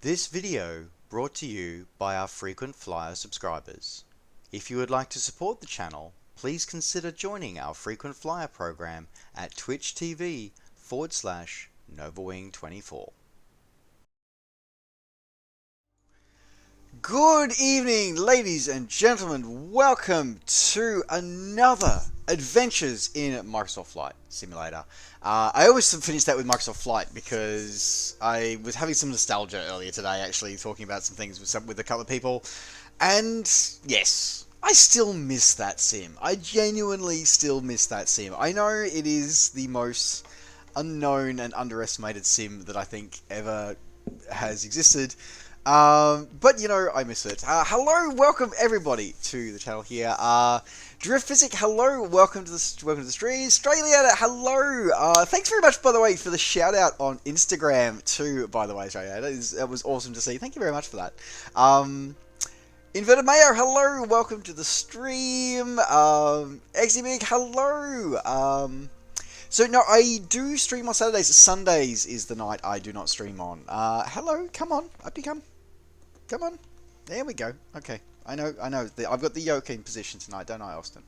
This video brought to you by our frequent flyer subscribers. If you would like to support the channel, please consider joining our frequent flyer program at twitch.tv/NovaWing24. Good evening, ladies and gentlemen. Welcome to another Adventures in Microsoft Flight Simulator. I always finish that with Microsoft Flight because I was having some nostalgia earlier today, actually, talking about some things with a couple of people. And yes, I still miss that sim. I genuinely still miss that sim. I know it is the most unknown and underestimated sim that I think ever has existed. But you know, I miss it. Hello, welcome everybody to the channel here. Drift Physic, hello, welcome to the stream. Australia, hello. Thanks very much, by the way, for the shout out on Instagram too. By the way, Australia, that was awesome to see. Thank you very much for that. Inverted Mayo, hello, welcome to the stream. Exibig, hello. So no, I do stream on Saturdays. Sundays is the night I do not stream on. Hello, come on, up you come. Come on. There we go. Okay. I know. I've got the yoke in position tonight, don't I, Austin?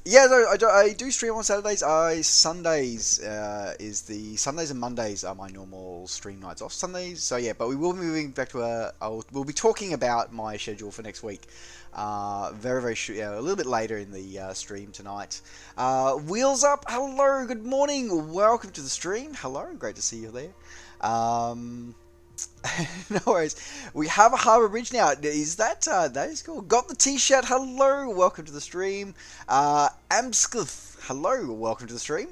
Yeah, no, I do stream on Saturdays. Sundays Sundays and Mondays are my normal stream nights off. Sundays, so yeah, but we will be moving back to we'll be talking about my schedule for next week. A little bit later in the stream tonight. Wheels Up, hello, good morning, welcome to the stream. Hello, great to see you there. No worries. We have a Harbour Bridge now. Is that is cool. Got the t-shirt. Hello, welcome to the stream. Amskuth, hello, welcome to the stream.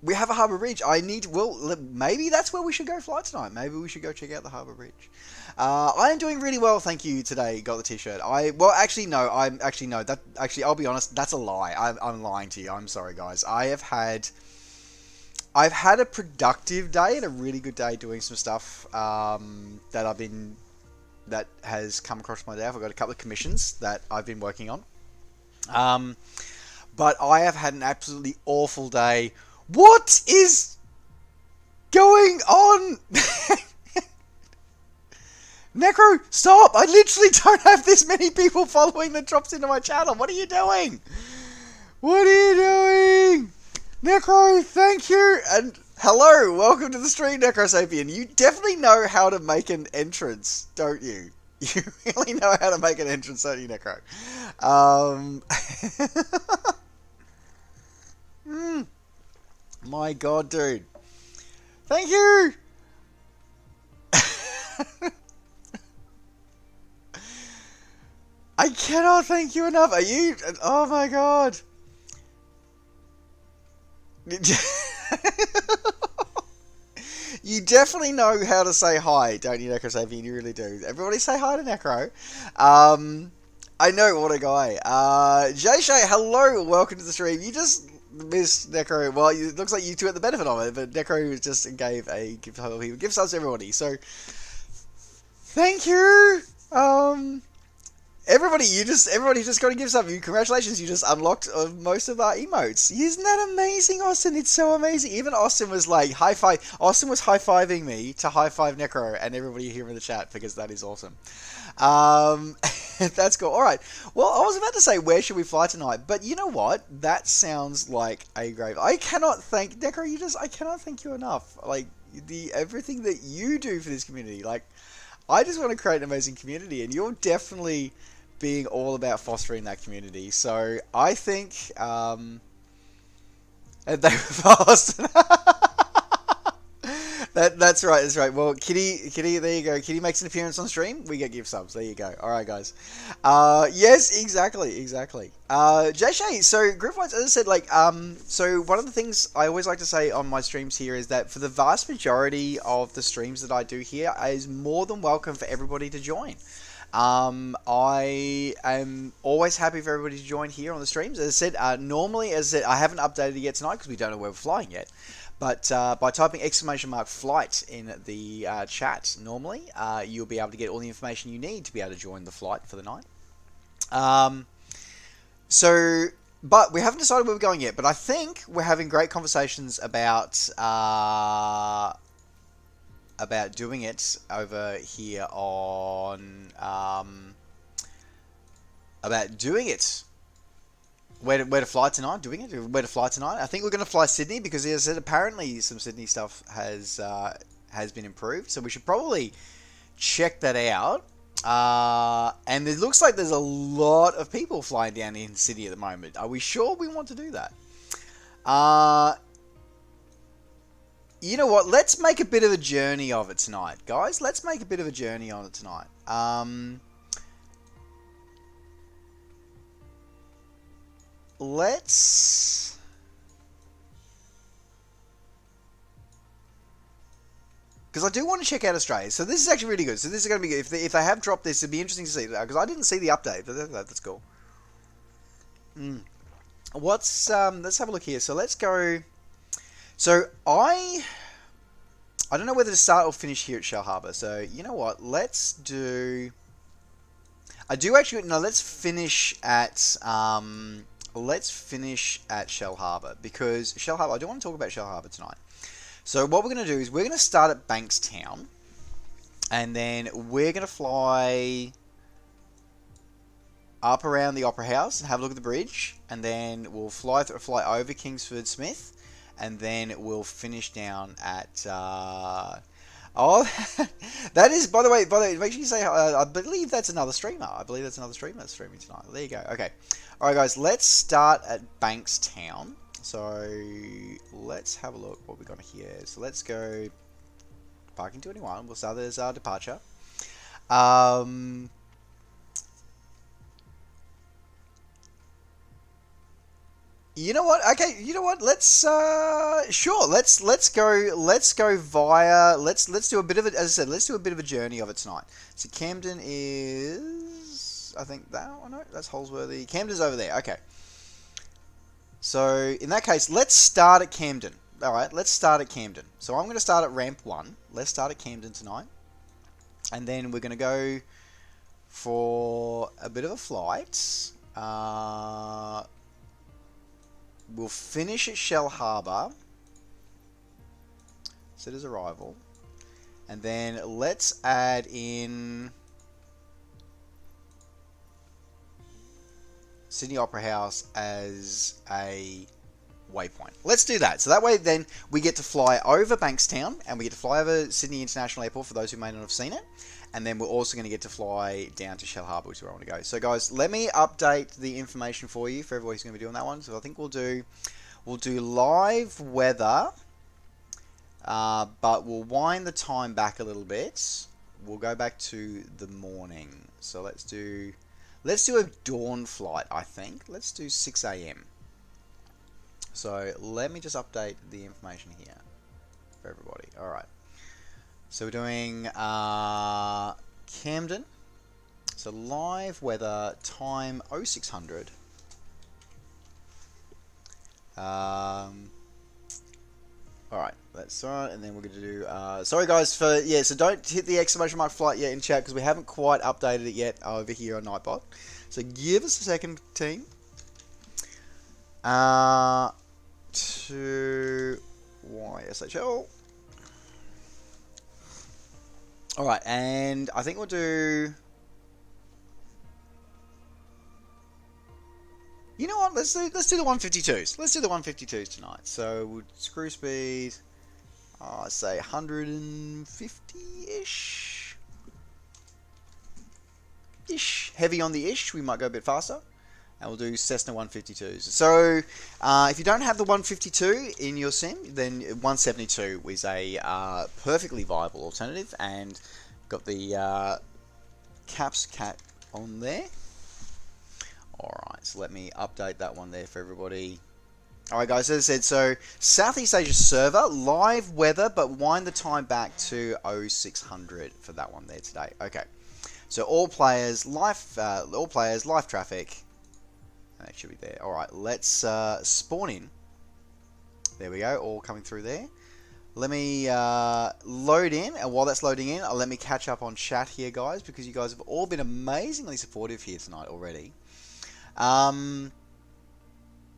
We have a Harbour Bridge. Maybe that's where we should go fly tonight. Maybe we should go check out the Harbour Bridge. I am doing really well, thank you. Today, got the t-shirt. I'll be honest. That's a lie. I'm lying to you. I'm sorry, guys. I've had a productive day and a really good day doing some stuff that has come across my desk. I've got a couple of commissions that I've been working on. But I have had an absolutely awful day. What is going on? Necro, stop! I literally don't have this many people following that drops into my channel. What are you doing? What are you doing? Necro, thank you, and hello, welcome to the stream, Necro Sapien. You definitely know how to make an entrance, don't you? You really know how to make an entrance, don't you, Necro? My God, dude. Thank you! I cannot thank you enough. Are you? Oh my God. You definitely know how to say hi, don't you, Necro Sapien? You really do. Everybody say hi to Necro. I know, what a guy. Jay, hello, welcome to the stream. You just missed Necro. Well, it looks like you two had the benefit of it, but Necro just gave a gift. He gives us everybody. So, thank you. Everybody just got to give something. Congratulations, you just unlocked most of our emotes. Isn't that amazing, Austin? It's so amazing. Even Austin was like, high five. Austin was high-fiving me to high-five Necro and everybody here in the chat because that is awesome. That's cool. All right. Well, I was about to say, where should we fly tonight? But you know what? That sounds like a great... I cannot thank... Necro, I cannot thank you enough. Like, everything that you do for this community. Like, I just want to create an amazing community, and you're definitely being all about fostering that community. So I think they Austin. That's right. Well, Kitty, there you go. Kitty makes an appearance on stream. We get gift subs. There you go. All right, guys. Yes, exactly. Jay, so group wise, as I said, so one of the things I always like to say on my streams here is that for the vast majority of the streams that I do here, is more than welcome for everybody to join. I am always happy for everybody to join here on the streams. As I said, normally, I haven't updated it yet tonight because we don't know where we're flying yet. But by typing !flight in the chat, normally, you'll be able to get all the information you need to be able to join the flight for the night. But we haven't decided where we're going yet. But I think we're having great conversations about about doing it over here on about doing it. Where to fly tonight? Doing it? Where to fly tonight? I think we're going to fly Sydney because, as I said, apparently some Sydney stuff has been improved. So we should probably check that out. And it looks like there's a lot of people flying down in Sydney at the moment. Are we sure we want to do that? You know what? Let's make a bit of a journey of it tonight, guys. Let's make a bit of a journey on it tonight. Let's... Because I do want to check out Australia. So this is actually really good. So this is going to be good. If they have dropped this, it'd be interesting to see. Because I didn't see the update. But that's cool. Let's have a look here. So let's go... So I don't know whether to start or finish here at Shell Harbour. So you know what? Let's do... I do actually... No, let's finish at... Shell Harbour. Because Shell Harbour... I don't want to talk about Shell Harbour tonight. So what we're going to do is we're going to start at Bankstown. And then we're going to fly up around the Opera House and have a look at the bridge. And then we'll fly over Kingsford Smith. And then we'll finish down at... Oh, that is, by the way, make sure you say, I believe that's another streamer. I believe that's another streamer that's streaming tonight. There you go. Okay. All right, guys, let's start at Bankstown. So let's have a look what we got here. So let's go parking 21. We'll start as our departure. You know what? Okay, you know what? Let's sure. Let's go via. Let's do a bit of it. As I said, let's do a bit of a journey of it tonight. So Camden is, I think that. Oh no, that's Holsworthy. Camden's over there. Okay. So in that case, let's start at Camden. All right, let's start at Camden. So I'm going to start at ramp 1. Let's start at Camden tonight, and then we're going to go for a bit of a flight. We'll finish at Shell Harbour. Set as arrival. And then let's add in Sydney Opera House as a waypoint. Let's do that. So that way then we get to fly over Bankstown and we get to fly over Sydney International Airport for those who may not have seen it. And then we're also going to get to fly down to Shell Harbour, which is where I want to go. So guys, let me update the information for you for everybody who's going to be doing that one. So I think we'll do live weather, but we'll wind the time back a little bit. We'll go back to the morning. So let's do a dawn flight, I think. Let's do 6 a.m. So let me just update the information here for everybody. All right. So we're doing Camden. So live weather, time 0600. Alright, that's right. And then we're going to do... sorry guys for... Yeah, so don't hit the exclamation mark flight yet in chat because we haven't quite updated it yet over here on Nightbot. So give us a second, team. To YSHL. Alright, and I think we'll do... You know what? Let's do the 152s. Let's do the 152s tonight. So we'll screw speed, say 150-ish. Heavy on the ish. We might go a bit faster. And we'll do Cessna 152s. So if you don't have the 152 in your sim, then 172 is a perfectly viable alternative. And got the caps cat on there. Alright, so let me update that one there for everybody. Alright guys, as I said, so Southeast Asia server, live weather, but wind the time back to 0600 for that one there today. Okay, so all players, live traffic. That should be there. Alright, let's spawn in. There we go, all coming through there. Let me load in, and while that's loading in, let me catch up on chat here, guys, because you guys have all been amazingly supportive here tonight already.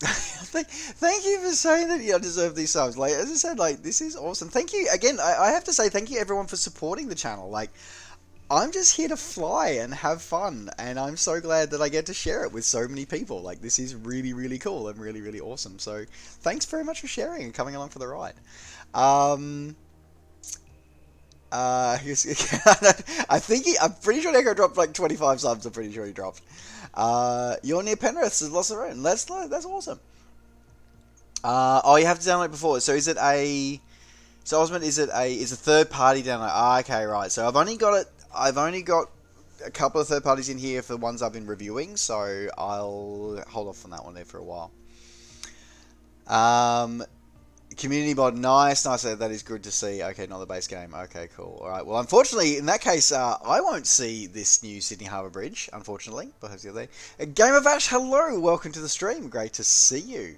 Thank you for saying that you deserve these subs. Like, as I said, like, this is awesome. Thank you again. I have to say thank you everyone for supporting the channel. Like, I'm just here to fly and have fun, and I'm so glad that I get to share it with so many people. Like, this is really, really cool and really, really awesome. So, thanks very much for sharing and coming along for the ride. I'm pretty sure Echo dropped like 25 subs. I'm pretty sure he dropped. You're near Penrith, says Lost the Road. That's awesome. Oh, you have to download before. So is it a? So Osmond, is a third party download? Ah, okay, right. So I've only got a couple of third parties in here for the ones I've been reviewing. So I'll hold off on that one there for a while. Community mod, nice. That is good to see. Okay, not the base game. Okay, cool. All right. Well, unfortunately, in that case, I won't see this new Sydney Harbour Bridge. Unfortunately, but the other day. Game of Ash, hello, welcome to the stream. Great to see you.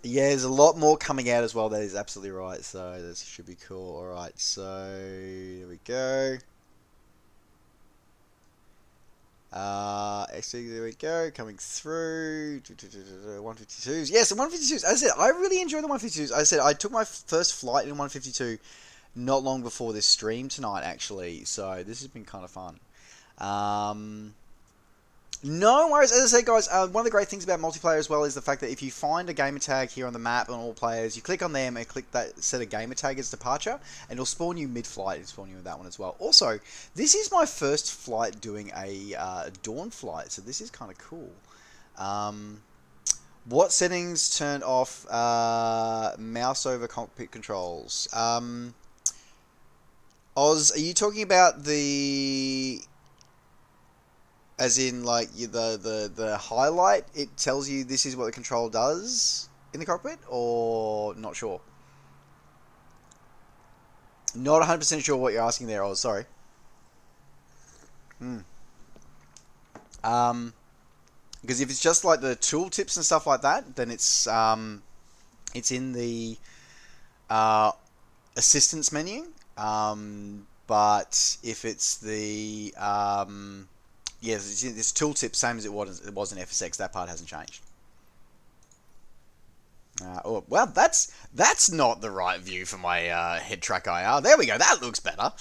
Yeah, there's a lot more coming out as well. That is absolutely right. So this should be cool. All right. So there we go. Actually, there we go, coming through. 152s. Yes, the 152s. As I said, I really enjoy the 152s. As I said, I took my first flight in 152 not long before this stream tonight, actually. So this has been kind of fun. No worries. As I said, guys, one of the great things about multiplayer as well is the fact that if you find a gamer tag here on the map on all players, you click on them and click that set a gamer tag as departure, and it'll spawn you mid-flight. It'll spawn you with that one as well. Also, this is my first flight doing a dawn flight, so this is kind of cool. What settings turned off? Mouse over cockpit controls. Oz, are you talking about the... As in, like, the highlight, it tells you this is what the control does in the cockpit? Or not sure? Not 100% sure what you're asking there, Oz, sorry. Because if it's just, like, the tooltips and stuff like that, then it's in the assistance menu. But if it's the... yes, this tooltip, same as it was in FSX. That part hasn't changed. Oh, well, that's not the right view for my head track IR. There we go. That looks better.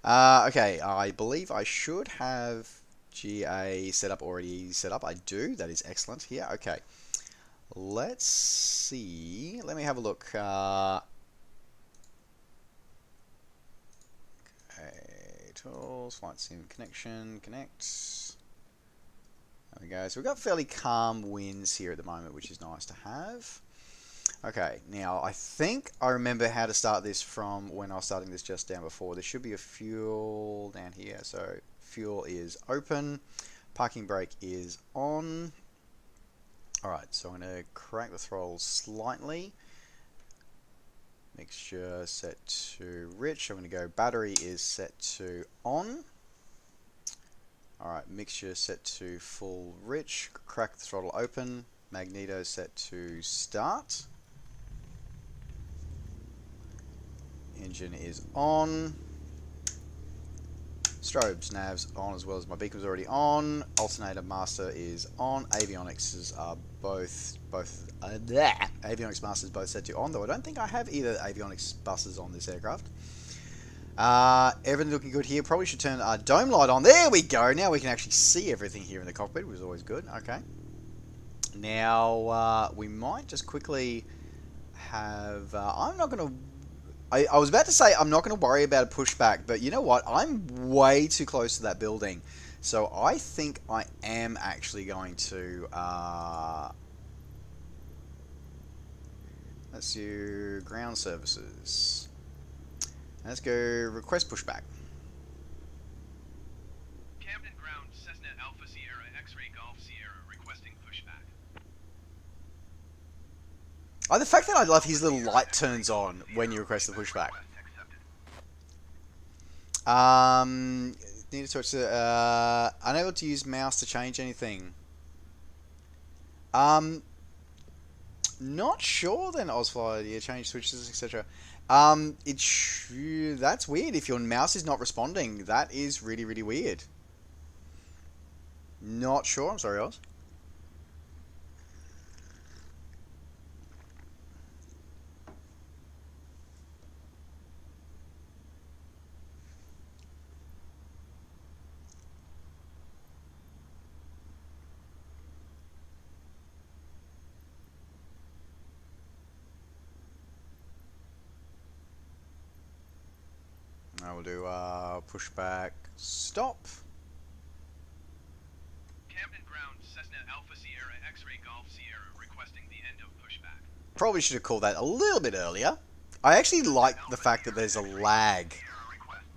Okay, I believe I should have GA already set up. I do. That is excellent here. Okay, let's see. Let me have a look. Tools, flight sim connection, connect. There we go. So we've got fairly calm winds here at the moment, which is nice to have. Okay, now I think I remember how to start this from when I was starting this just down before. There should be a fuel down here. So fuel is open, parking brake is on. Alright, so I'm going to crank the throttle slightly. Mixture set to rich. I'm going to go battery is set to on. Alright, mixture set to full rich. Crack the throttle open. Magneto set to start. Engine is on. Strobes, navs on as well as my beacon's already on. Alternator master is on. Avionics are both avionics masters both set to on, though I don't think I have either avionics buses on this aircraft. Everything looking good here. Probably should turn our dome light on. There we go. Now we can actually see everything here in the cockpit, which is always good. Okay. Now we might just quickly have. I'm not going to. I was about to say I'm not going to worry about a pushback, but you know what? I'm way too close to that building. So I think I am actually going to... let's do ground services. Let's go request pushback. Camden Ground, Cessna Alpha Sierra, X-Ray Golf Sierra, requesting pushback. Oh, the fact that I love his little light turns on when you request the pushback. Need to switch to, unable to use mouse to change anything. Not sure then, Ozfly. Yeah, change switches, etc. That's weird if your mouse is not responding. That is really, really weird. Not sure. I'm sorry, Oz. I will do pushback stop. Camden ground, Cessna Alpha Sierra X-ray Golf Sierra requesting the end of pushback. Probably should have called that a little bit earlier. I actually like the fact that there's a lag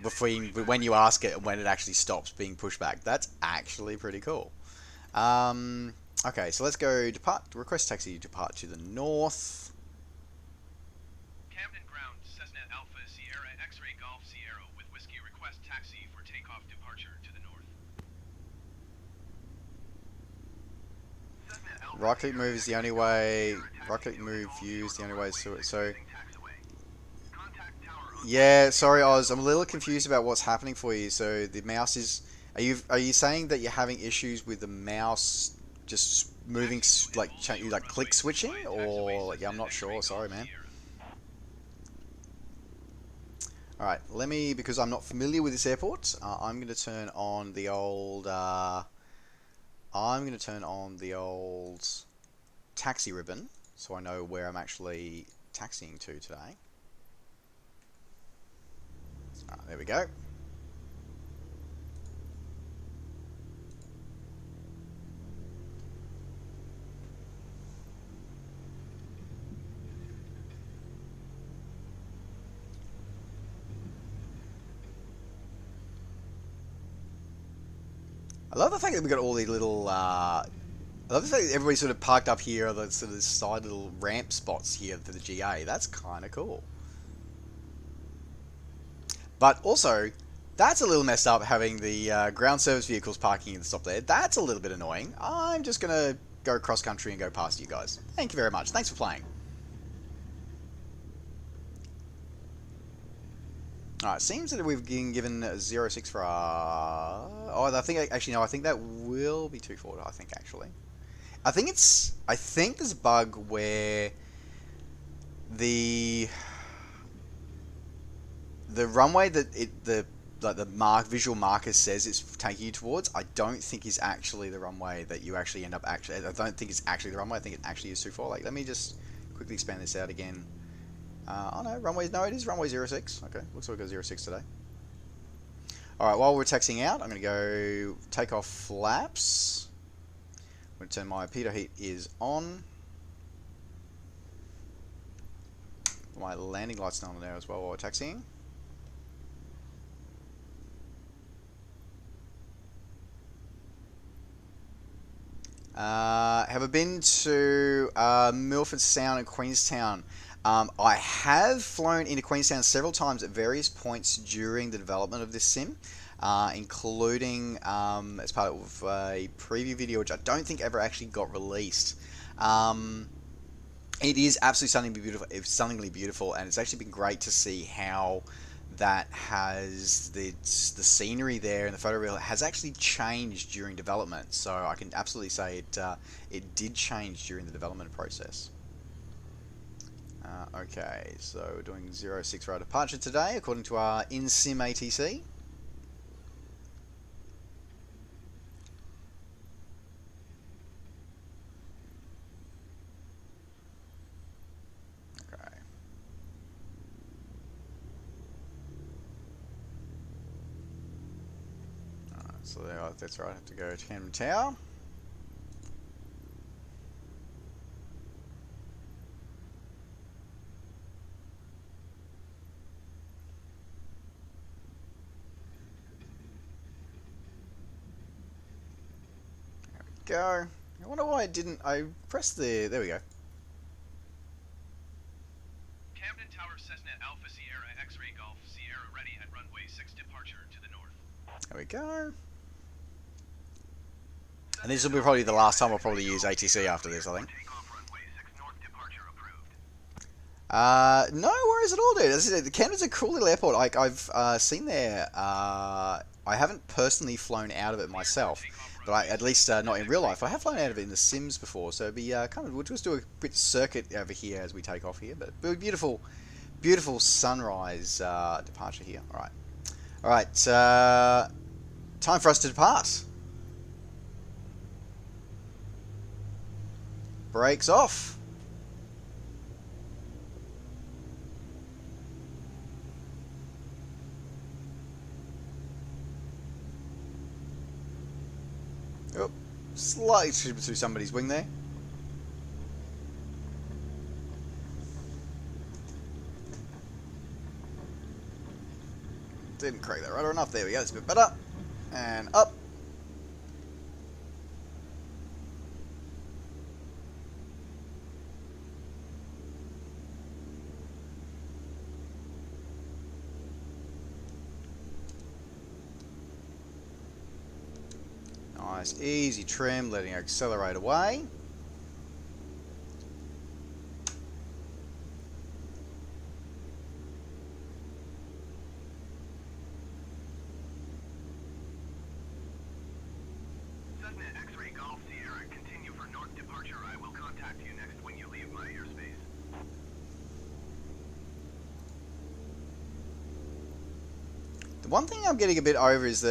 between when you ask it and when it actually stops being pushed back. That's actually pretty cool. Okay, so let's go request taxi depart to the north. Camden ground, Cessna Alpha Sierra X-ray Golf Sierra with whiskey request taxi for takeoff departure to the north. Right click move is the only way. Right click move view is the only way. So yeah, sorry Oz, I'm a little confused about what's happening for you. So the mouse is. Are you saying that you're having issues with the mouse just moving like click switching, or like, yeah, I'm not sure. Sorry, man. All right, let me, because I'm not familiar with this airport. I'm going to turn on the old. I'm going to turn on the old taxi ribbon so I know where I'm actually taxiing to today. There we go. I love the fact that we've got all these little, I love the fact that everybody's sort of parked up here, or the sort of side little ramp spots here for the GA. That's kind of cool. But also, that's a little messed up having the ground service vehicles parking in the stop there. That's a little bit annoying. I'm just going to go cross country and go past you guys. Thank you very much. Thanks for playing. Alright, seems that we've been given 0.6 for our... Oh, I think, actually, no, I think that will be too forward, I think, actually. I think there's a bug where the runway that the visual marker says it's taking you towards, I don't think is actually the runway that you actually end up I don't think it's actually the runway. I think it actually is too far. Like, let me just quickly expand this out again. Oh no, no, it is runway 06. Okay, looks like we've got 06 today. Alright, while we're taxiing out, I'm going to go take off flaps. I'm going to turn my pitot heat is on. My landing lights are on there as well while we're taxiing. Have I been to Milford Sound and Queenstown? I have flown into Queenstown several times at various points during the development of this sim, including as part of a preview video, which I don't think ever actually got released. It is absolutely stunningly beautiful, and it's actually been great to see how that has the scenery there and the photo reel has actually changed during development. So I can absolutely say it did change during the development process. Okay, so we're doing 06 for our departure today, according to our in-sim ATC. Okay. Alright, so that's right, I have to go to Camden Tower. Go. I wonder why I pressed there we go. Camden Tower Cessna Alpha Sierra X-ray Golf Sierra ready at runway 6 departure to the north. There we go. And this will be probably the last time I'll probably use ATC after this, I think. No worries at all, dude. Camden's a cool little airport. Like, I've seen there. I haven't personally flown out of it myself, but at least not in real life. I have flown out of it in The Sims before, so it'd be kind of, we'll just do a bit circuit over here as we take off here, but beautiful, beautiful sunrise departure here. All right, time for us to depart. Brakes off. Oh, slightly through somebody's wing there. Didn't crack that rudder enough. There we go. It's a bit better. And up. Nice, easy trim, letting it accelerate away. Cessna X-ray Golf Sierra, continue for north departure. I will contact you next when you leave my airspace. The one thing I'm getting a bit over is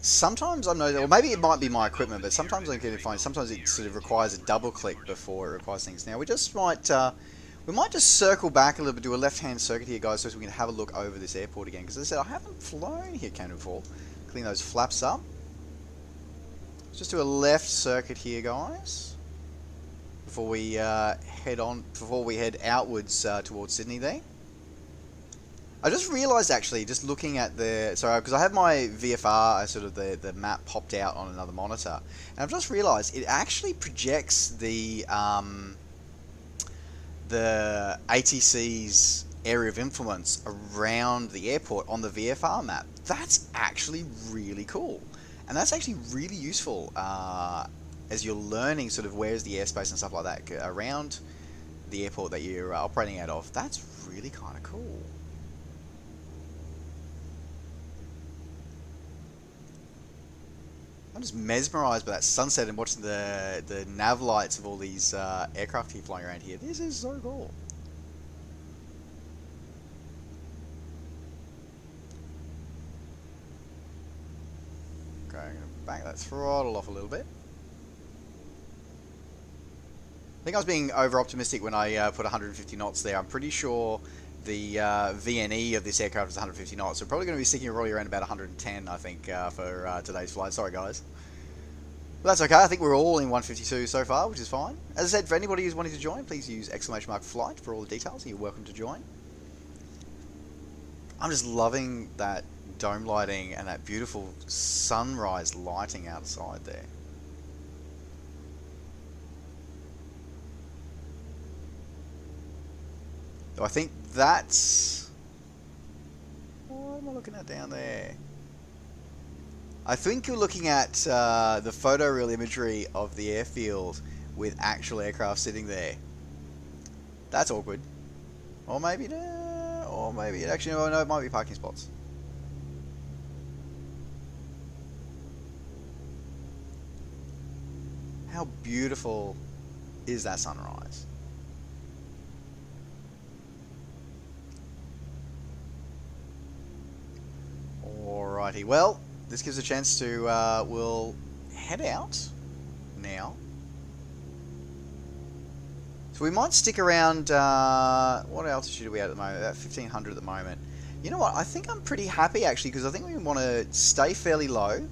sometimes I know that, or maybe it might be my equipment, but sometimes I'm getting fine. Sometimes it sort of requires a double click before it requires things. Now we just might just circle back a little bit, do a left-hand circuit here, guys, so we can have a look over this airport again. Because as I said, I haven't flown here, Canada before. Clean those flaps up. Let's just do a left circuit here, guys, before we head outwards towards Sydney there. I just realised actually, just looking at because I have my VFR, sort of the map popped out on another monitor, and I've just realised it actually projects the ATC's area of influence around the airport on the VFR map. That's actually really cool, and that's actually really useful as you're learning sort of where's the airspace and stuff like that around the airport that you're operating out of. That's really kind of cool. I'm just mesmerised by that sunset and watching the nav lights of all these aircraft here flying around here. This is so cool. Okay, I'm going to back that throttle off a little bit. I think I was being over-optimistic when I put 150 knots there. I'm pretty sure the VNE of this aircraft is 150 knots, so probably going to be sticking probably around about 110, I think, for today's flight. Sorry, guys. But that's okay. I think we're all in 152 so far, which is fine. As I said, for anybody who's wanting to join, please use !flight for all the details. You're welcome to join. I'm just loving that dome lighting and that beautiful sunrise lighting outside there. So I think that's... What am I looking at down there? I think you're looking at the photoreal imagery of the airfield with actual aircraft sitting there. That's awkward. Or maybe no. Or maybe actually no, it might be parking spots. How beautiful is that sunrise? Alrighty, well, this gives a chance to, we'll head out now. So we might stick around, what altitude are we at the moment? About 1500 at the moment. You know what, I think I'm pretty happy actually, because I think we want to stay fairly low.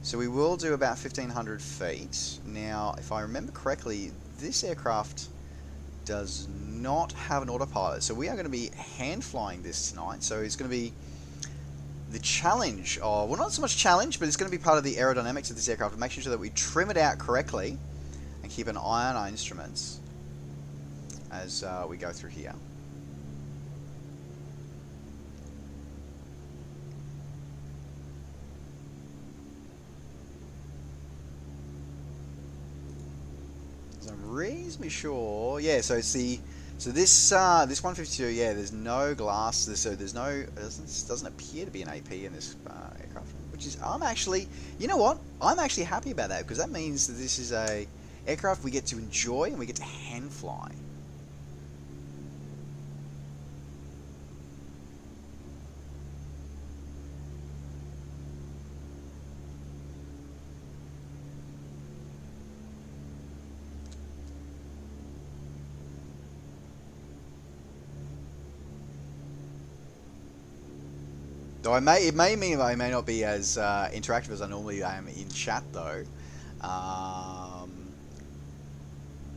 So we will do about 1500 feet. Now, if I remember correctly, this aircraft does not have an autopilot. So we are going to be hand flying this tonight. So it's going to be the challenge, well, not so much challenge, but it's going to be part of the aerodynamics of this aircraft, and making sure that we trim it out correctly and keep an eye on our instruments as we go through here. So I'm reasonably sure, yeah. So it's the this 152, yeah. There's no glass, so there's no. It doesn't appear to be an AP in this aircraft, which which is, I'm actually, you know what? I'm actually happy about that, because that means that this is a aircraft we get to enjoy and we get to hand fly. Though it may mean I may not be as interactive as I normally am in chat, though.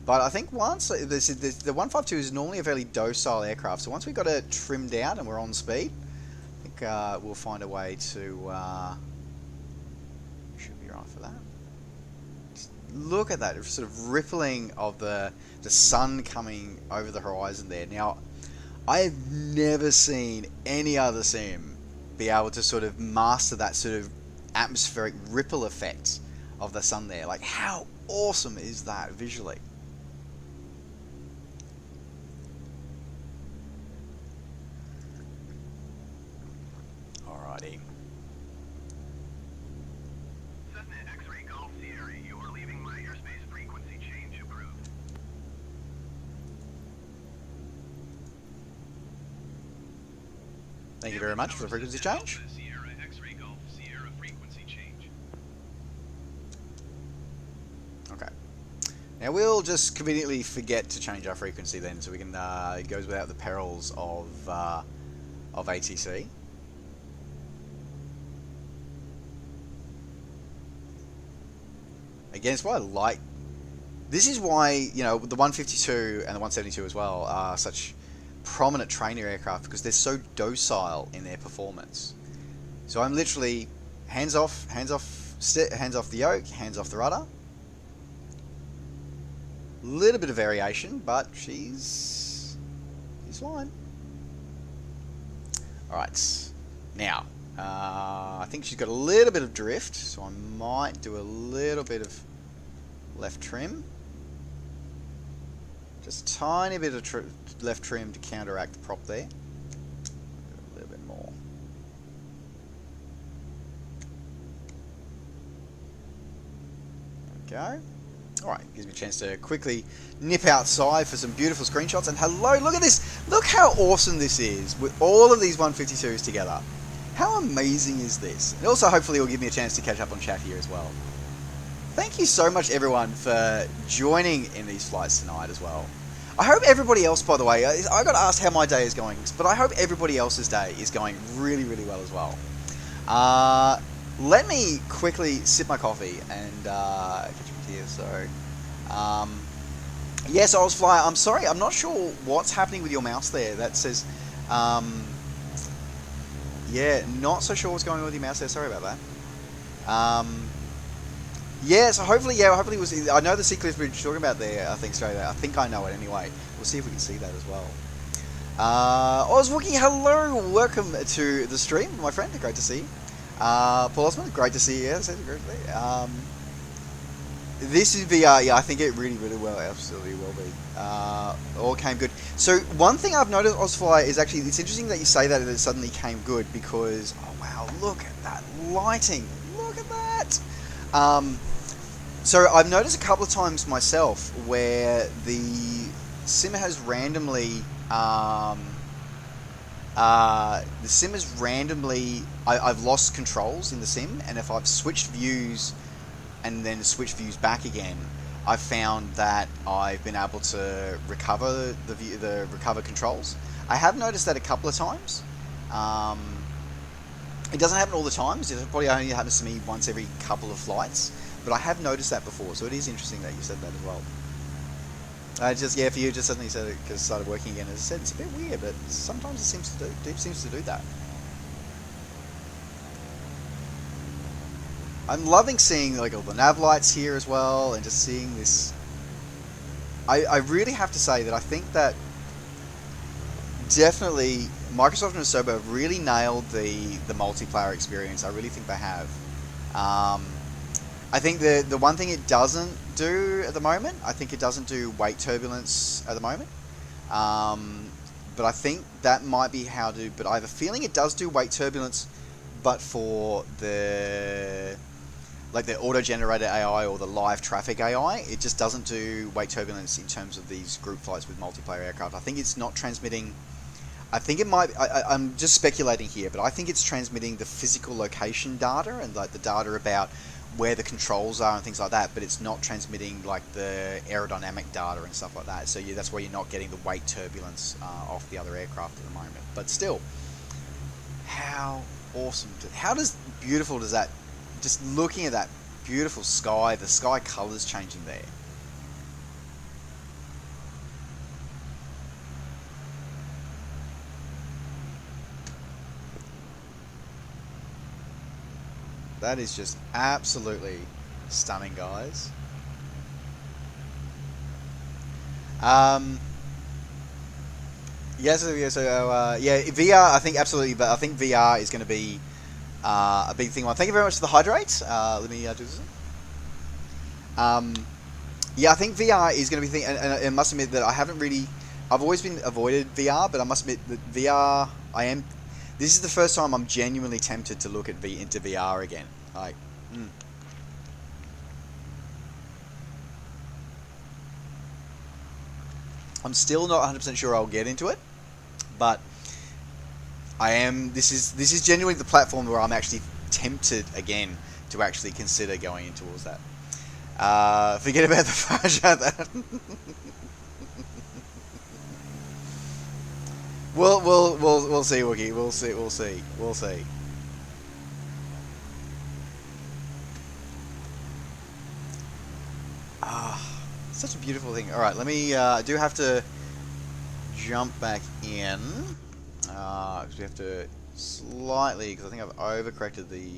But I think once the 152 is normally a fairly docile aircraft, so once we got it trimmed out and we're on speed, I think we'll find a way to. Should be right for that. Just look at that sort of rippling of the sun coming over the horizon there. Now, I have never seen any other sim be able to sort of master that sort of atmospheric ripple effect of the sun there. Like, how awesome is that visually? Alrighty. Cessna X-ray Golf Sierra, you are leaving my airspace. Frequency change approved. Thank you very much for the frequency change. Sierra X-ray Golf Sierra frequency change. Okay. Now we'll just conveniently forget to change our frequency then, so we can it goes without the perils of ATC. Again, it's why I like. This is why, you know, the 152 and the 172 as well are such prominent trainer aircraft, because they're so docile in their performance. So I'm literally hands off the yoke, hands off the rudder. Little bit of variation, but she's fine. All right, now I think she's got a little bit of drift, so I might do a little bit of left trim. Just a tiny bit of left trim to counteract the prop there. A little bit more. There we go. Alright, gives me a chance to quickly nip outside for some beautiful screenshots. And hello, look at this! Look how awesome this is with all of these 152s together. How amazing is this? And also, hopefully, it will give me a chance to catch up on chat here as well. Thank you so much, everyone, for joining in these flights tonight as well. I hope everybody else, by the way, I got asked how my day is going, but I hope everybody else's day is going really, really well as well. Let me quickly sip my coffee and catch up here. So, yes, I was flying. I'm sorry, I'm not sure what's happening with your mouse there. That says, yeah, not so sure what's going on with your mouse there. Sorry about that. Yeah, so hopefully it was. I know the Seacliff Bridge you're talking about there. I think so. I think I know it anyway. We'll see if we can see that as well. Ozwookie, hello, welcome to the stream, my friend. Great to see you. Paul Osmond, great to see you. Yeah, great to see you. This is VR. Yeah, I think it really, really well. Absolutely will be. All came good. So one thing I've noticed, Ozfly, is actually it's interesting that you say that it suddenly came good, because oh wow, look at that lighting. Look at that. So I've noticed a couple of times myself where the sim has randomly, I've lost controls in the sim, and if I've switched views and then switched views back again, I've found that I've been able to recover the recover controls. I have noticed that a couple of times. It doesn't happen all the time. It probably only happens to me once every couple of flights. But I have noticed that before, so it is interesting that you said that as well. Yeah, for you, just suddenly said it because it started working again. As I said, it's a bit weird, but sometimes it seems to do that. I'm loving seeing like all the nav lights here as well, and just seeing this. I really have to say that I think that definitely Microsoft and Asobo have really nailed the multiplayer experience. I really think they have. I think the one thing it doesn't do at the moment, I think it doesn't do weight turbulence at the moment. But I think that might be how to. But I have a feeling it does do weight turbulence but for the auto-generated AI or the live traffic AI, it just doesn't do weight turbulence in terms of these group flights with multiplayer aircraft. I think it's not transmitting. I think it might. I'm just speculating here, but I think it's transmitting the physical location data and like the data about where the controls are and things like that. But it's not transmitting like the aerodynamic data and stuff like that. So that's why you're not getting the weight turbulence off the other aircraft at the moment. But still, how awesome! How beautiful does that? Just looking at that beautiful sky, the sky colors changing there. That is just absolutely stunning, guys. Yeah, VR, I think absolutely, but I think VR is going to be a big thing. Thank you very much for the hydrate. Let me do this. Yeah, I think VR is going to be the thing, and I must admit that I've always been avoided VR, but I must admit that VR, this is the first time I'm genuinely tempted to look into VR again. Like, I'm still not 100% sure I'll get into it, but I am. This is genuinely the platform where I'm actually tempted again to actually consider going in towards that. Forget about the Faja. We'll see, Wookie. We'll see. Such a beautiful thing. All right, let me. I do have to jump back in because we have to slightly, because I think I've overcorrected the.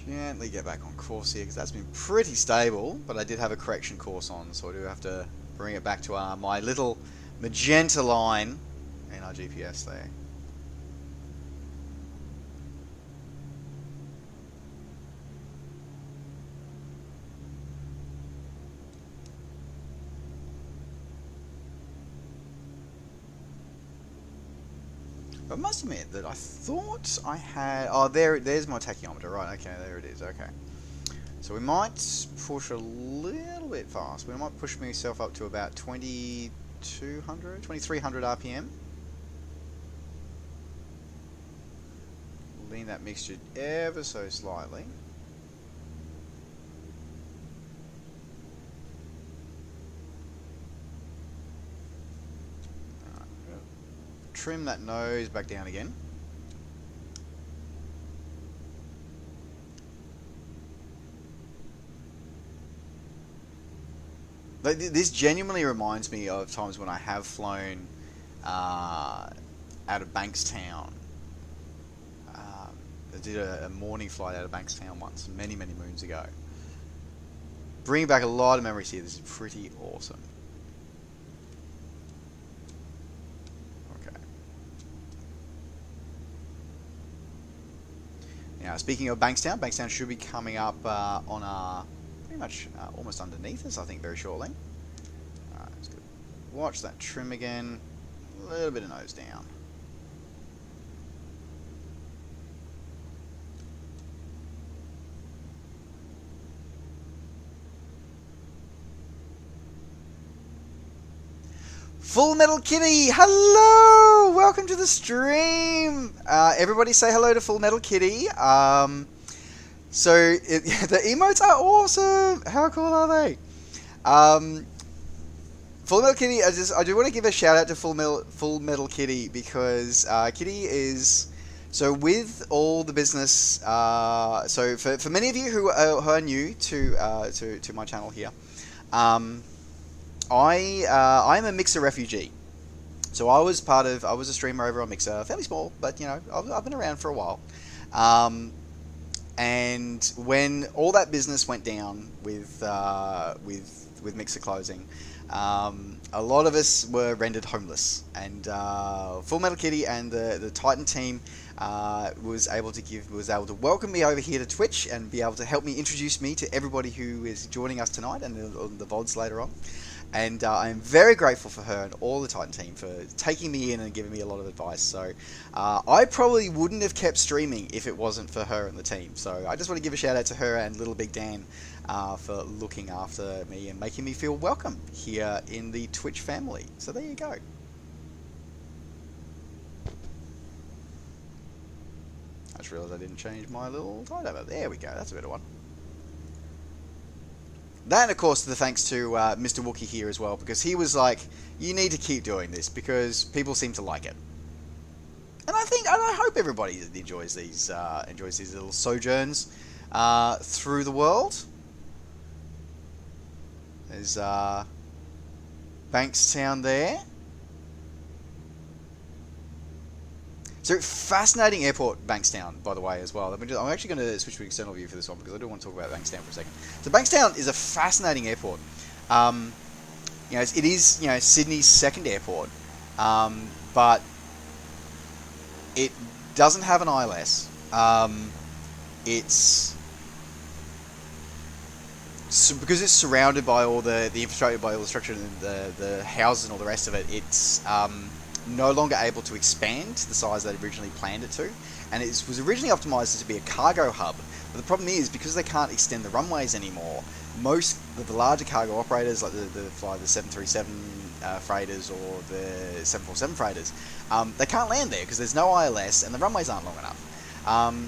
Gently get back on course here because that's been pretty stable, but I did have a correction course on, so I do have to bring it back to my little magenta line in our GPS there. I must admit that I thought I had... Oh, there's my tachyometer. Right, okay, there it is. Okay. So we might push a little bit fast. We might push myself up to about 2200, 2300 RPM. Lean that mixture ever so slightly. Trim that nose back down again. This genuinely reminds me of times when I have flown out of Bankstown. I did a morning flight out of Bankstown once, many moons ago. Bringing back a lot of memories here. This is pretty awesome. Now, speaking of Bankstown, Bankstown should be coming up on pretty much almost underneath us, I think, very shortly. Alright, let's go. Watch that trim again. A little bit of nose down. Full Metal Kitty, hello! Welcome to the stream! Everybody say hello to Full Metal Kitty. The emotes are awesome! How cool are they? Full Metal Kitty, I do want to give a shout out to Full Metal Kitty because Kitty is... So with all the business... so for many of you who are new to my channel here... I'm a Mixer refugee, so I was a streamer over on Mixer, fairly small, but you know I've been around for a while. And when all that business went down with Mixer closing, a lot of us were rendered homeless, and Full Metal Kitty and the Titan team was able to welcome me over here to Twitch and be able to help me introduce me to everybody who is joining us tonight and the VODs later on. And I'm very grateful for her and all the Titan team for taking me in and giving me a lot of advice. So I probably wouldn't have kept streaming if it wasn't for her and the team. So I just want to give a shout out to her and Little Big Dan for looking after me and making me feel welcome here in the Twitch family. So there you go. I just realised I didn't change my little tide over. There we go. That's a better one. That, of course, the thanks to Mr. Wookie here as well, because he was like, you need to keep doing this because people seem to like it. And I hope everybody enjoys these little sojourns through the world. There's Bankstown there. So, fascinating airport, Bankstown, by the way, as well. I'm actually going to switch to external view for this one because I do want to talk about Bankstown for a second. So, Bankstown is a fascinating airport. It is Sydney's second airport, but it doesn't have an ILS. Because it's surrounded by all the infrastructure, by all the structure and the houses and all the rest of it. It's no longer able to expand to the size they originally planned it to, and it was originally optimized to be a cargo hub. But the problem is, because they can't extend the runways anymore, most of the larger cargo operators, like the 737 freighters or the 747 freighters, they can't land there because there's no ILS and the runways aren't long enough.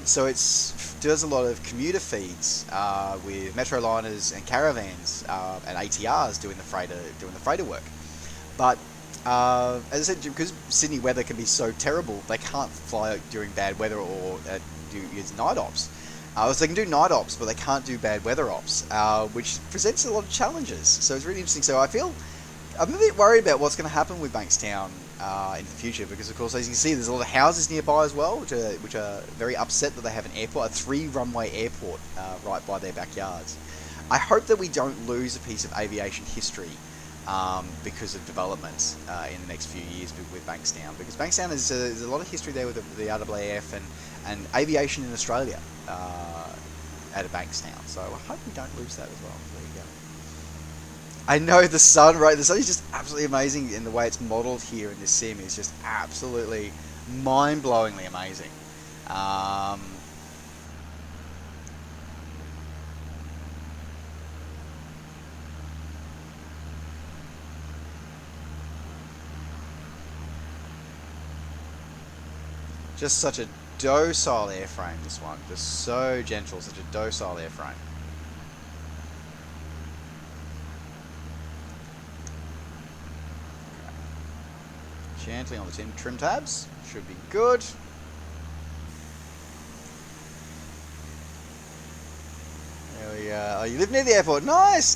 So it does a lot of commuter feeds with Metroliners and caravans and ATRs doing the freighter work. But as I said, because Sydney weather can be so terrible, they can't fly during bad weather or use night ops. So they can do night ops, but they can't do bad weather ops, which presents a lot of challenges. So it's really interesting. So I'm a bit worried about what's going to happen with Bankstown in the future, because of course, as you can see, there's a lot of houses nearby as well, which are very upset that they have an airport, a 3-runway airport right by their backyards. I hope that we don't lose a piece of aviation history because of developments in the next few years with Bankstown, because Bankstown there's a lot of history there with the RAAF and aviation in Australia at a Bankstown. So I hope we don't lose that as well. There you go. I know the sun, right? The sun is just absolutely amazing in the way it's modelled here in this sim. It's just absolutely mind-blowingly amazing. Just such a docile airframe, this one. Just so gentle, such a docile airframe. Okay. Gently on the trim tabs. Should be good. There we go. Oh, you live near the airport. Nice.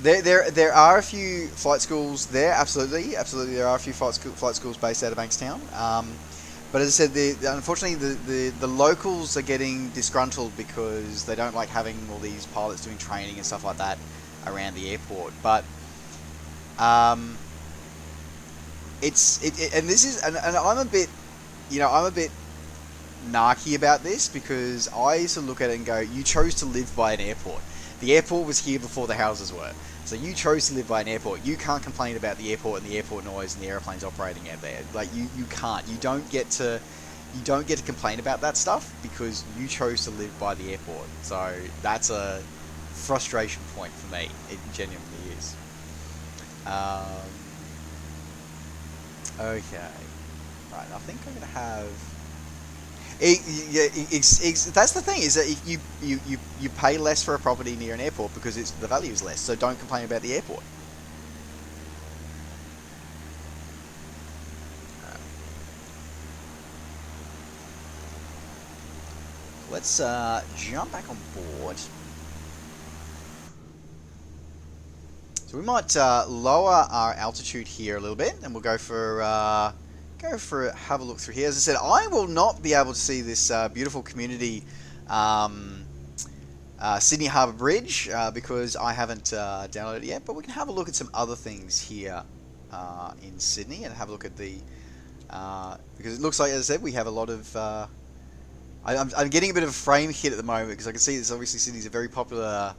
There are a few flight schools there, absolutely. There are a few flight schools based out of Bankstown. But as I said, unfortunately, the locals are getting disgruntled because they don't like having all these pilots doing training and stuff like that around the airport. But and I'm a bit, I'm a bit narky about this, because I used to look at it and go, you chose to live by an airport. The airport was here before the houses were. So you chose to live by an airport. You can't complain about the airport and the airport noise and the airplanes operating out there. Like you can't. You don't get to complain about that stuff because you chose to live by the airport. So that's a frustration point for me. It genuinely is. Okay. Right. I think I'm gonna have. That's the thing, is that you pay less for a property near an airport because the value is less. So don't complain about the airport. Let's jump back on board. So we might lower our altitude here a little bit, and we'll go for have a look through here. As I said, I will not be able to see this beautiful community Sydney Harbour Bridge because I haven't downloaded it yet, but we can have a look at some other things here in Sydney and have a look at the because it looks like, as I said, we have a lot of I'm getting a bit of a frame hit at the moment because I can see this. Obviously Sydney's a very popular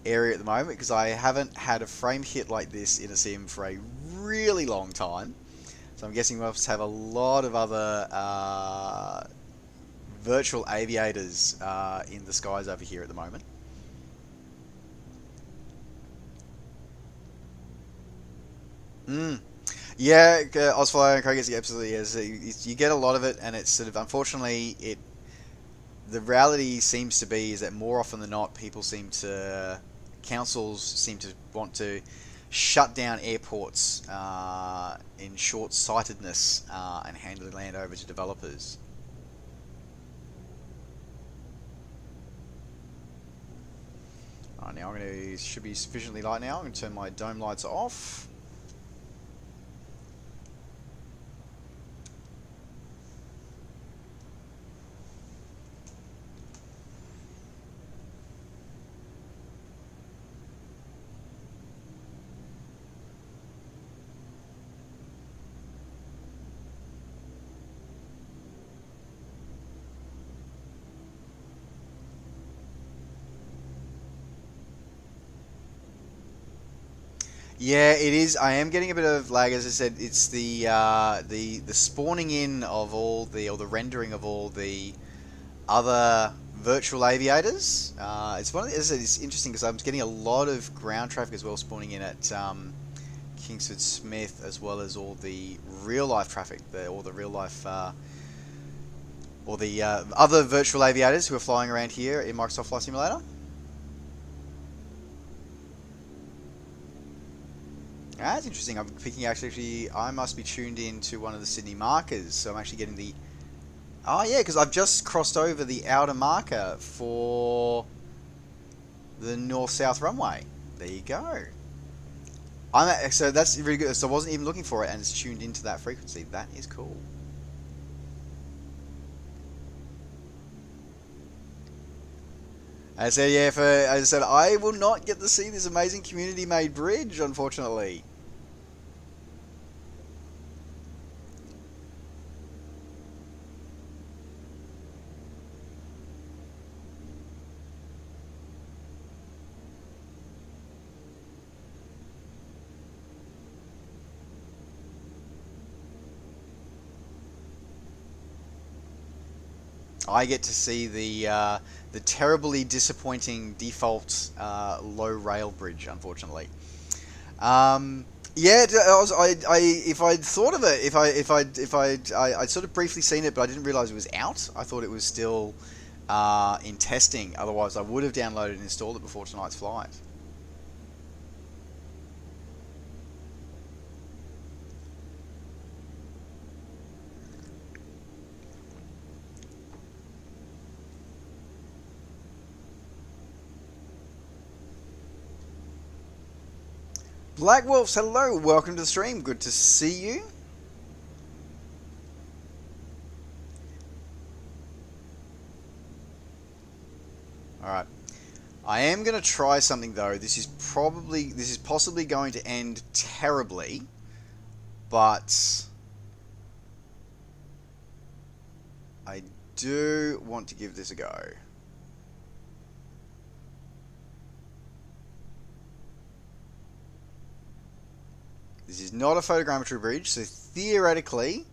area at the moment because I haven't had a frame hit like this in a sim for a really long time. So I'm guessing we must have a lot of other virtual aviators in the skies over here at the moment. Yeah, Ozfly and Kogas, absolutely is. You get a lot of it, and it's sort of unfortunately the reality seems to be is that more often than not, councils seem to want to shut down airports in short-sightedness and hand the land over to developers. Alright, now should be sufficiently light now. I'm going to turn my dome lights off. Yeah, it is. I am getting a bit of lag, as I said. It's the spawning in of all the or the rendering of all the other virtual aviators. It's one of the, as I said, it's interesting because I'm getting a lot of ground traffic as well spawning in at Kingsford Smith, as well as all the real life traffic, all the real life or the other virtual aviators who are flying around here in Microsoft Flight Simulator. That's interesting. I'm picking actually. I must be tuned in to one of the Sydney markers, so I'm actually getting the. Oh yeah, because I've just crossed over the outer marker for the north-south runway. There you go. So that's really good. So I wasn't even looking for it, and it's tuned into that frequency. That is cool. I said, yeah, as I said, I will not get to see this amazing community-made bridge, unfortunately. I get to see the terribly disappointing default low rail bridge, unfortunately. Yeah, if I'd thought of it, I'd sort of briefly seen it, but I didn't realize it was out. I thought it was still in testing. Otherwise, I would have downloaded and installed it before tonight's flight. Black Wolves, hello, welcome to the stream. Good to see you. Alright. I am going to try something though. This is possibly going to end terribly, but I do want to give this a go. This is not a photogrammetry bridge, so theoretically,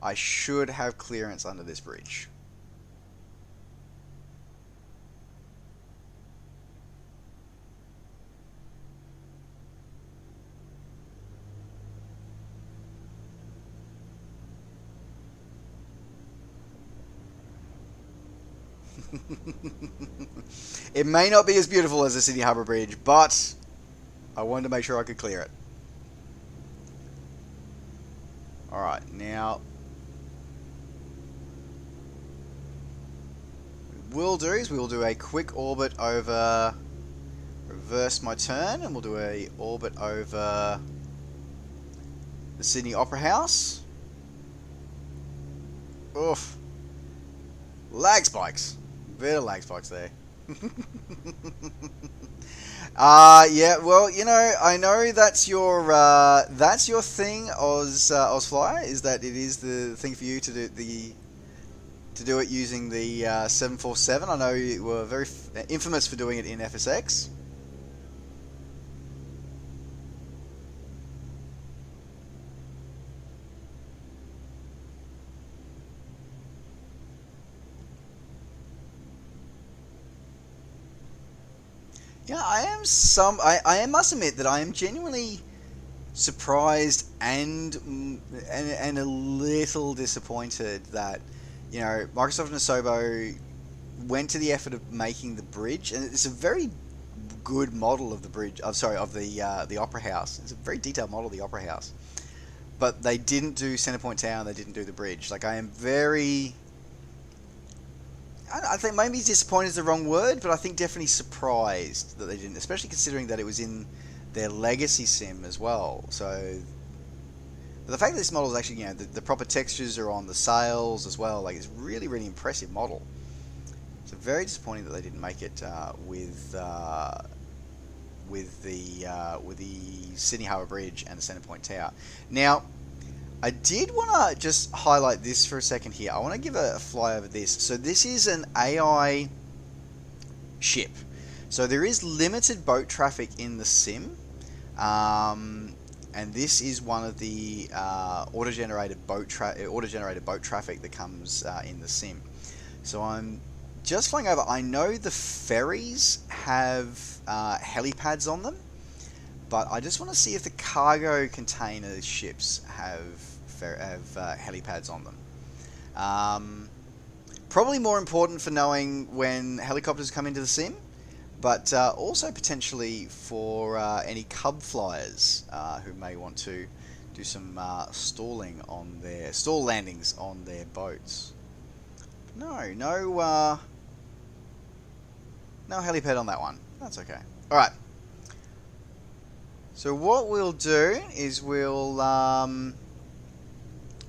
I should have clearance under this bridge. It may not be as beautiful as the Sydney Harbour Bridge, but I wanted to make sure I could clear it. Alright, now we'll do a quick orbit over, reverse my turn, and we'll do a orbit over the Sydney Opera House. Oof. Lag spikes. Bit of lag spikes there. Yeah, well, you know, I know that's your thing, Ozfly, is that it is the thing for you to do it using the 747. I know you were very infamous for doing it in FSX. Yeah, I must admit that I am genuinely surprised and a little disappointed that Microsoft and Asobo went to the effort of making the bridge, and it's a very good model of the bridge. I'm sorry, of the Opera House. It's a very detailed model of the Opera House, but they didn't do Centerpoint Tower and they didn't do the bridge. Like, I am very. I think maybe disappointed is the wrong word, but I think definitely surprised that they didn't, especially considering that it was in their legacy sim as well. So but the fact that this model is actually, the proper textures are on the sails as well, like, it's really, really impressive model. So very disappointing that they didn't make it with the Sydney Harbour Bridge and the Centrepoint Tower. Now, I did want to just highlight this for a second here. I want to give a fly over this. So this is an AI ship. So there is limited boat traffic in the sim. And this is one of the auto-generated boat traffic that comes in the sim. So I'm just flying over. I know the ferries have helipads on them, but I just want to see if the cargo container ships have helipads on them. Probably more important for knowing when helicopters come into the sim, but also potentially for any cub flyers who may want to do some stall landings on their boats. No helipad on that one. That's okay. All right. So what we'll do is we'll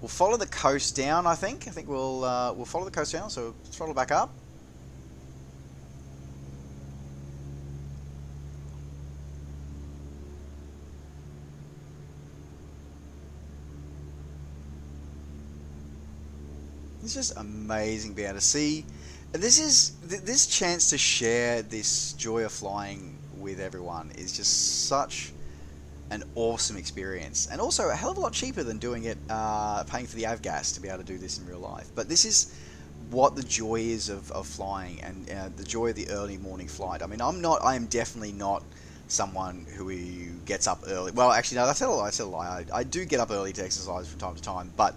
follow the coast down. I think we'll follow the coast down. So throttle back up. It's just amazing being able to see. This chance to share this joy of flying with everyone is just such an awesome experience, and also a hell of a lot cheaper than doing it, paying for the avgas to be able to do this in real life. But this is what the joy is of flying, and the joy of the early morning flight. I mean, I am definitely not someone who gets up early. Well, actually, no, that's a lie. I do get up early to exercise from time to time, but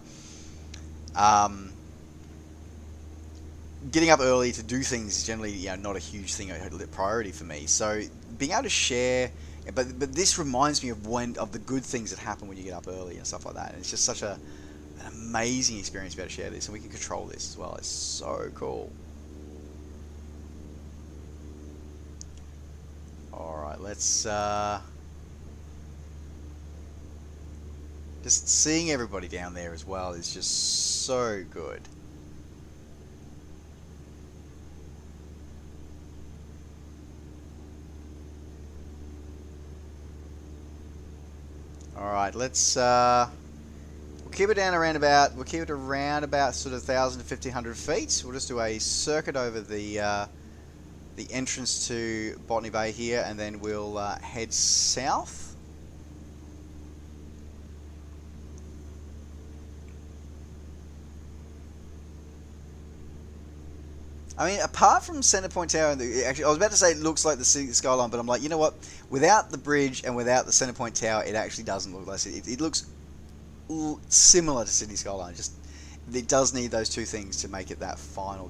getting up early to do things is generally not a huge thing, a priority for me. So being able to share, but this reminds me of the good things that happen when you get up early and stuff like that. And it's just such an amazing experience to be able to share this, and we can control this as well. It's so cool. All right, let's just seeing everybody down there as well is just so good. Alright, let's we'll keep it around about sort of 1,000 to 1,500 feet. We'll just do a circuit over the entrance to Botany Bay here, and then we'll head south. I mean, apart from Centrepoint Tower, actually, I was about to say it looks like the city skyline, but I'm like, you know what? Without the bridge and without the Centrepoint Tower, it actually doesn't look like it. It looks similar to Sydney skyline. Just it does need those two things to make it give it that final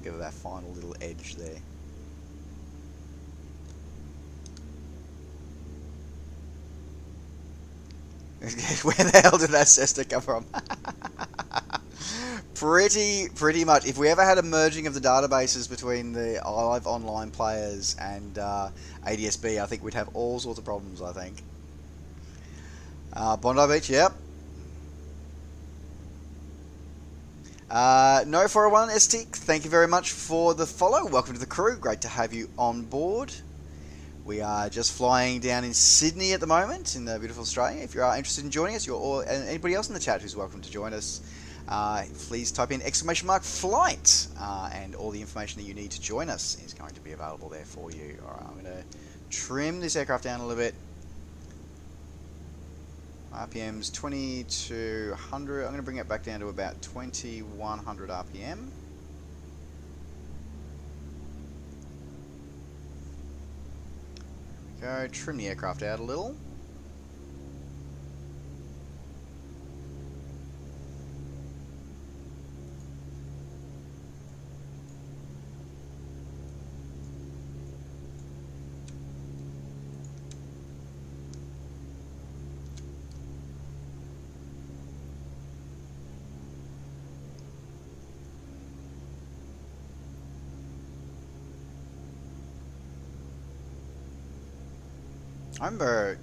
little edge there. Where the hell did that Cessna come from? Pretty much. If we ever had a merging of the databases between the live online players and ADSB, I think we'd have all sorts of problems, I think. Bondi Beach, yep. No 401 ST, thank you very much for the follow. Welcome to the crew. Great to have you on board. We are just flying down in Sydney at the moment, in the beautiful Australia. If you are interested in joining us, and anybody else in the chat who's welcome to join us, please type in !flight, and all the information that you need to join us is going to be available there for you. Alright, I'm going to trim this aircraft down a little bit. RPM's 2200. I'm going to bring it back down to about 2100 RPM. Go trim the aircraft out a little. I remember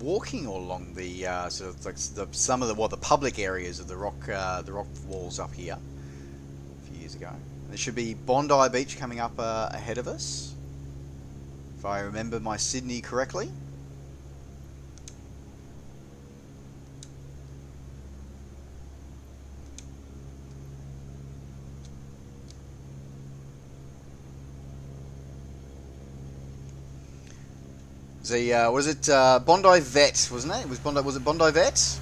walking all along the sort of like some of the public areas of the rock walls up here a few years ago. There should be Bondi Beach coming up ahead of us, if I remember my Sydney correctly. The was it Bondi Vet, wasn't it? Was it Bondi Vet?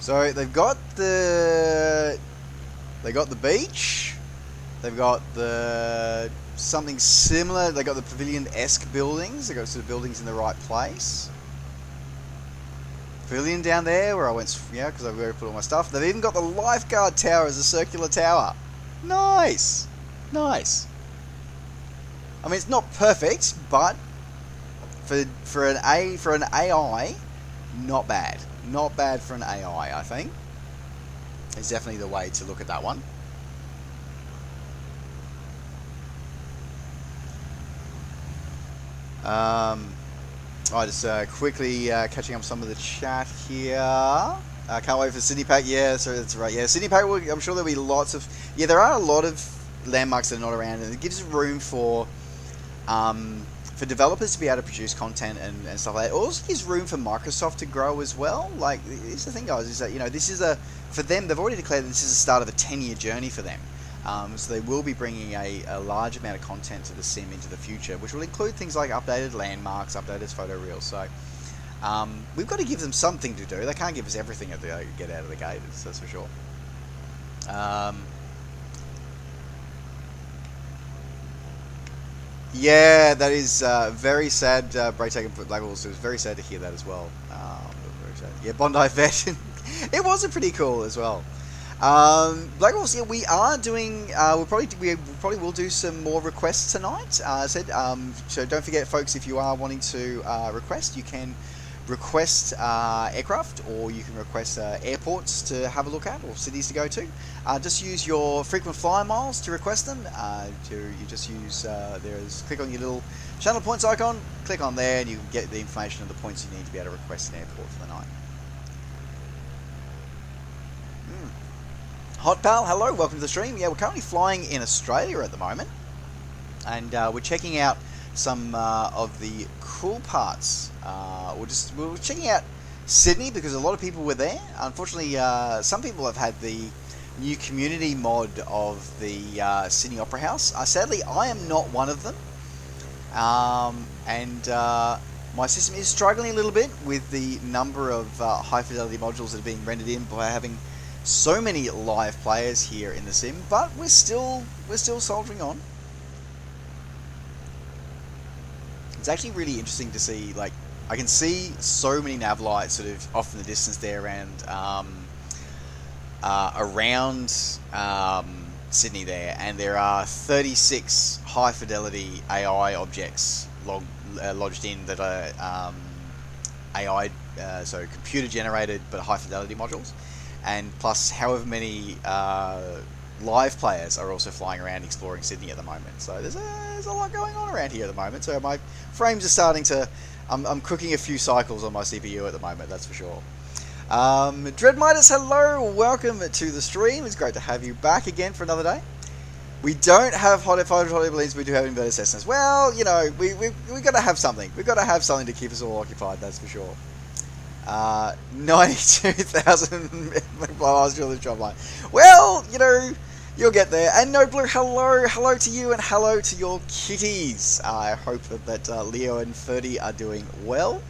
So they've got the beach, they've got the something similar. They got the pavilion-esque buildings. They got sort of buildings in the right place. Pavilion down there where I went, yeah, because I've already put all my stuff. They've even got the lifeguard tower as a circular tower. Nice, nice. I mean, it's not perfect, but for an AI, not bad. Not bad for an AI, I think. It's definitely the way to look at that one. I just quickly catching up some of the chat here. Can't wait for Sydney Pack. Yeah, so that's right. Yeah, Sydney Pack. I'm sure there'll be lots of. Yeah, there are a lot of landmarks that are not around, and it gives room for developers to be able to produce content and stuff like that. It also gives room for Microsoft to grow as well. Like, here's the thing, guys, is that, you know, this is for them, they've already declared that this is the start of a 10-year journey for them. So they will be bringing a large amount of content to the sim into the future, which will include things like updated landmarks, updated photo reels. So we've got to give them something to do. They can't give us everything that they get out of the gate, that's for sure. Yeah, that is very sad. Braytag and Black Wolves. It was very sad to hear that as well. Very sad. Yeah, Bondi Vet. It was a pretty cool as well. Black Wolves. Yeah, we are doing. We probably will do some more requests tonight. I said. So don't forget, folks. If you are wanting to request, you can request aircraft, or you can request airports to have a look at, or cities to go to. Just use your frequent flyer miles to request them. You just use click on your little channel points icon, click on there, and you can get the information of the points you need to be able to request an airport for the night. Hot Pal, hello, welcome to the stream. Yeah, we're currently flying in Australia at the moment, and we're checking out some of the cool parts. We're checking out Sydney because a lot of people were there. Unfortunately, some people have had the new community mod of the Sydney Opera House. Sadly, I am not one of them, and my system is struggling a little bit with the number of high fidelity modules that are being rendered in by having so many live players here in the sim. But we're still soldiering on. It's actually really interesting to see, like, I can see so many nav lights sort of off in the distance there around Sydney there, and there are 36 high fidelity AI objects lodged in that are AI, so computer generated but high fidelity modules, and plus however many live players are also flying around exploring Sydney at the moment. So there's a lot going on around here at the moment. So my frames are starting to. I'm cooking a few cycles on my CPU at the moment. That's for sure. Dread Midas, hello, welcome to the stream. It's great to have you back again for another day. We don't have hot balloons. We do have inverted Cessnas. Well, you know, we got to have something. We've got to have something to keep us all occupied. That's for sure. 92,000 miles to the job line. Well, you know, you'll get there. And No Blue, hello to you, and hello to your kitties. I hope that Leo and Ferdy are doing well.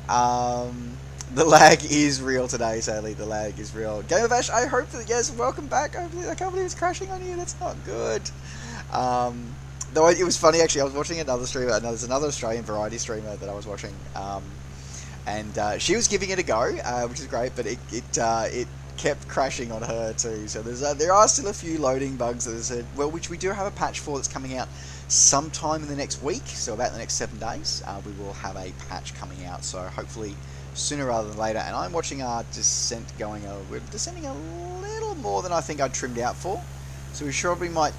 The lag is real today, sadly. The lag is real. Game of Ash, I hope that, yes, welcome back. I can't believe it's crashing on you. That's not good. Though it was funny, actually. I was watching another streamer. There's another Australian variety streamer that I was watching. And she was giving it a go, which is great, but it kept crashing on her too. So there are still a few loading bugs that I said, well, which we do have a patch for that's coming out sometime in the next week. So about the next 7 days, we will have a patch coming out. So hopefully sooner rather than later. And I'm watching our descent going. We're descending a little more than I think I trimmed out for. So we probably might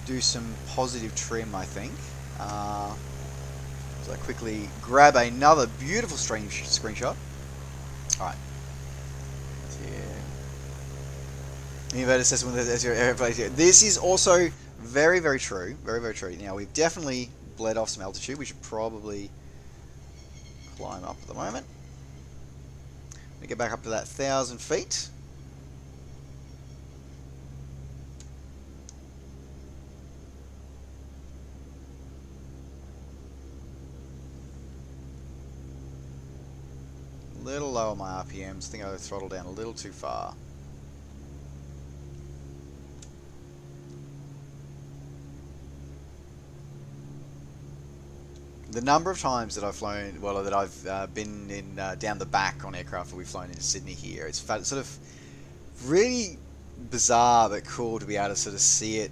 do some positive trim, I think. So I quickly grab another beautiful screenshot. Alright. Inverted system with your airplane here. This is also very, very true. Very, very true. Now, we've definitely bled off some altitude. We should probably climb up at the moment. We get back up to that 1,000 feet. A little low on my RPMs. I think I throttled down a little too far. The number of times that I've flown, well, that I've been in down the back on aircraft that we've flown into Sydney here, it's sort of really bizarre but cool to be able to sort of see it.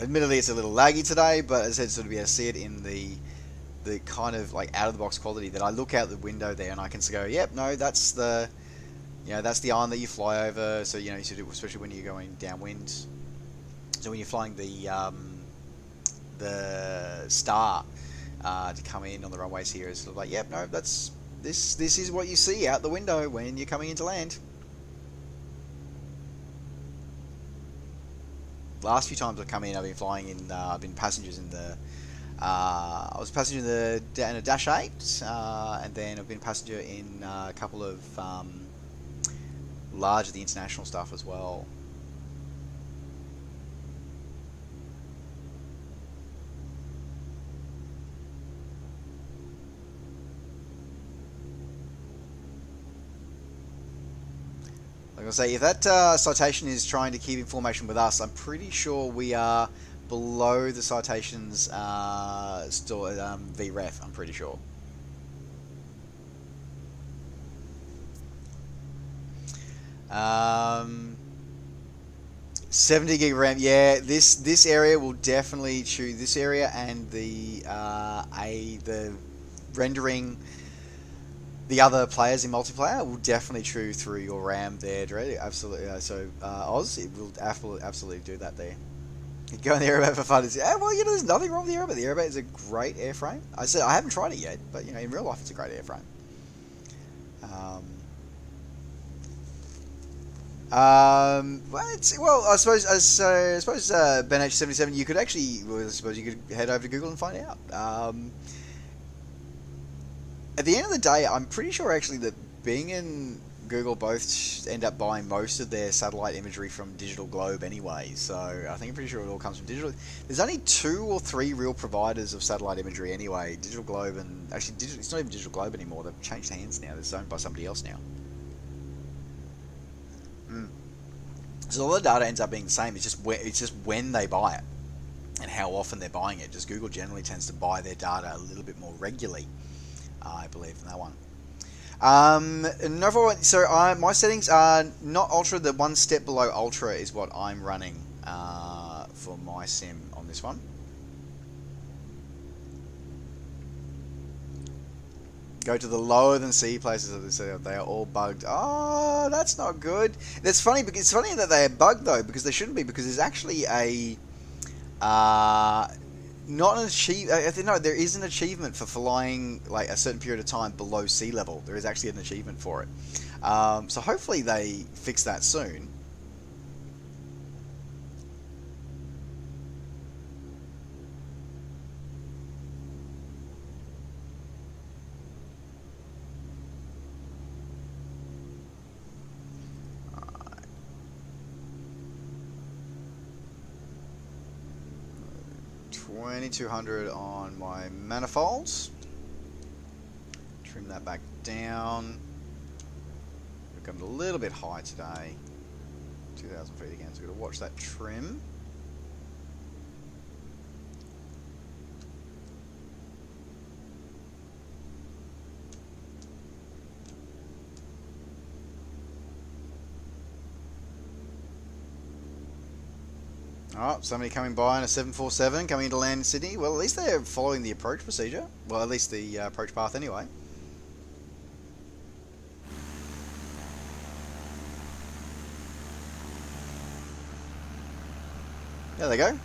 Admittedly, it's a little laggy today, but as I said, sort of be able to see it in the kind of like out of the box quality that I look out the window there and I can go, yep, no, that's the, you know, that's the island that you fly over. So you know, especially when you're going downwind. So when you're flying the Star to come in on the runways here, it's sort of like, yep, no, that's this is what you see out the window when you're coming into land. Last few times I've come in, I've been flying in, I've been passengers in the, I was a passenger in a Dash 8, and then I've been a passenger in a couple of large of the international stuff as well. Like I say, if that citation is trying to keep information with us, I'm pretty sure we are below the citation's VREF, I'm pretty sure. Um, 70 gig RAM, yeah, this area will definitely chew, this area and the rendering the other players in multiplayer will definitely chew through your RAM there, Dre. Absolutely. So Oz, it will absolutely do that there. You go in the Aerobat for fun. Well, you know, there's nothing wrong with the Aerobat. The Aerobat is a great airframe. I said I haven't tried it yet, but you know, in real life, it's a great airframe. Well, I suppose Ben H77, you could actually, well, I suppose you could head over to Google and find out. At the end of the day, I'm pretty sure actually that Bing and Google both end up buying most of their satellite imagery from Digital Globe anyway, so I think I'm pretty sure it all comes from Digital. There's only 2 or 3 real providers of satellite imagery anyway, Digital Globe and, actually it's not even Digital Globe anymore, they've changed hands now, it's owned by somebody else now. So all the data ends up being the same, it's just when they buy it and how often they're buying it. Just Google generally tends to buy their data a little bit more regularly, I believe, in that one. So my settings are not ultra. The one step below ultra is what I'm running for my sim on this one. Go to the lower than C places of this. They are all bugged. Oh, that's not good. That's funny because it's funny that they are bugged though, because they shouldn't be, because there's actually a not an achievement. No, there is an achievement for flying like a certain period of time below sea level. There is actually an achievement for it. So hopefully they fix that soon. 2200 on my manifolds. Trim that back down. We've come a little bit high today. 2,000 feet again, so we've got to watch that trim. Oh, somebody coming by on a 747 coming into land in Sydney. Well, at least they're following the approach procedure. Well, at least the approach path anyway. There they go.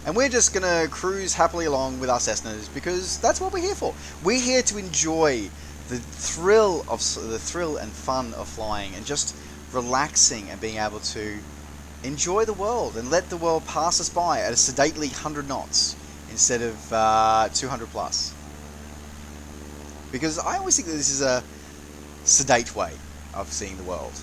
And we're just going to cruise happily along with our Cessnas because that's what we're here for. We're here to enjoy the thrill and fun of flying and just relaxing and being able to enjoy the world and let the world pass us by at a sedately 100 knots instead of 200 plus. Because I always think that this is a sedate way of seeing the world.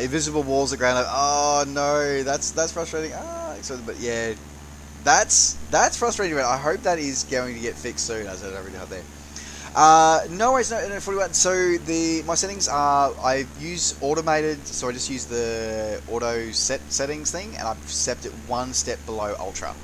Invisible walls are ground. Oh no, that's frustrating. But yeah, that's frustrating. But I hope that is going to get fixed soon. As I already have there. No worries, no 41. So my settings are I use automated. So I just use the auto settings thing, and I've set it one step below ultra.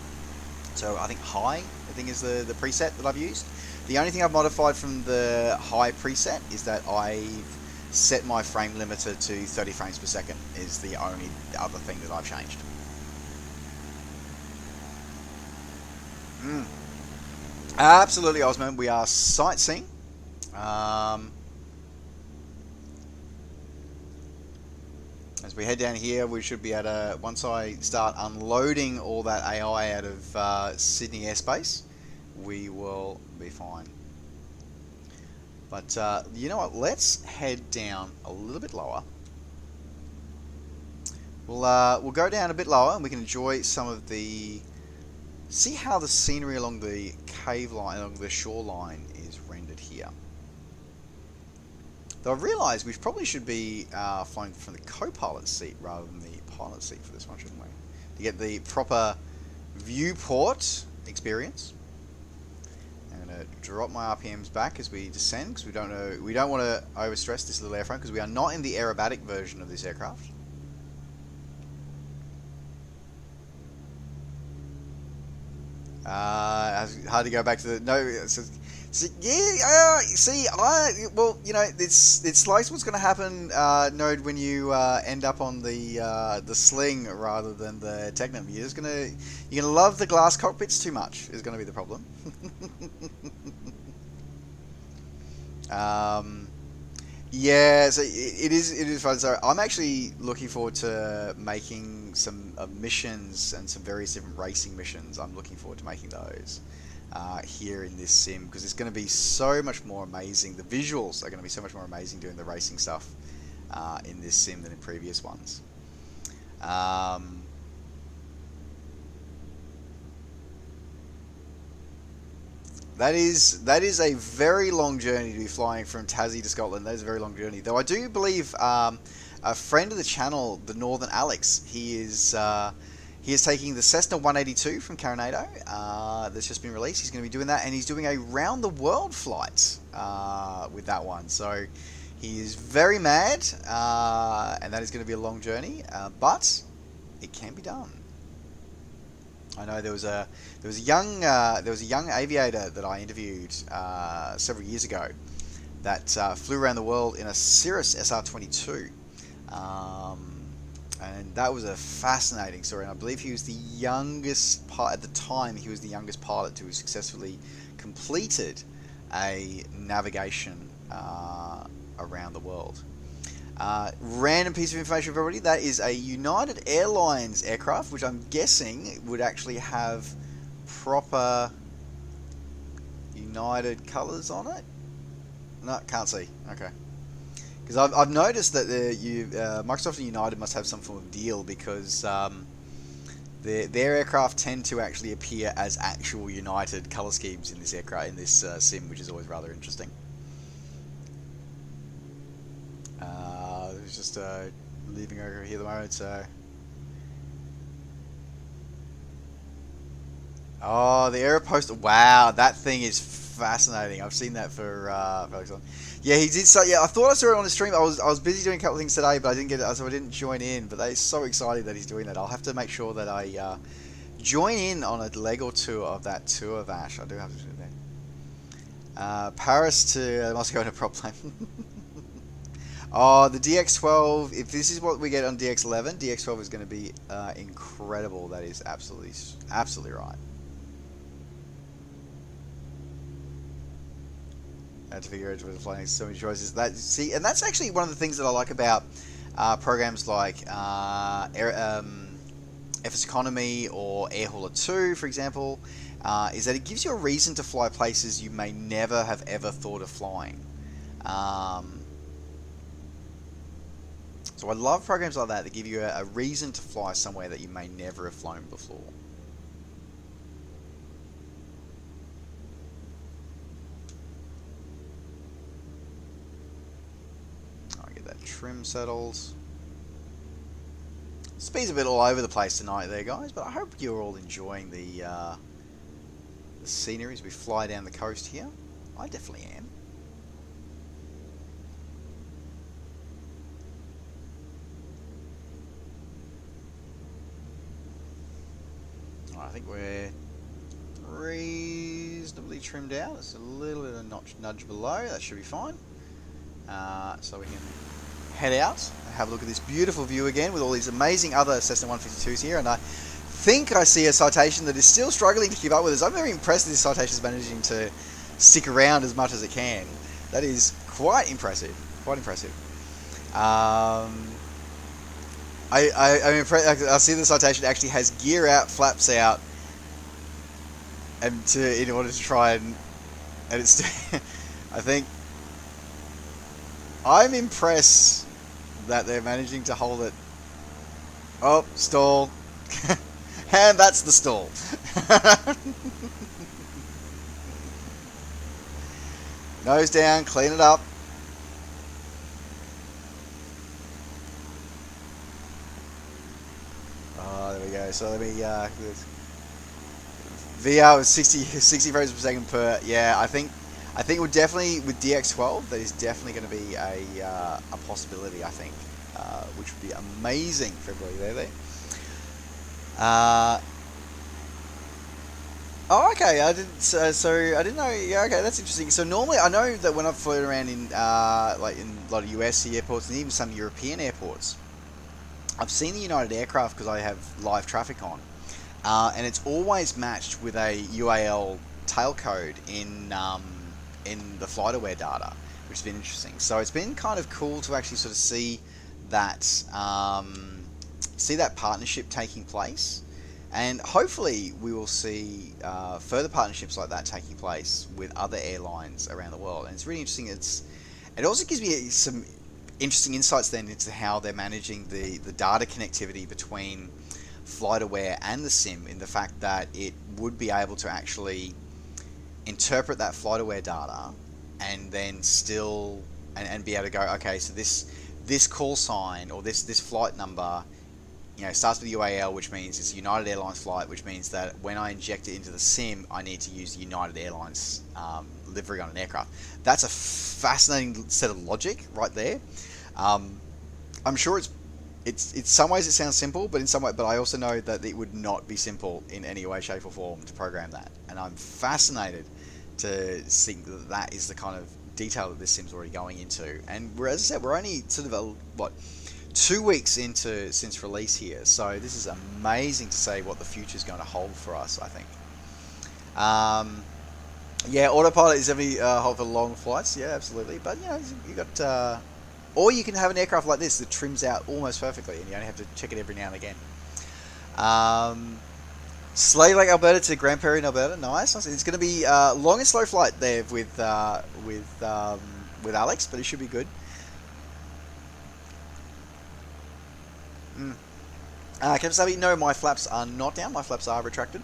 So I think high. I think is the preset that I've used. The only thing I've modified from the high preset is that I've set my frame limiter to 30 frames per second is the only other thing that I've changed. Absolutely, Osman. We are sightseeing. As we head down here, we should be once I start unloading all that AI out of Sydney airspace, we will be fine. But you know what? Let's head down a little bit lower. We'll go down a bit lower, and we can enjoy some of the. See how the scenery along the cave line, along the shoreline, is rendered here. Though I've realised we probably should be flying from the co-pilot seat rather than the pilot seat for this one, shouldn't we? To get the proper viewport experience. Drop my RPMs back as we descend because we don't want to overstress this little airframe because we are not in the aerobatic version of this aircraft. Hard to go back to the well, you know, it's like what's going to happen, Node, when you end up on the sling rather than the Technum. You're gonna love the glass cockpits too much. Is going to be the problem. Yeah, so it is fun. So I'm actually looking forward to making some missions and some various different racing missions. I'm looking forward to making those here in this sim because it's going to be so much more amazing. The visuals are going to be so much more amazing doing the racing stuff in this sim than in previous ones. That is a very long journey to be flying from Tassie to Scotland. That is a very long journey. Though I do believe a friend of the channel, the Northern Alex, he is taking the Cessna 182 from Carinado that's just been released. He's going to be doing that, and he's doing a round the world flight with that one. So he is very mad, and that is going to be a long journey, but it can be done. I know there was a young aviator that I interviewed several years ago that flew around the world in a Cirrus SR-22, and that was a fascinating story. And I believe he was the youngest at the time. He was the youngest pilot to have successfully completed a navigation around the world. Random piece of information for everybody, that is a United Airlines aircraft, which I'm guessing would actually have proper United colours on it. No, can't see. Okay. Because I've noticed that Microsoft and United must have some form of deal because Their aircraft tend to actually appear as actual United colour schemes in this aircraft, in this sim, which is always rather interesting. There's just leaving over here at the moment, so. Oh, the Aeropost! Wow, that thing is fascinating. I've seen that for Alexander. Yeah, he did. So yeah, I thought I saw it on the stream. I was busy doing a couple of things today, but I didn't get it, so I didn't join in. But that is so exciting that he's doing that. I'll have to make sure that I join in on a leg or two of that tour of Ash. I do have to do that. Paris to Moscow, no problem. Oh, the DX12. If this is what we get on DX11, DX12 is going to be incredible. That is absolutely right. To figure out whether flying so many choices. And that's actually one of the things that I like about programs like FS Economy or Air Hauler 2, for example, is that it gives you a reason to fly places you may never have ever thought of flying. So I love programs like that give you a reason to fly somewhere that you may never have flown before. Trim settles. Speed's a bit all over the place tonight there, guys, but I hope you're all enjoying the scenery as we fly down the coast here. I definitely am. Alright, I think we're reasonably trimmed out. It's a little bit of a nudge below. That should be fine. So we can head out and have a look at this beautiful view again with all these amazing other Cessna 152s here, and I think I see a citation that is still struggling to keep up with us. I'm very impressed that this citation is managing to stick around as much as it can. That is quite impressive. Quite impressive. I'm impressed. I see the citation actually has gear out, flaps out, and in order to try and it's. I think I'm impressed that they're managing to hold it. Oh, stall. And that's the stall. Nose down, clean it up. Oh, there we go. So let me VR was 60 frames per second per. Yeah, I think we're definitely with DX12. That is definitely going to be a possibility. I think, which would be amazing for everybody there. Oh, okay. I didn't. So I didn't know. Yeah, okay, that's interesting. So normally, I know that when I've flown around in like in a lot of US airports and even some European airports, I've seen the United aircraft because I have live traffic on, and it's always matched with a UAL tail code in the FlightAware data, which has been interesting. So it's been kind of cool to actually sort of see that partnership taking place, and hopefully we will see further partnerships like that taking place with other airlines around the world. And it's really interesting. It also gives me some interesting insights then into how they're managing the data connectivity between FlightAware and the sim, in the fact that it would be able to actually interpret that FlightAware data and then still and be able to go, okay, so this call sign or this flight number, you know, starts with UAL, which means it's a United Airlines flight, which means that when I inject it into the sim, I need to use the United Airlines livery on an aircraft. That's a fascinating set of logic right there. I'm sure it's in some ways it sounds simple, but in some way, but I also know that it would not be simple in any way, shape, or form to program that. And I'm fascinated to think that that is the kind of detail that this sim's already going into. And as I said, we're only sort of 2 weeks into since release here, so this is amazing to say what the future is going to hold for us. I think. Yeah, autopilot is definitely hold for long flights. Yeah, absolutely. But you know, you got. Or you can have an aircraft like this that trims out almost perfectly, and you only have to check it every now and again. Slave Lake, Alberta to Grand Prairie in Alberta. Nice. It's going to be long and slow flight there with Alex, but it should be good. Captain Sabi, no, my flaps are not down. My flaps are retracted.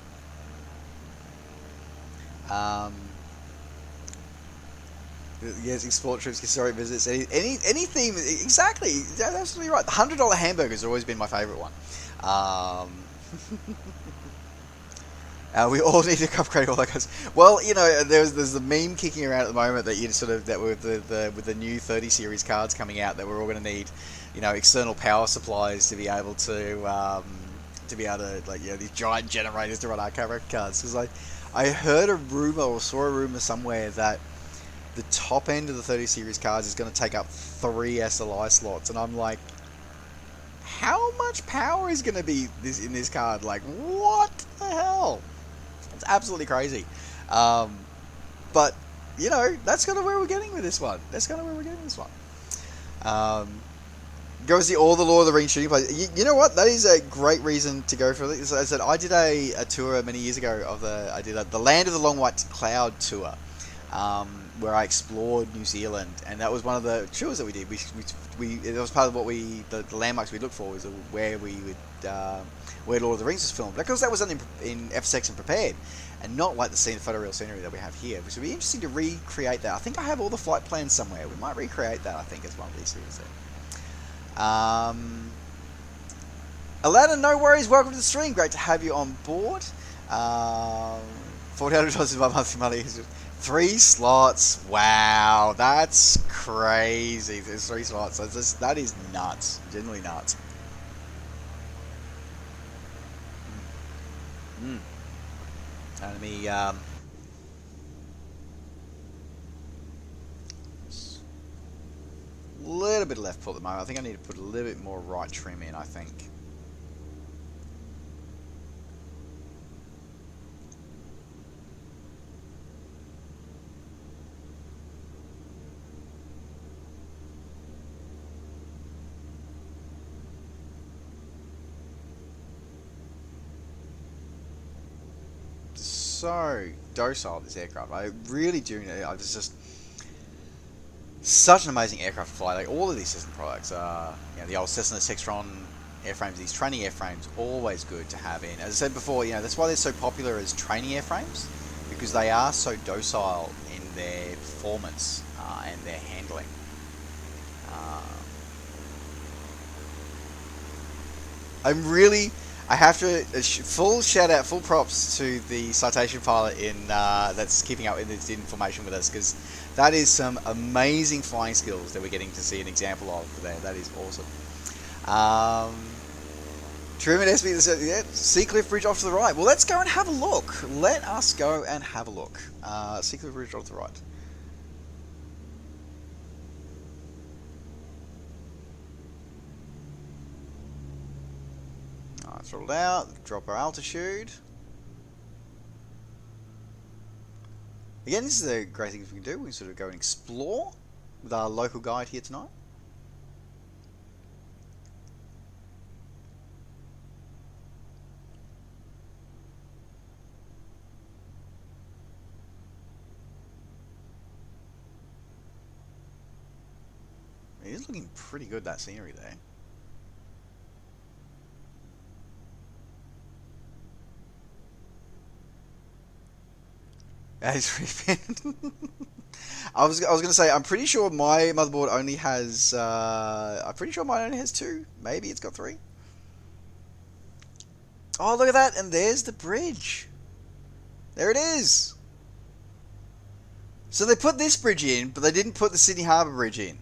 Yes, export trips, historic visits, any theme. Exactly, that's absolutely right. $100 hamburgers have always been my favourite one. We all need to upgrade all that guys. Well, you know, there's the meme kicking around at the moment that you sort of that with the new 30 series cards coming out that we're all going to need, you know, external power supplies to be able to like, you know, these giant generators to run our cards. Because I heard a rumor or saw a rumor somewhere that the top end of the 30 series cards is going to take up 3 SLI slots, and I'm like, how much power is going to be in this card? Like, what the hell? It's absolutely crazy. But, you know, that's kind of where we're getting with this one. Goes the all the Lord of the Rings shooting places. You know what? That is a great reason to go for this. As I said, I did a tour many years ago of the Land of the Long White Cloud tour, where I explored New Zealand, and that was one of the tours that we did. It was part of what the landmarks we looked for was where we would where Lord of the Rings was filmed, because that was done in FSX and prepared, and not like the photoreal scenery that we have here. Which would be interesting to recreate that. I think I have all the flight plans somewhere. We might recreate that. I think as one of these series there. Aladdin, no worries. Welcome to the stream. Great to have you on board. $400 is my monthly money. 3 slots. Wow, that's crazy. There's 3 slots. That is nuts. Genuinely nuts. Let me little bit of left pull at the moment. I think I need to put a little bit more right trim in, I think. So docile, this aircraft. I really do know. It's just such an amazing aircraft to fly. Like all of these Cessna products are, you know, the old Cessna Textron airframes, these training airframes, always good to have in. As I said before, you know, that's why they're so popular as training airframes, because they are so docile in their performance and their handling. I have to full shout out, full props to the citation pilot that's keeping up with this information with us, because that is some amazing flying skills that we're getting to see an example of there. That is awesome. Trim and SB, yeah, Seacliff Bridge off to the right. Well, let's go and have a look. Let us go and have a look. Seacliff Bridge off to the right. Throttled out, drop our altitude. Again, this is a great thing we can do. We can sort of go and explore with our local guide here tonight. It is looking pretty good, that scenery there. I was gonna say, I'm pretty sure my motherboard only has I'm pretty sure mine only has 2. Maybe it's got 3. Oh, look at that, and there's the bridge. There it is. So they put this bridge in, but they didn't put the Sydney Harbour Bridge in.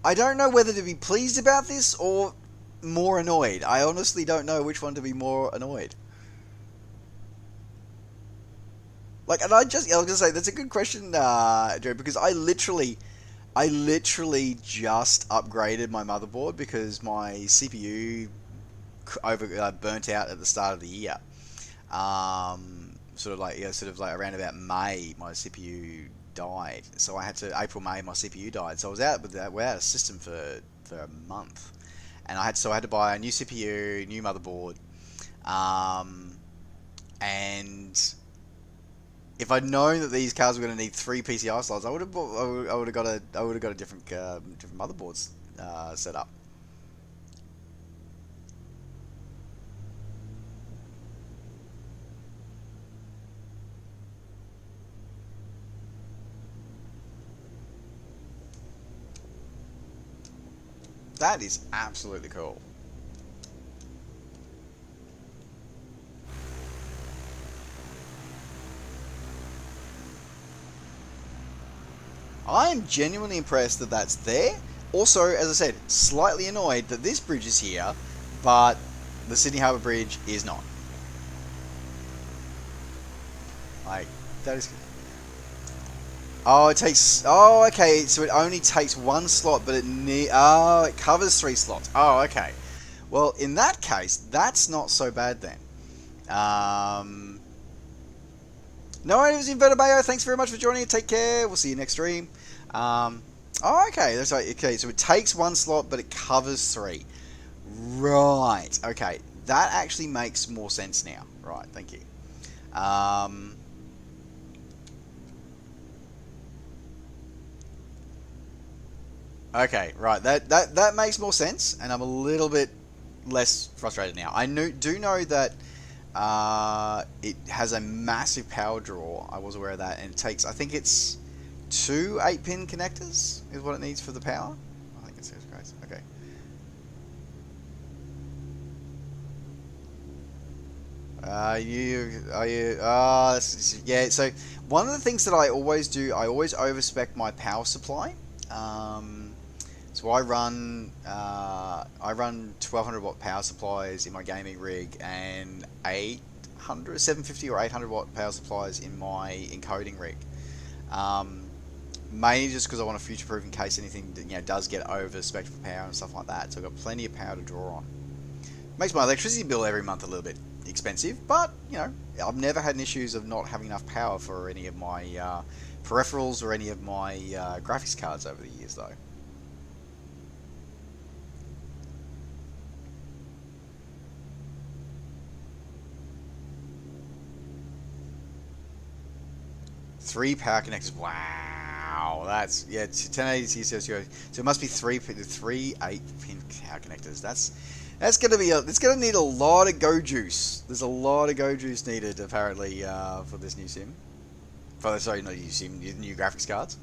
I don't know whether to be pleased about this or more annoyed. I honestly don't know which one to be more annoyed. Like, and I was gonna say, that's a good question, Joe, because I literally just upgraded my motherboard because my CPU burnt out at the start of the year. Sort of like around about May, my CPU died. So I had to May, my CPU died. So I was we're out of system for a month, and I had to buy a new CPU, new motherboard, and if I'd known that these cards were going to need 3 PCI slots, I would have got a different motherboards set up. That is absolutely cool. I am genuinely impressed that that's there. Also, as I said, slightly annoyed that this bridge is here, but the Sydney Harbour Bridge is not. Like, that is... Oh, it takes... Oh, okay, so it only takes one slot, but it covers 3 slots. Oh, okay. Well, in that case, that's not so bad then. No, it was Inverter Bayo. Thanks very much for joining. Take care. We'll see you next stream. Oh, okay. That's right. Okay, so it takes 1 slot, but it covers 3. Right. Okay. That actually makes more sense now. Right. Thank you. Okay. Right. That makes more sense, and I'm a little bit less frustrated now. I do know that it has a massive power draw. I was aware of that, and it takes, I think it's 2 8-pin connectors is what it needs for the power. I think it says great. Okay. Yeah. So one of the things that I always do, I always overspec my power supply. So I run 1200 watt power supplies in my gaming rig and 750 or 800 watt power supplies in my encoding rig. Mainly just because I want to future-proof in case anything does get over spec for power and stuff like that. So I've got plenty of power to draw on. Makes my electricity bill every month a little bit expensive, but I've never had issues of not having enough power for any of my peripherals or any of my graphics cards over the years, though. Three power connectors. Wow, that's 1080 CCS. So it must be three 8-pin power connectors. That's gonna be it's gonna need a lot of go juice. There's a lot of go juice needed apparently for this new sim. Sorry, not new sim, new graphics cards.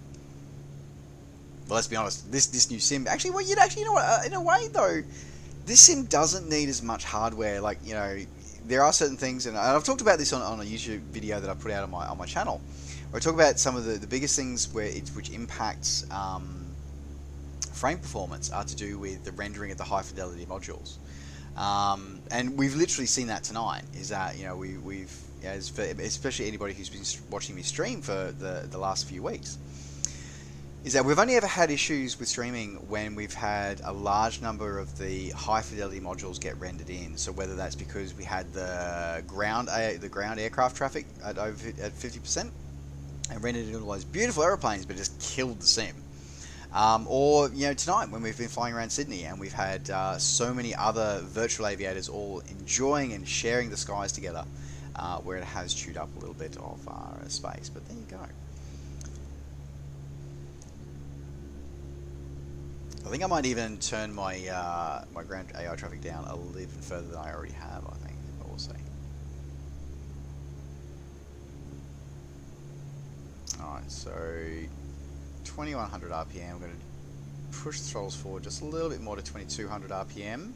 Well, let's be honest. This new sim actually, well, you know what? In a way though, this sim doesn't need as much hardware. Like there are certain things, and I've talked about this on a YouTube video that I put out on my channel. I talk about some of the biggest things which impacts frame performance are to do with the rendering of the high fidelity modules, and we've literally seen that tonight. Is that we've especially anybody who's been watching me stream for the last few weeks, is that we've only ever had issues with streaming when we've had a large number of the high fidelity modules get rendered in. So whether that's because we had the ground aircraft traffic at 50%. And rendered in all those beautiful aeroplanes, but just killed the sim. Or tonight when we've been flying around Sydney and we've had so many other virtual aviators all enjoying and sharing the skies together, where it has chewed up a little bit of space. But there you go. I think I might even turn my my ground AI traffic down a little further than I already have. I think, but we'll see. Alright, so 2100 RPM. I'm going to push the throttles forward just a little bit more to 2200 RPM. And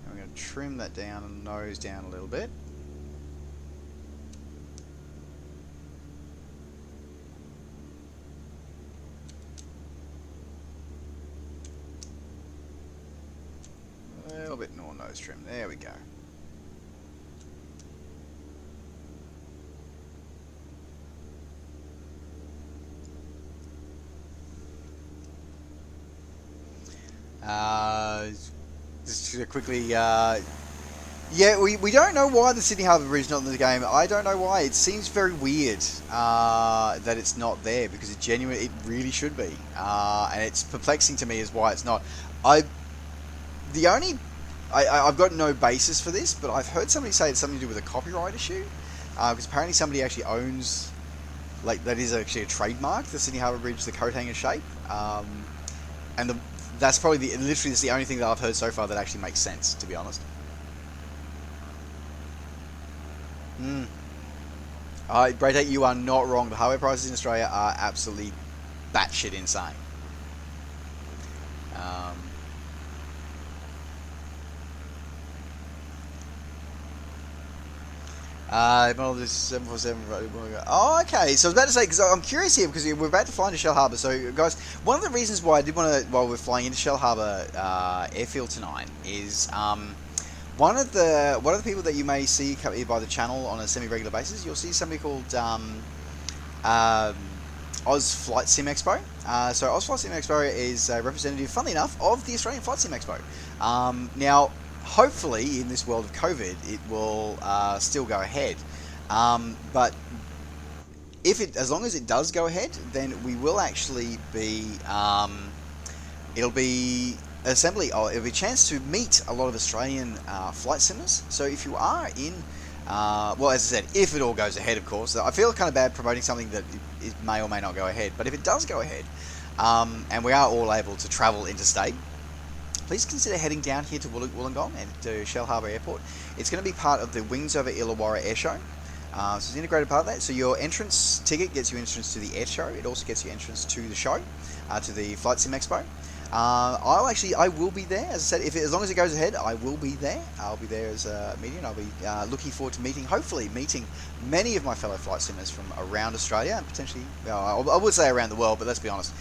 I'm going to trim that down and nose down a little bit. A little bit more nose trim. There we go. Just quickly, yeah, we don't know why the Sydney Harbour Bridge is not in the game. I don't know why. It seems very weird that it's not there, because it really should be. And it's perplexing to me as why it's not. I've got no basis for this, but I've heard somebody say it's something to do with a copyright issue. Because apparently somebody actually owns, that is actually a trademark, the Sydney Harbour Bridge, the coat hanger shape. And that's probably literally the only thing that I've heard so far that actually makes sense, to be honest. Braytech, you are not wrong. The hardware prices in Australia are absolutely batshit insane. This 747. Oh, okay. So I was about to say, because I'm curious here, because we're about to fly into Shell Harbour. So, guys, one of the reasons why I did want to, while we're flying into Shell Harbour airfield tonight, is one of the people that you may see come here by the channel on a semi-regular basis. You'll see somebody called Oz Flight Sim Expo. So Oz Flight Sim Expo is a representative, funnily enough, of the Australian Flight Sim Expo. Now, hopefully, in this world of COVID, it will still go ahead. But as long as it does go ahead, then we will actually be, it'll be it'll be a chance to meet a lot of Australian flight simmers. So if you are in, well, as I said, if it all goes ahead, of course, I feel kind of bad promoting something that it may or may not go ahead. But if it does go ahead, and we are all able to travel interstate, please consider heading down here to Wollongong and to Shell Harbour Airport. It's going to be part of the Wings Over Illawarra Air Show. So it's an integrated part of that. So your entrance ticket gets you entrance to the air show. It also gets you entrance to the show, to the Flight Sim Expo. I will be there. As I said, as long as it goes ahead, I will be there. I'll be there as a medium. I'll be looking forward to hopefully meeting many of my fellow flight simmers from around Australia and potentially, I would say around the world, but let's be honest,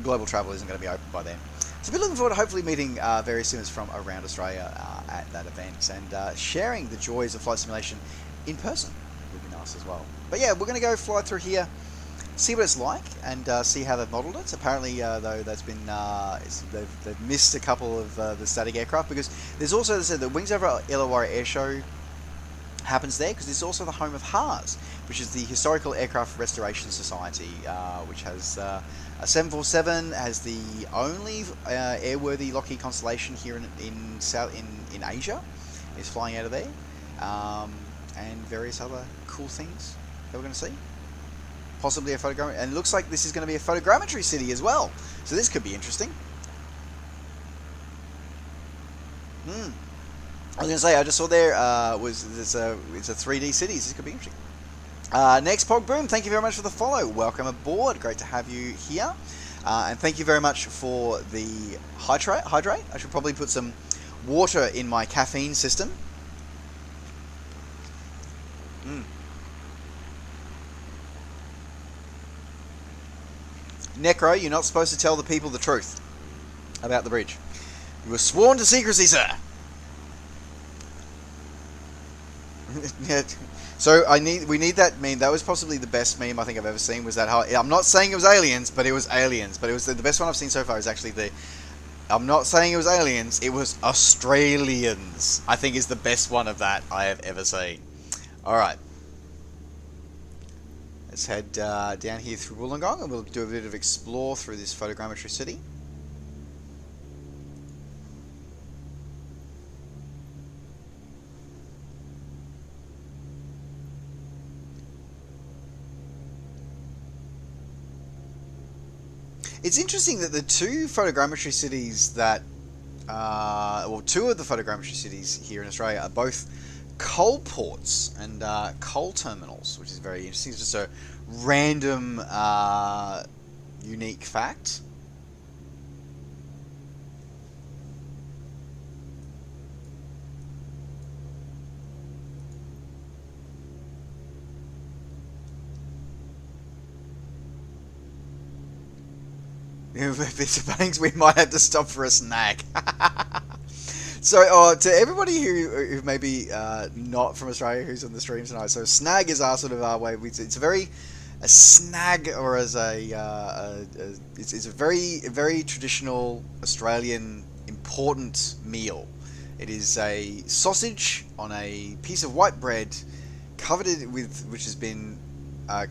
global travel isn't going to be open by then. So I've been looking forward to hopefully meeting various simmers from around Australia at that event and sharing the joys of flight simulation in person would be nice as well. But yeah, we're going to go fly through here, see what it's like, and see how they've modelled it. Apparently, though, that's been they've missed a couple of the static aircraft, because there's also, as I said, the Wings Over Illawarra Air Show happens there, because it's also the home of HARS, which is the Historical Aircraft Restoration Society, which has a 747, has the only airworthy Lockheed Constellation here in Asia, is flying out of there, and various other cool things that we're going to see. Possibly a photogrammetry, and it looks like this is going to be a photogrammetry city as well. So this could be interesting. I was going to say, I just saw there it's a 3D cities. This could be interesting. Next, Pog Boom, thank you very much for the follow. Welcome aboard. Great to have you here. And thank you very much for the hydrate. I should probably put some water in my caffeine system. Necro, you're not supposed to tell the people the truth about the bridge. You were sworn to secrecy, sir. So we need that meme. That was possibly the best meme I think I've ever seen. Was that how? I'm not saying it was aliens, but it was aliens. But it was the best one I've seen so far. Is actually I'm not saying it was aliens. It was Australians. I think is the best one of that I have ever seen. All right. Let's head down here through Wollongong, and we'll do a bit of explore through this photogrammetry city. It's interesting that the two photogrammetry cities that, two of the photogrammetry cities here in Australia are both coal ports and coal terminals, which is very interesting. It's just a random unique fact. We might have to stop for a snack. So, to everybody who may be not from Australia who's on the stream tonight, so snag is our sort of our way. It's a snag, or as it's a very traditional Australian important meal. It is a sausage on a piece of white bread, which has been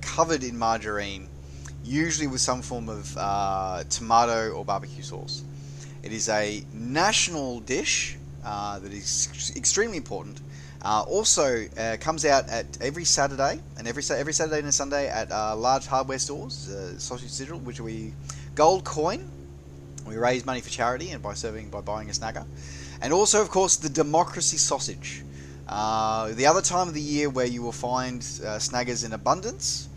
covered in margarine, usually with some form of tomato or barbecue sauce. It is a national dish that is extremely important. Also comes out at every Saturday, and every Saturday and Sunday at large hardware stores. Sausage Digital, which we gold coin. We raise money for charity and by buying a snagger, and also of course the democracy sausage. The other time of the year where you will find snaggers in abundance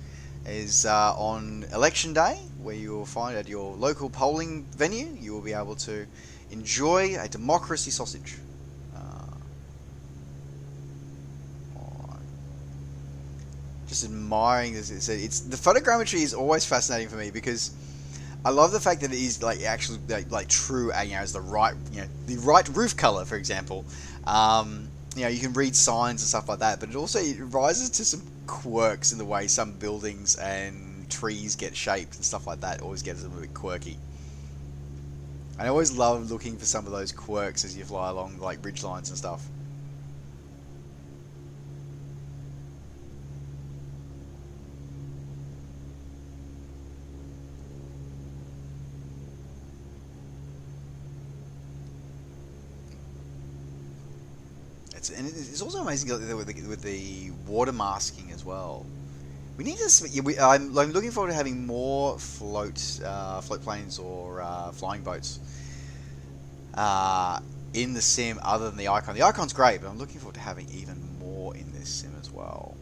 is on election day, where you will find at your local polling venue, you will be able to enjoy a democracy sausage. Just admiring this. It's the photogrammetry is always fascinating for me because I love the fact that it is like actually like true, as the right the right roof color, for example. You can read signs and stuff like that, but it rises to some quirks in the way some buildings and trees get shaped and stuff like that. Always gets a little bit quirky. I always love looking for some of those quirks as you fly along like ridge lines and stuff. And it's also amazing with the water masking as well. We need to. I'm looking forward to having more float planes or flying boats in the sim other than the icon. The icon's great, but I'm looking forward to having even more in this sim as well.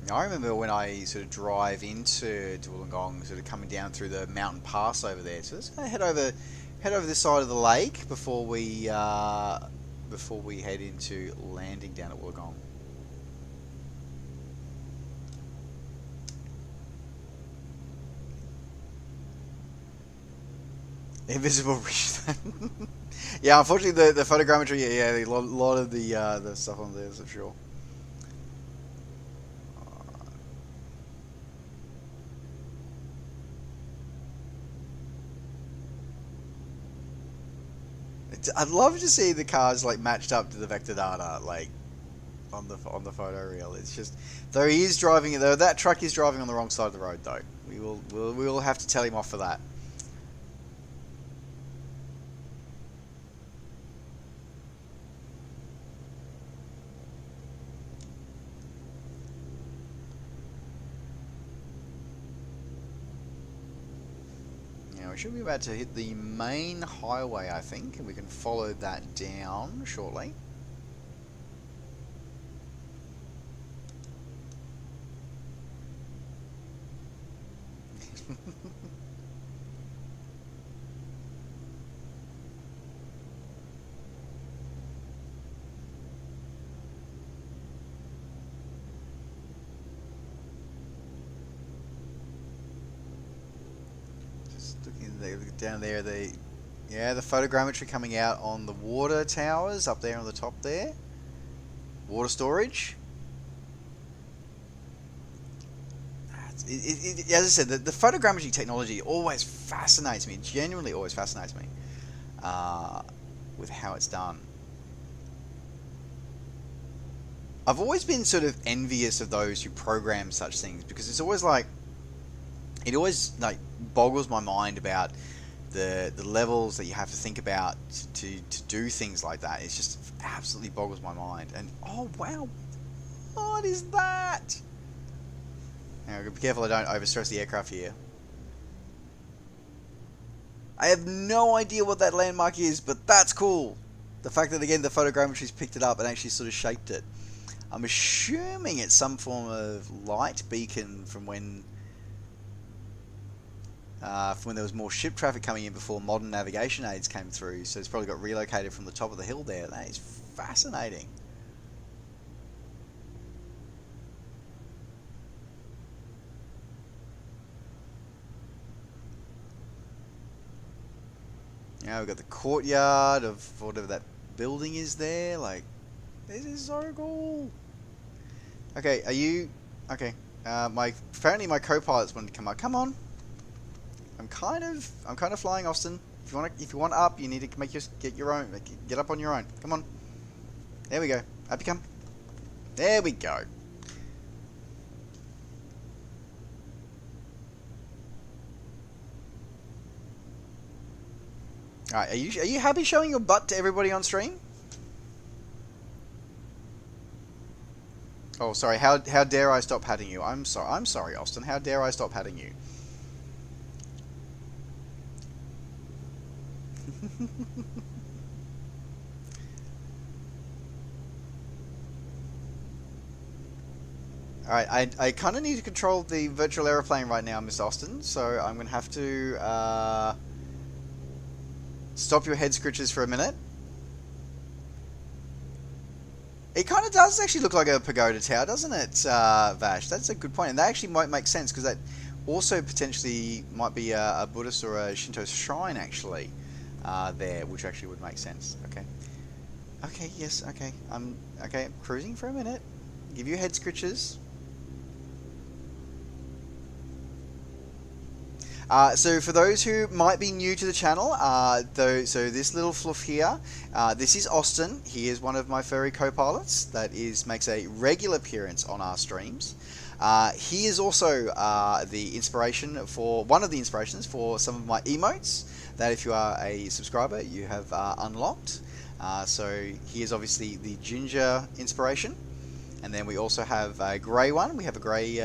I remember when I sort of drive into Wollongong, sort of coming down through the mountain pass over there. So let's head over this side of the lake before we head into landing down at Wollongong. Invisible ridge. Yeah, unfortunately the photogrammetry, a lot of the stuff on there is for sure. I'd love to see the cars like matched up to the vector data, like on the photo reel. It's just though that truck is driving on the wrong side of the road though. We will have to tell him off for that. We should be about to hit the main highway, I think, and we can follow that down shortly. Down there, the photogrammetry coming out on the water towers up there on the top there. Water storage. As I said, the photogrammetry technology always fascinates me. Genuinely, always fascinates me with how it's done. I've always been sort of envious of those who program such things because it's always like it always like boggles my mind about the levels that you have to think about to do things like that. It's just absolutely boggles my mind. And oh wow, what is that? Now, be careful I don't overstress the aircraft here. I have no idea what that landmark is, but that's cool. The fact that again the photogrammetry's picked it up and actually sort of shaped it. I'm assuming it's some form of light beacon from when there was more ship traffic coming in before modern navigation aids came through. So it's probably got relocated from the top of the hill there. That is fascinating. Now we've got the courtyard of whatever that building is there. Like, this is so cool. Okay, are you... Okay, apparently my co-pilot's wanted to come up. Come on. I'm kind of flying, Austin. If you want up, you need to get up on your own. Come on. There we go. Up you come. There we go. Alright, are you happy showing your butt to everybody on stream? Oh, sorry. How dare I stop patting you? I'm sorry, Austin. How dare I stop patting you? Alright, I kind of need to control the virtual aeroplane right now, Miss Austin, so I'm going to have to stop your head scritches for a minute. It kind of does actually look like a pagoda tower, doesn't it, Vash? That's a good point, and that actually might make sense, because that also potentially might be a Buddhist or a Shinto shrine, actually, there, which actually would make sense. Okay. Okay, yes, okay. I'm cruising for a minute. Give you head scritches. So for those who might be new to the channel, so this little fluff here, this is Austin. He is one of my furry co-pilots that makes a regular appearance on our streams. He is also one of the inspirations for some of my emotes that, if you are a subscriber, you have unlocked. So he is obviously the ginger inspiration. And then we also have a grey one. We have a grey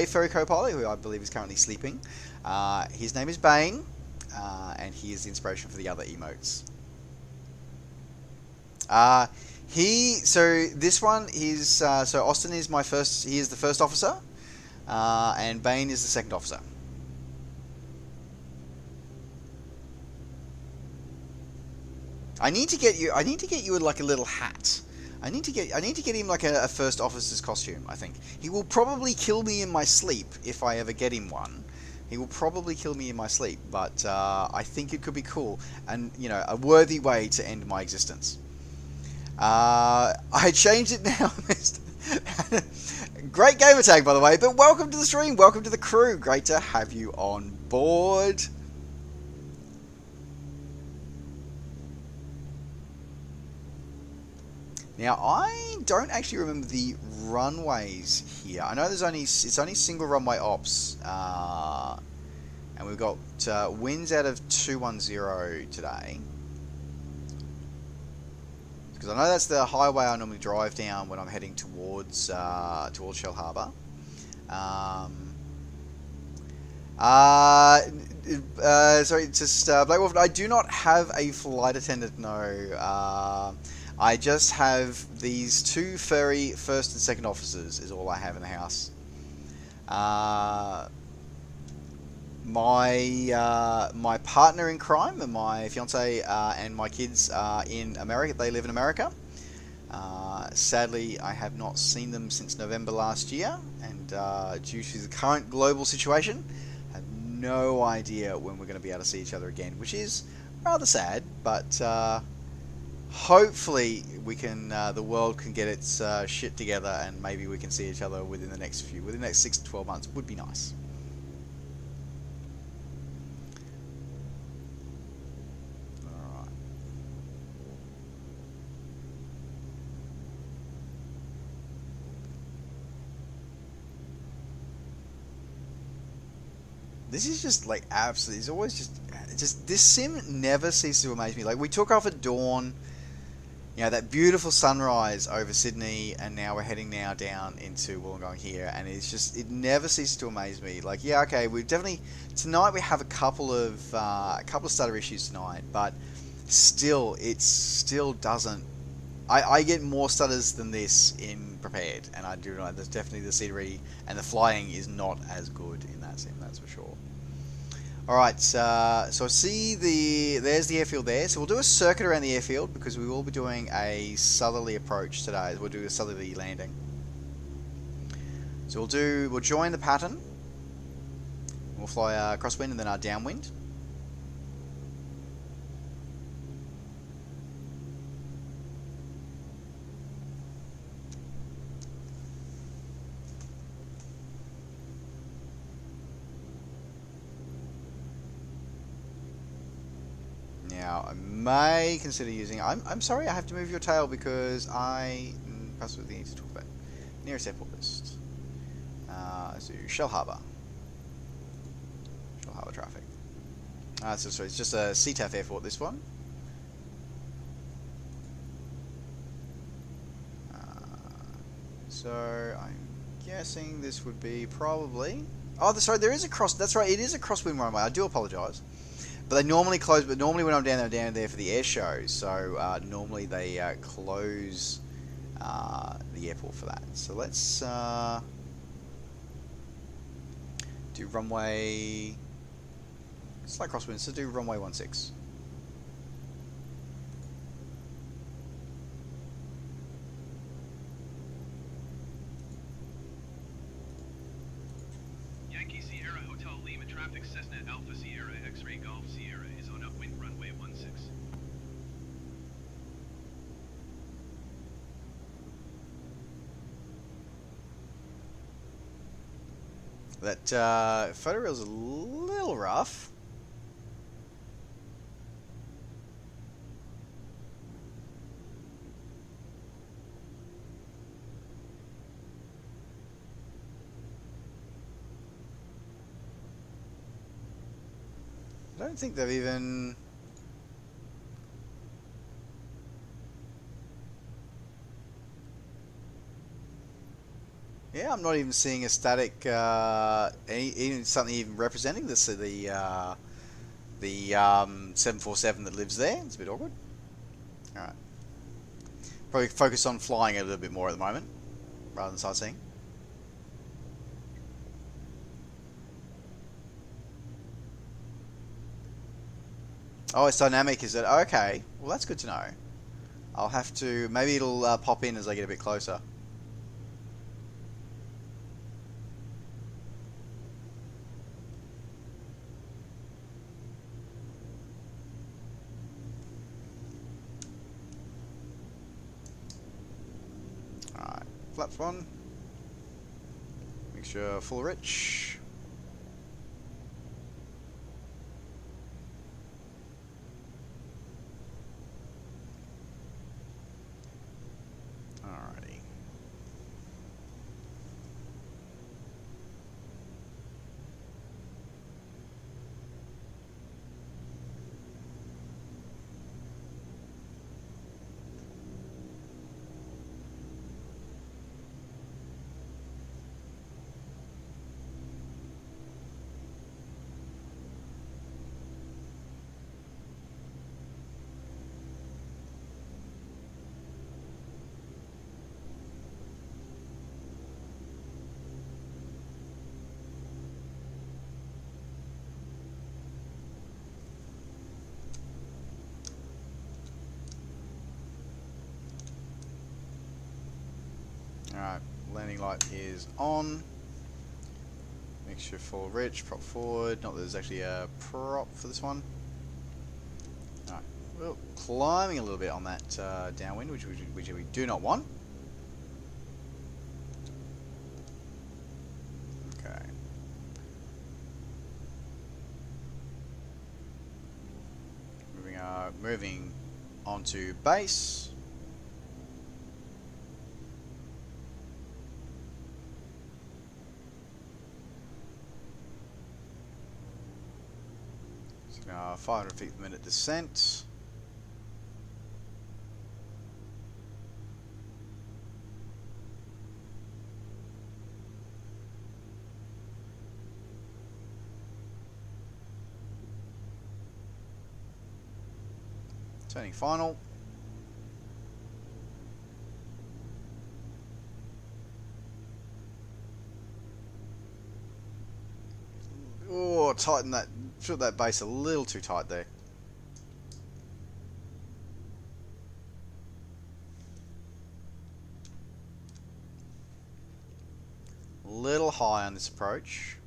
furry co-pilot who I believe is currently sleeping. His name is Bane, and he is the inspiration for the other emotes. So this one is so Austin is my first. He is the first officer, and Bane is the second officer. I need to get you like a little hat. I need to get him like a first officer's costume, I think. He will probably kill me in my sleep if I ever get him one. He will probably kill me in my sleep, but I think it could be cool and, you know, a worthy way to end my existence. I changed it now. Great gamer tag, by the way, but welcome to the stream, welcome to the crew. Great to have you on board. Now, I don't actually remember the runways here. I know it's only single runway ops, and we've got winds out of 210 today. Because I know that's the highway I normally drive down when I'm heading towards Shell Harbour. Sorry, just Black Wolf. I do not have a flight attendant. No. I just have these two furry first and second officers is all I have in the house. My partner in crime and my fiance and my kids are in America. They live in America. Sadly, I have not seen them since November last year, and due to the current global situation, I have no idea when we're going to be able to see each other again, which is rather sad, but hopefully we can the world can get its shit together, and maybe we can see each other within the next 6 to 12 months. Would be nice. All right. This is just like absolutely, it's always just this sim never ceases to amaze me. Like, we took off at dawn, you know, that beautiful sunrise over Sydney, and now we're heading down into Wollongong here, and it never ceases to amaze me. Like, yeah, okay, we definitely tonight we have a couple of stutter issues tonight, but still, it still doesn't. I get more stutters than this in prepared, and I do know there's definitely the scenery and the flying is not as good in that sim, that's for sure. Alright, so I see there's the airfield there, so we'll do a circuit around the airfield because we will be doing a southerly approach today. We'll do a southerly landing. So we'll join the pattern, we'll fly crosswind and then our downwind. Now, I may consider using... I'm sorry, I have to move your tail because I possibly need to talk about nearest airport list. So Shell Harbour. Shell Harbour traffic. So it's just a CTAF airport, this one. So I'm guessing this would be probably... Oh, sorry, there is a cross... That's right, it is a crosswind runway. I do apologise. But they normally close. But normally when I'm down there for the air show. So normally they close the airport for that. So let's do runway. Slight crosswind. So do runway 16. Yankee Sierra Hotel Lima traffic Cessna Alpha Sierra X-Ray Golf Sierra is on upwind runway 16. That photo reel's a little rough. I don't think they've even... Yeah, I'm not even seeing a static, even something even representing this, the 747 that lives there. It's a bit awkward. All right. Probably focus on flying a little bit more at the moment, rather than sightseeing. Oh, it's dynamic, is it? Okay. Well, that's good to know. I'll have to... Maybe it'll pop in as I get a bit closer. Alright. Flaps one. Make sure full rich. Alrighty. Alright, landing light is on. Make sure full rich, prop forward. Not that there's actually a prop for this one. Alright, well, climbing a little bit on that downwind, which we do not want. Okay. Moving on to base. So now 500 feet per minute descent. Turning final. Oh, tighten that, feel that base a little too tight there. A little high on this approach,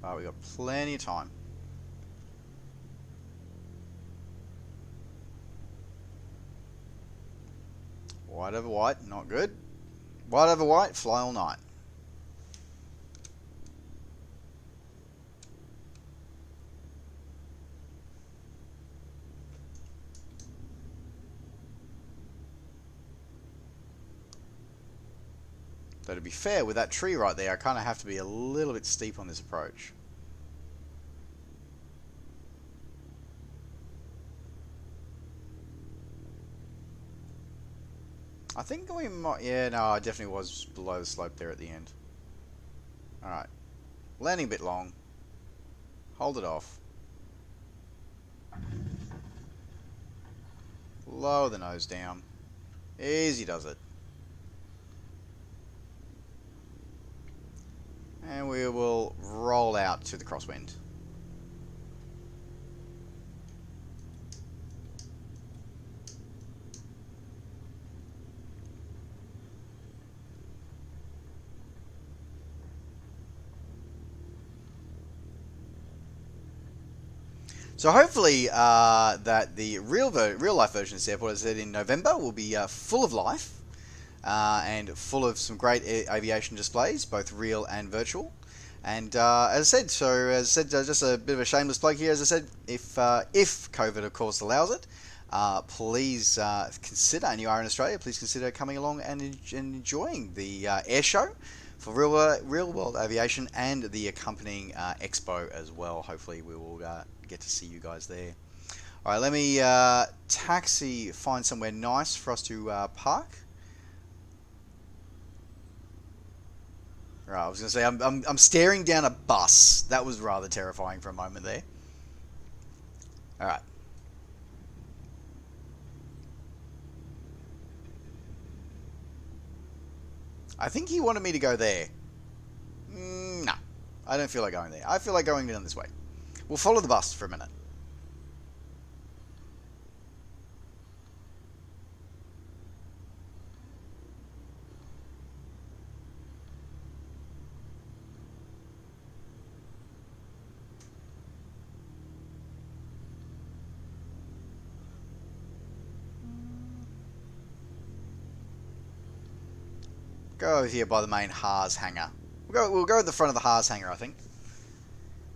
but we got plenty of time. White over white, not good. White over white, fly all night. Though to be fair, with that tree right there, I kind of have to be a little bit steep on this approach. I think we might... Yeah, no, I definitely was below the slope there at the end. Alright. Landing a bit long. Hold it off. Lower the nose down. Easy does it. And we will roll out to the crosswind. So hopefully that the real life version of this airport, as I said, in November, will be full of life and full of some great aviation displays, both real and virtual. And as I said, just a bit of a shameless plug here. As I said, if COVID, of course, allows it, please consider, and you are in Australia, please consider coming along and enjoying the air show for real world aviation and the accompanying expo as well. Hopefully, we will get to see you guys there. All right, let me find somewhere nice for us to park. Right, I was going to say, I'm staring down a bus. That was rather terrifying for a moment there. All right. I think he wanted me to go there. No, I don't feel like going there. I feel like going down this way. We'll follow the bus for a minute. Go over here by the main Haas hangar. We'll go at the front of the Haas hangar, I think.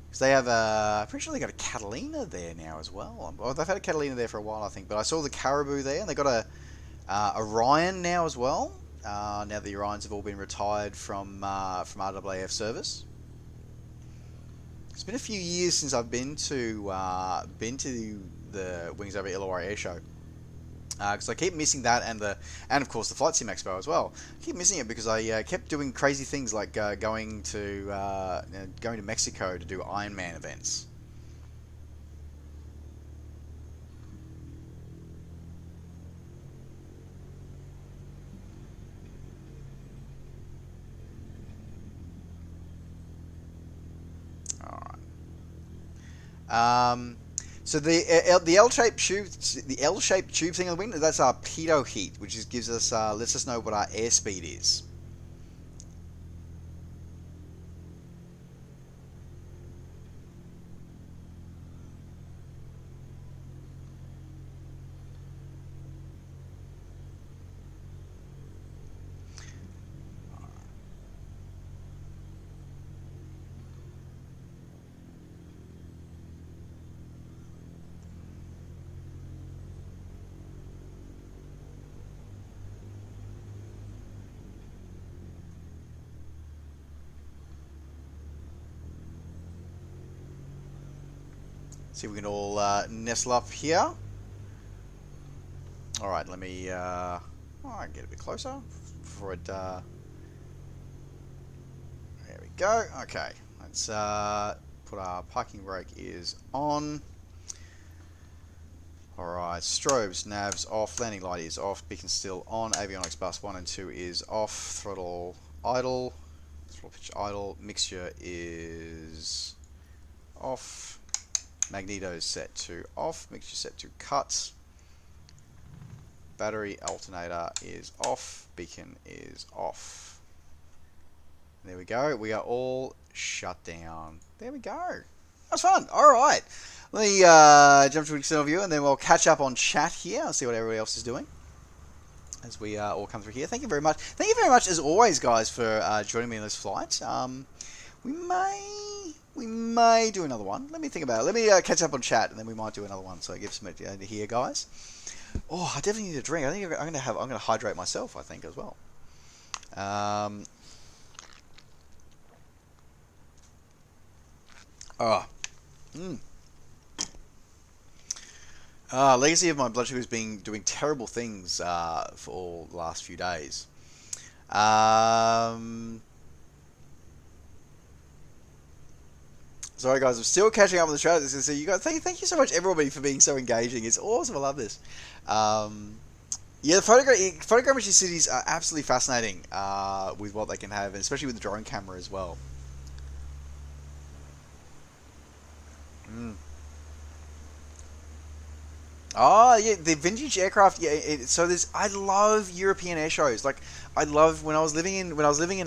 Because they have I'm pretty sure they got a Catalina there now as well. Well, they've had a Catalina there for a while, I think. But I saw the Caribou there, and they got a Orion now as well. Now the Orions have all been retired from RAAF service. It's been a few years since I've been to the Wings Over Illawarra Air Show. Because I keep missing that, and of course the Flight Sim Expo as well. I keep missing it because I kept doing crazy things like going to Mexico to do Ironman events. All right. So the L-shaped tube thing on the wing, that's our pitot heat, which gives us lets us know what our airspeed is. See if we can all nestle up here. All right, let me I can get a bit closer before it. There we go. Okay, let's put our parking brake is on. All right, strobes, navs off, landing light is off, beacon still on, avionics bus 1 and 2 is off, throttle idle, throttle pitch idle, mixture is off. Magneto set to off, mixture set to cut, battery alternator is off, beacon is off. There we go, we are all shut down. There we go. That's fun. Alright. Let me jump to external view and then we'll catch up on chat here and see what everybody else is doing as we all come through here. Thank you very much. Thank you very much as always, guys, for joining me in this flight. We may do another one. Let me think about it. Let me catch up on chat, and then we might do another one. So I give some to here, guys. Oh, I definitely need a drink. I think I'm gonna hydrate myself. I think as well. Legacy of my blood sugar has been doing terrible things for all the last few days. Sorry, guys, I'm still catching up on the show. So you guys, thank you so much, everybody, for being so engaging. It's awesome. I love this. Yeah, the photogrammetry cities are absolutely fascinating with what they can have, and especially with the drone camera as well. Mm. Oh yeah, the vintage aircraft. Yeah, so there's. I love European air shows. Like I love when I was living in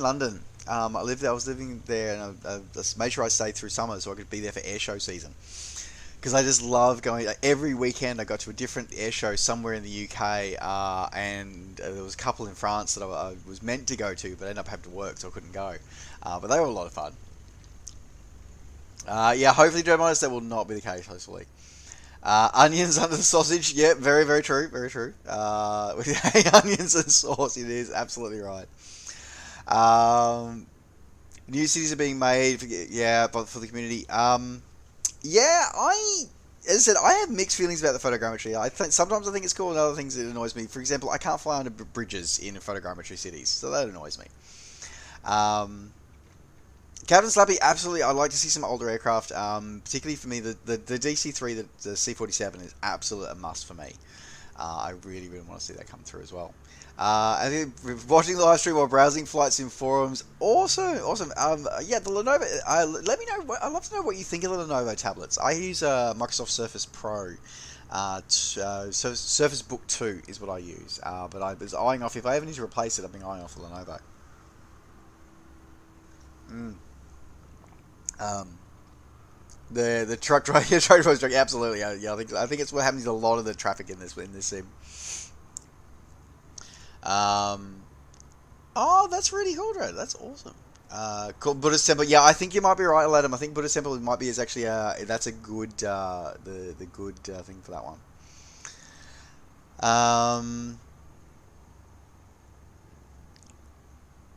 London. I was living there, and I just made sure I stayed through summer so I could be there for air show season. Because I just love going. Like, every weekend I got to a different air show somewhere in the UK, and there was a couple in France that I was meant to go to, but I ended up having to work, so I couldn't go. But they were a lot of fun. Yeah, hopefully, Joe Minus, that will not be the case, hopefully. Onions under the sausage, yeah, very, very true, very true. With onions and sauce, it is absolutely right. Um, New cities are being made, yeah, but for the community. Yeah, as I said, I have mixed feelings about the photogrammetry. Sometimes I think it's cool, and other things it annoys me. For example, I can't fly under bridges in photogrammetry cities, so that annoys me. Um, Captain Slappy, absolutely. I'd like to see some older aircraft. Particularly for me, the DC-3, the C-47 is absolute a must for me. I really, really want to see that come through as well. I think watching the live stream while browsing flights in forums, awesome. Yeah, the Lenovo. Let me know. I'd love to know what you think of the Lenovo tablets. I use Microsoft Surface Pro. Surface Book 2 is what I use. But I was eyeing off, if I ever need to replace it, I've been eyeing off the Lenovo. Mm. Um, the truck driver, truck, absolutely. Yeah, I think it's what happens to a lot of the traffic in this sim. Um, oh, that's really cool, Dre. That's awesome. Cool. Buddhist temple. Yeah, I think you might be right, Adam. I think Buddhist temple might be is actually that's a good the good thing for that one.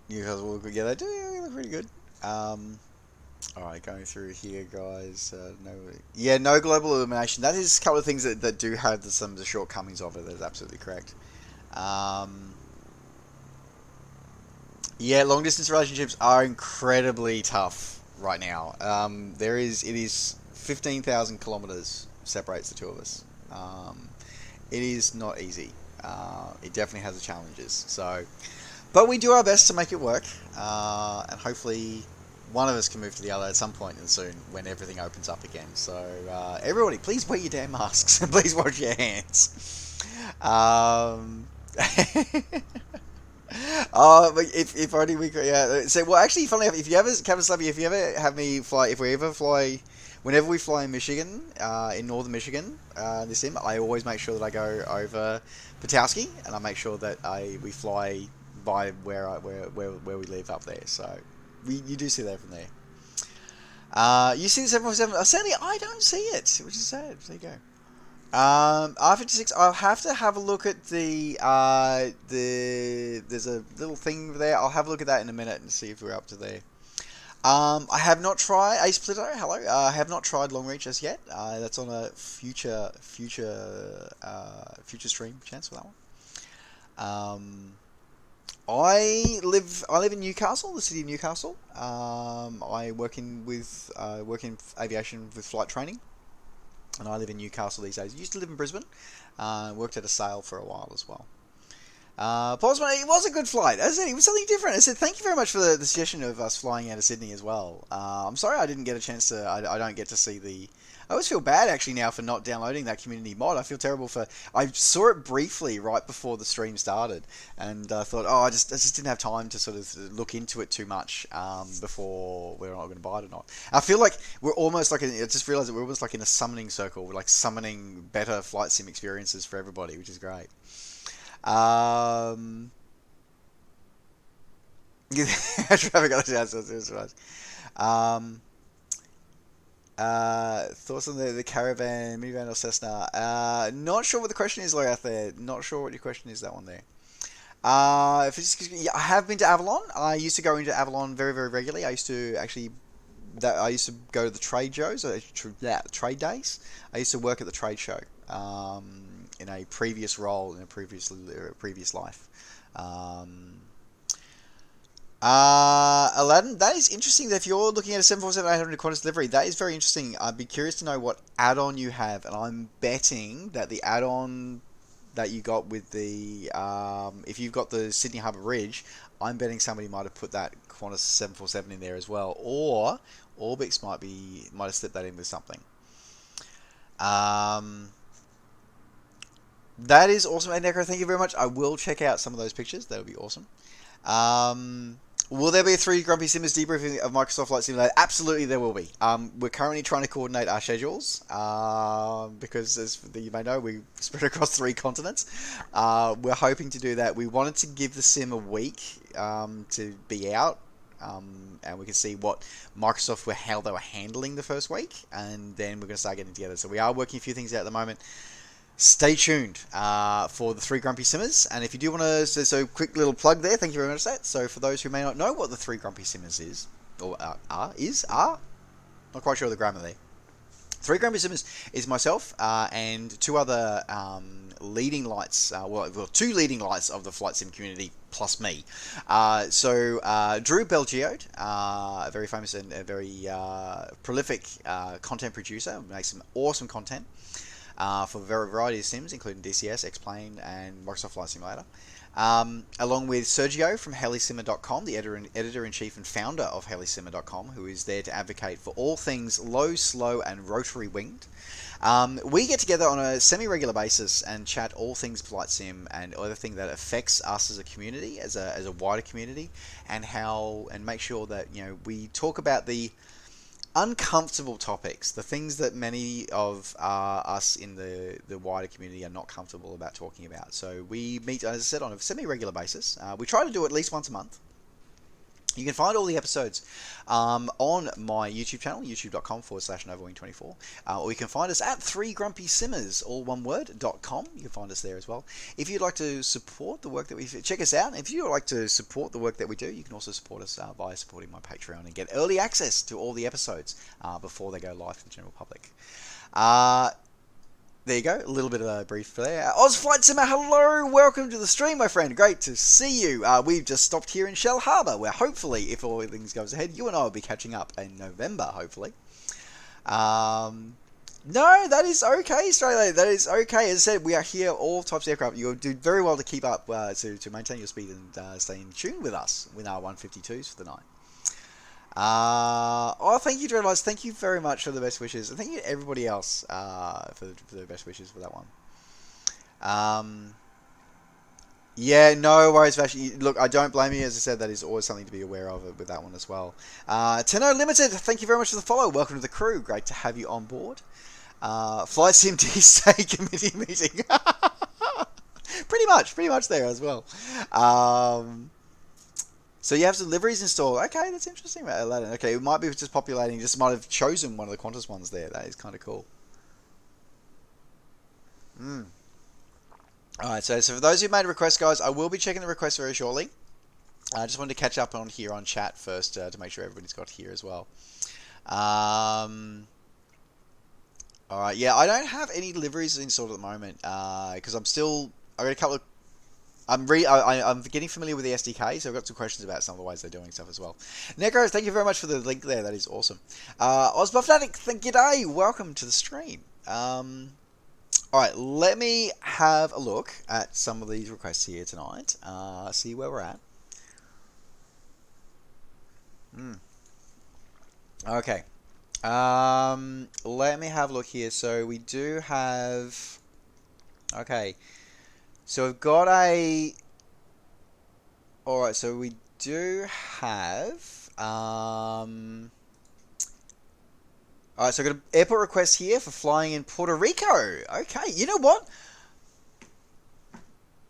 Newcastle, yeah, they do. Yeah, they look pretty good. All right, going through here, guys. No global illumination. That is a couple of things that do have some of the shortcomings of it. That's absolutely correct. Um, yeah, long distance relationships are incredibly tough right now. It is 15,000 kilometers separates the two of us. It is not easy. It definitely has its challenges. So, but we do our best to make it work, and hopefully one of us can move to the other at some point and soon when everything opens up again. So everybody, please wear your damn masks and please wash your hands. Oh, but if only we could, yeah. So, well, actually, funny enough, if you ever, Captain Slabby, if you ever have me fly, if we ever fly, whenever we fly in Michigan, in northern Michigan, this sim, I always make sure that I go over Petoskey, and I make sure that we fly by where we leave up there. So, you do see that from there. You see the 747? Sadly, I don't see it, which is sad. There you go. R56, I'll have to have a look at there's a little thing there. I'll have a look at that in a minute and see if we're up to there. I have not tried Ace Pluto. Hello. I have not tried Long Reach as yet. That's on a future stream chance for that one. I live in Newcastle, the city of Newcastle. I work in aviation with flight training. And I live in Newcastle these days. I used to live in Brisbane. Worked at a sale for a while as well. Postman, it was a good flight. As I said, it was something different. I said, thank you very much for the suggestion of us flying out of Sydney as well. I'm sorry I didn't get a chance to... I don't get to see the... I always feel bad actually now for not downloading that community mod. I feel terrible for... I saw it briefly right before the stream started, and I thought, I just didn't have time to sort of look into it too much before we're not going to buy it or not. I feel like we're almost like... I just realised that we're almost like in a summoning circle. We're like summoning better flight sim experiences for everybody, which is great. Traffic on the thoughts on the caravan, minivan or Cessna? Not sure what the question is like out there. Not sure what your question is, that one there. If it's, yeah, I have been to Avalon. I used to go into Avalon very, very regularly. I used to go to the trade shows, trade days. I used to work at the trade show in a previous role in a previous life. Aladdin, that is interesting. That if you're looking at a 747-800 Qantas delivery, that is very interesting. I'd be curious to know what add-on you have, and I'm betting that the add-on that you got with the, if you've got the Sydney Harbour Bridge, I'm betting somebody might have put that Qantas 747 in there as well, or Orbix might have slipped that in with something. That is awesome, and Necro, thank you very much. I will check out some of those pictures. That'll be awesome. Will there be a 3 Grumpy Simmers debriefing of Microsoft Flight Simulator? Absolutely, there will be. We're currently trying to coordinate our schedules because, as you may know, we spread across 3 continents. We're hoping to do that. We wanted to give the sim a week to be out, and we can see what Microsoft how they were handling the first week, and then we're going to start getting together. So we are working a few things out at the moment. Stay tuned for the 3 Grumpy Simmers, and if you do want to, so quick little plug there, thank you very much for that. So for those who may not know what the 3 Grumpy Simmers is, or are, not quite sure of the grammar there. 3 Grumpy Simmers is myself and 2 other leading lights, well, 2 leading lights of the flight sim community, plus me. Drew Belgeode, a very famous and a very prolific content producer, makes some awesome content. For a variety of sims, including DCS, X-Plane, and Microsoft Flight Simulator. Along with Sergio from helisimmer.com, the editor-in-chief and founder of helisimmer.com, who is there to advocate for all things low, slow, and rotary-winged. We get together on a semi-regular basis and chat all things flight sim and other thing that affects us as a community, as a wider community, and make sure that we talk about the uncomfortable topics, the things that many of us in the wider community are not comfortable about talking about. So we meet, as I said, on a semi-regular basis. We try to do it at least once a month. You can find all the episodes on my YouTube channel, youtube.com/NovaWing24. Or you can find us at 3GrumpySimmers, all one word, .com. You can find us there as well. If you'd like to support the work that we check us out. If you'd like to support the work that we do, you can also support us by supporting my Patreon and get early access to all the episodes before they go live to the general public. There you go, a little bit of a brief there. Oz Flight Simmer, hello, welcome to the stream, my friend. Great to see you. We've just stopped here in Shell Harbour, where hopefully, if all things goes ahead, you and I will be catching up in November, hopefully. No, that is okay, Australia. That is okay. As I said, we are here, all types of aircraft. You'll do very well to keep up, to maintain your speed and stay in tune with us with our 152s for the night. Thank you, Dreadlights. Thank you very much for the best wishes, and thank you to everybody else for the best wishes for that one. Yeah, no worries, Vash. Look, I don't blame you. As I said, that is always something to be aware of with that one as well. Tenno Limited, thank you very much for the follow. Welcome to the crew. Great to have you on board. Flight Sim Day committee meeting. pretty much there as well. So you have some liveries installed. Okay, that's interesting, Aladdin. Okay, it might be just populating. Just might have chosen one of the Qantas ones there. That is kind of cool. Alright, so for those who made requests, guys, I will be checking the requests very shortly. I just wanted to catch up on chat first to make sure everybody's got here as well. Alright, yeah, I don't have any liveries installed at the moment because I got a couple of. I'm getting familiar with the SDK, so I've got some questions about some of the ways they're doing stuff as well. Necro, thank you very much for the link there. That is awesome. Ozbuffnatic, g'day. Welcome to the stream. Alright, let me have a look at some of these requests here tonight. See where we're at. Okay. Let me have a look here. So we do have. Okay. So we've got a. Alright, so we do have. Alright, so I've got an airport request here for flying in Puerto Rico. Okay, you know what?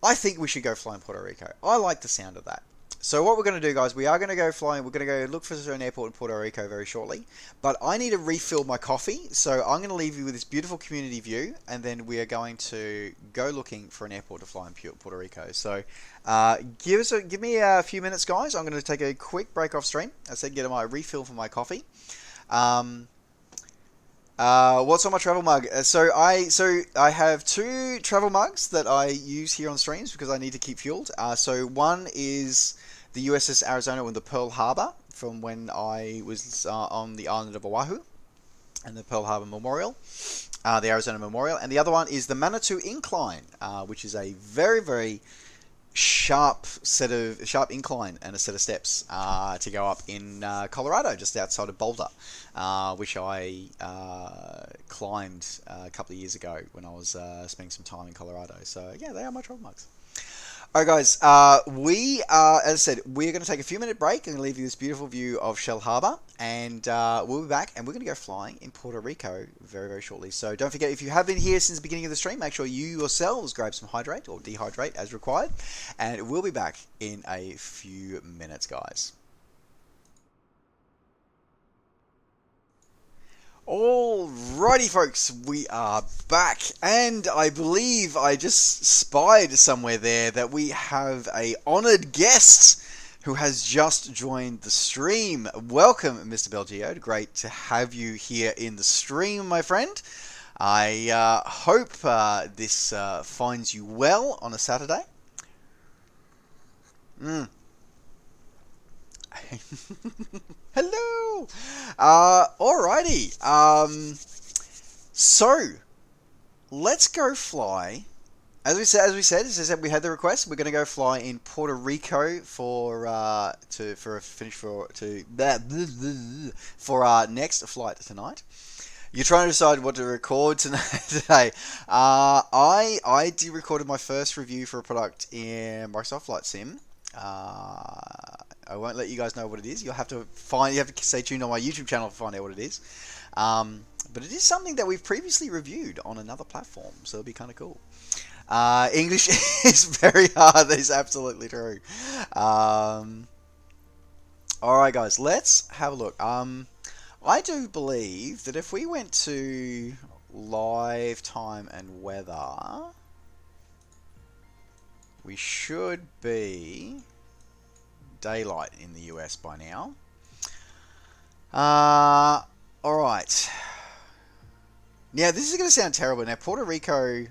I think we should go fly in Puerto Rico. I like the sound of that. So what we're going to do, guys, we are going to go flying. We're going to go look for an airport in Puerto Rico very shortly. But I need to refill my coffee, so I'm going to leave you with this beautiful community view, and then we are going to go looking for an airport to fly in Puerto Rico. So give me a few minutes, guys. I'm going to take a quick break off stream. As I said, get my refill for my coffee. What's on my travel mug? So I have 2 travel mugs that I use here on streams because I need to keep fueled. So one is the USS Arizona in the Pearl Harbor from when I was on the island of Oahu, and the Pearl Harbor Memorial, the Arizona Memorial. And the other one is the Manitou Incline, which is a very, very sharp incline and a set of steps to go up in Colorado, just outside of Boulder, which I climbed a couple of years ago when I was spending some time in Colorado. So yeah, they are my travel mugs. Alright guys, we are, as I said, we're going to take a few minute break and leave you this beautiful view of Shell Harbour, and we'll be back and we're going to go flying in Puerto Rico very, very shortly. So don't forget, if you have been here since the beginning of the stream, make sure you yourselves grab some hydrate or dehydrate as required, and we'll be back in a few minutes, guys. Alrighty folks, we are back, and I believe I just spied somewhere there that we have a honoured guest who has just joined the stream. Welcome, Mr. Belgio. Great to have you here in the stream, my friend. I hope this finds you well on a Saturday. Hello. Alrighty. So let's go fly. As we said, we had the request. We're going to go fly in Puerto Rico for our next flight tonight. You're trying to decide what to record today. I recorded my first review for a product in Microsoft Flight Sim. I won't let you guys know what it is. You have to stay tuned on my YouTube channel to find out what it is. But it is something that we've previously reviewed on another platform, so it'll be kind of cool. English is very hard. That is absolutely true. Alright guys, let's have a look. I do believe that if we went to live time and weather, we should be daylight in the US by now. Alright. Now, this is going to sound terrible. Now, Puerto Rico,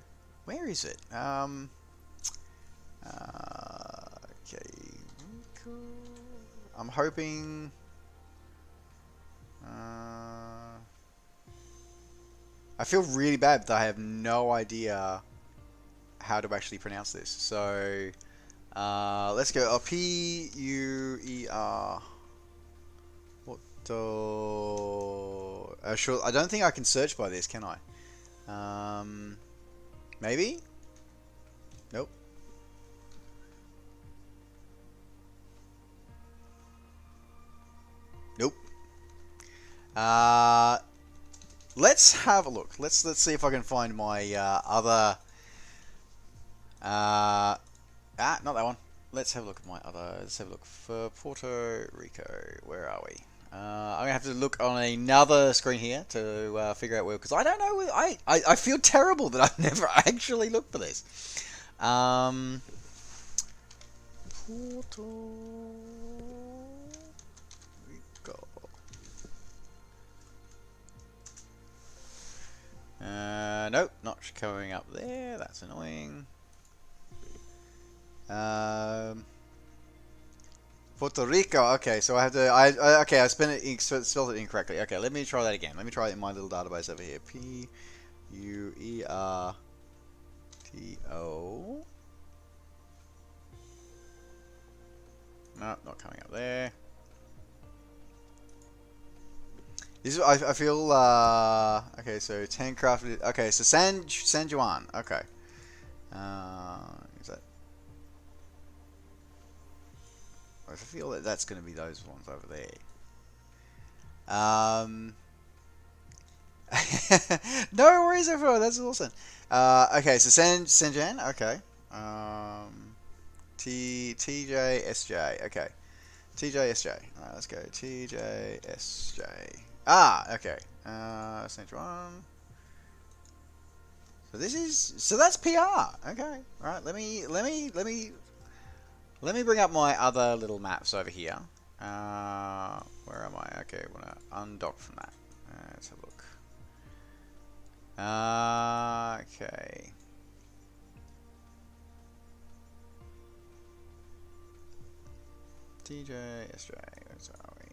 where is it? Okay. I'm hoping... I feel really bad that I have no idea how to actually pronounce this. So, let's go. P-U-E-R. What the... sure. I don't think I can search by this, can I? Maybe? Nope. Nope. Let's have a look. Let's see if I can find my other... not that one. Let's have a look at my other... Let's have a look for Puerto Rico. Where are we? I'm going to have to look on another screen here to figure out where... Because I don't know... I feel terrible that I've never actually looked for this. Puerto Rico. Nope, not coming up there. That's annoying. Puerto Rico. Okay, so I have to. Okay, I spelled it incorrectly. Okay, let me try that again. Let me try it in my little database over here. P-U-E-R-T-O. No, not coming up there. This is, I feel, okay, so 10 crafted, okay, so San Juan, okay. Is that, I feel that that's going to be those ones over there. No worries, everyone, that's awesome. Okay, so San Jan, okay. TJSJ, okay. TJSJ, alright, let's go, TJSJ. Ah, okay. St. John. So this is, so that's PR. Okay. All right. Let me bring up my other little maps over here. Where am I? Okay, I want to undock from that. Let's have a look. Okay. TJ, SJ, where are we?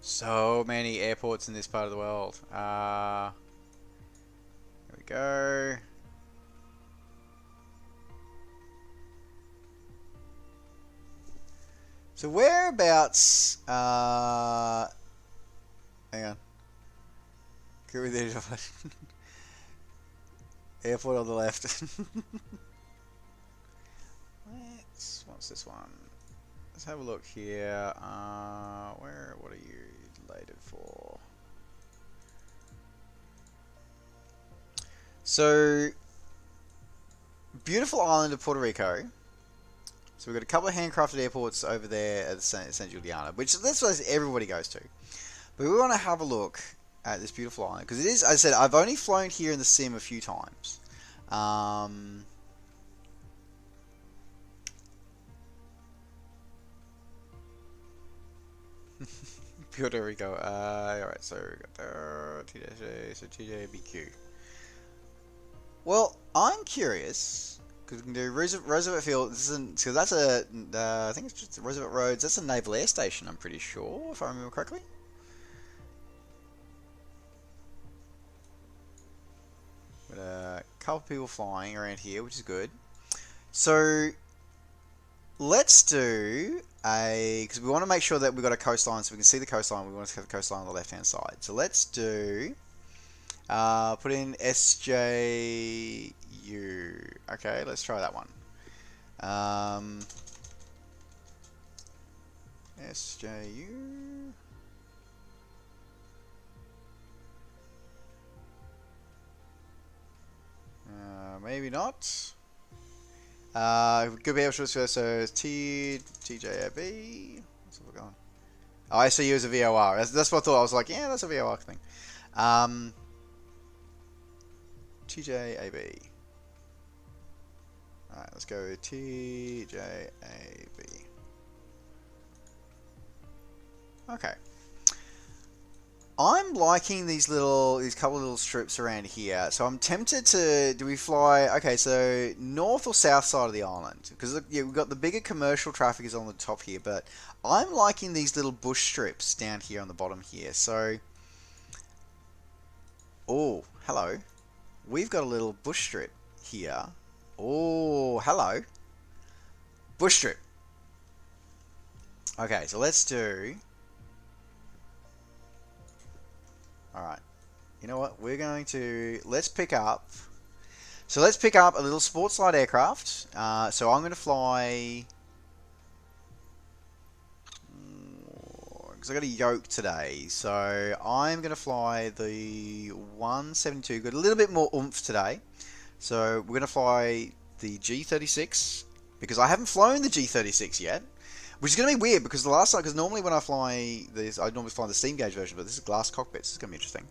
So many airports in this part of the world. There we go. So whereabouts, hang on. Go with the airport on the left. What's this one? Let's have a look here. What are you lated for? So, beautiful island of Puerto Rico. So we've got a couple of handcrafted airports over there at San Juliana, which that's what everybody goes to. But we want to have a look at this beautiful island because it is, as I said, I've only flown here in the sim a few times. Puerto Rico. Alright, so we got TJ, so TJBQ. Well, I'm curious because we can do Roosevelt Field. This isn't, so that's a I think it's just Roosevelt Roads. That's a naval air station. I'm pretty sure, if I remember correctly. Got a couple of people flying around here, which is good. So let's do because we want to make sure that we've got a coastline so we can see the coastline. We want to have the coastline on the left hand side. So let's do put in SJU. Okay, let's try that one. SJU. Maybe not. Could be able to so TJAB. What's it going? Oh, I see you as a VOR. That's what I thought. I was like, yeah, that's a VOR thing. TJAB. Alright, let's go TJAB. Okay. I'm liking these couple of little strips around here. So I'm tempted to, do we fly, okay, so north or south side of the island? Because yeah, we've got the bigger commercial traffic is on the top here, but I'm liking these little bush strips down here on the bottom here. So, oh, hello. We've got a little bush strip here. Oh, hello. Bush strip. Okay, so let's do... Alright. You know what? We're going to... Let's pick up... So let's pick up a little sports light aircraft. So I'm going to fly... Because I got a yoke today. So I'm going to fly the 172. Got a little bit more oomph today. So we're going to fly the G36. Because I haven't flown the G36 yet. Which is going to be weird because the last time, because normally when I fly this, I normally fly the steam gauge version, but this is glass cockpits. This is going to be interesting.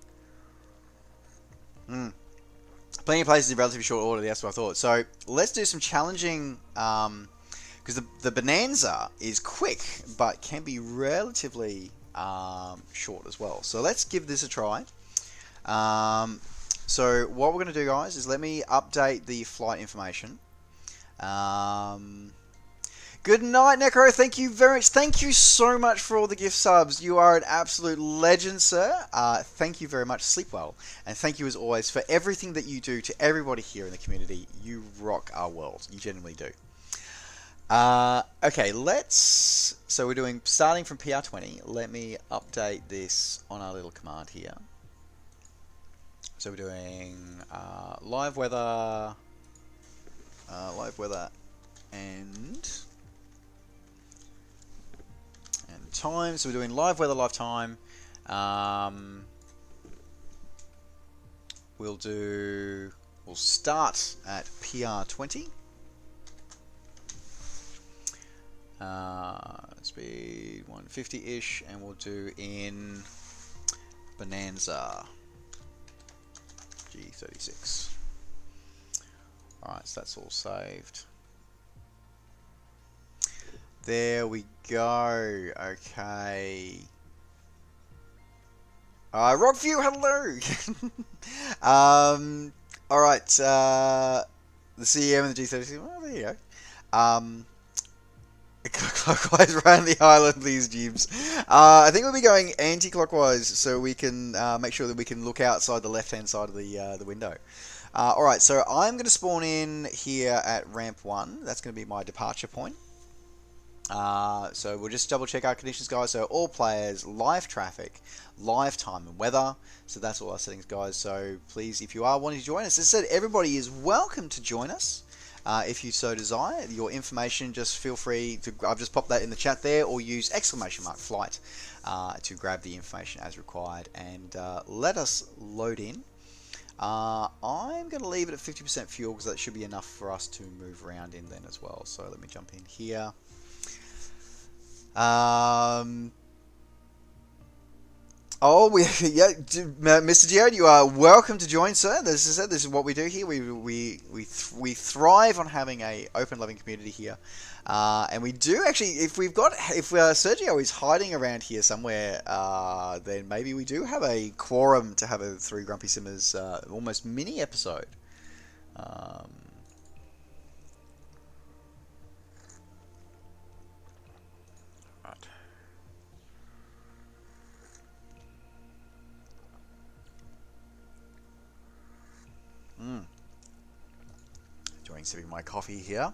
Plenty of places in relatively short order. That's what I thought. So let's do some challenging, because the Bonanza is quick, but can be relatively short as well. So let's give this a try. So what we're going to do, guys, is let me update the flight information. Good night, Necro. Thank you very much. Thank you so much for all the gift subs. You are an absolute legend, sir. Thank you very much. Sleep well. And thank you, as always, for everything that you do to everybody here in the community. You rock our world. You genuinely do. Okay, let's... So we're doing... Starting from PR20. Let me update this on our little command here. So we're doing live weather... and time. So we're doing live weather, live time. We'll start at PR20. Speed 150-ish, and we'll do in Bonanza G36. Alright, so that's all saved. There we go. Okay. Rockview, hello! Alright, the CEM and the G36. Well, there you Clockwise around the island, please, Jibs. I think we'll be going anti-clockwise so we can make sure that we can look outside the left-hand side of the window. Alright, so I'm going to spawn in here at ramp 1. That's going to be my departure point. So we'll just double check our conditions, guys. So all players, live traffic, live time and weather. So that's all our settings, guys. So please, if you are wanting to join us, as I said, everybody is welcome to join us. If you so desire, your information, just feel free to, I've just popped that in the chat there, or use !flight to grab the information as required, and let us load in. I'm going to leave it at 50% fuel because that should be enough for us to move around in then as well. So let me jump in here. Mr. Jared, you are welcome to join, sir. This is what we do here. We thrive on having a open, loving community here, and we do actually. If Sergio is hiding around here somewhere, then maybe we do have a quorum to have a Three Grumpy Simmers almost mini episode. Enjoying sipping my coffee here.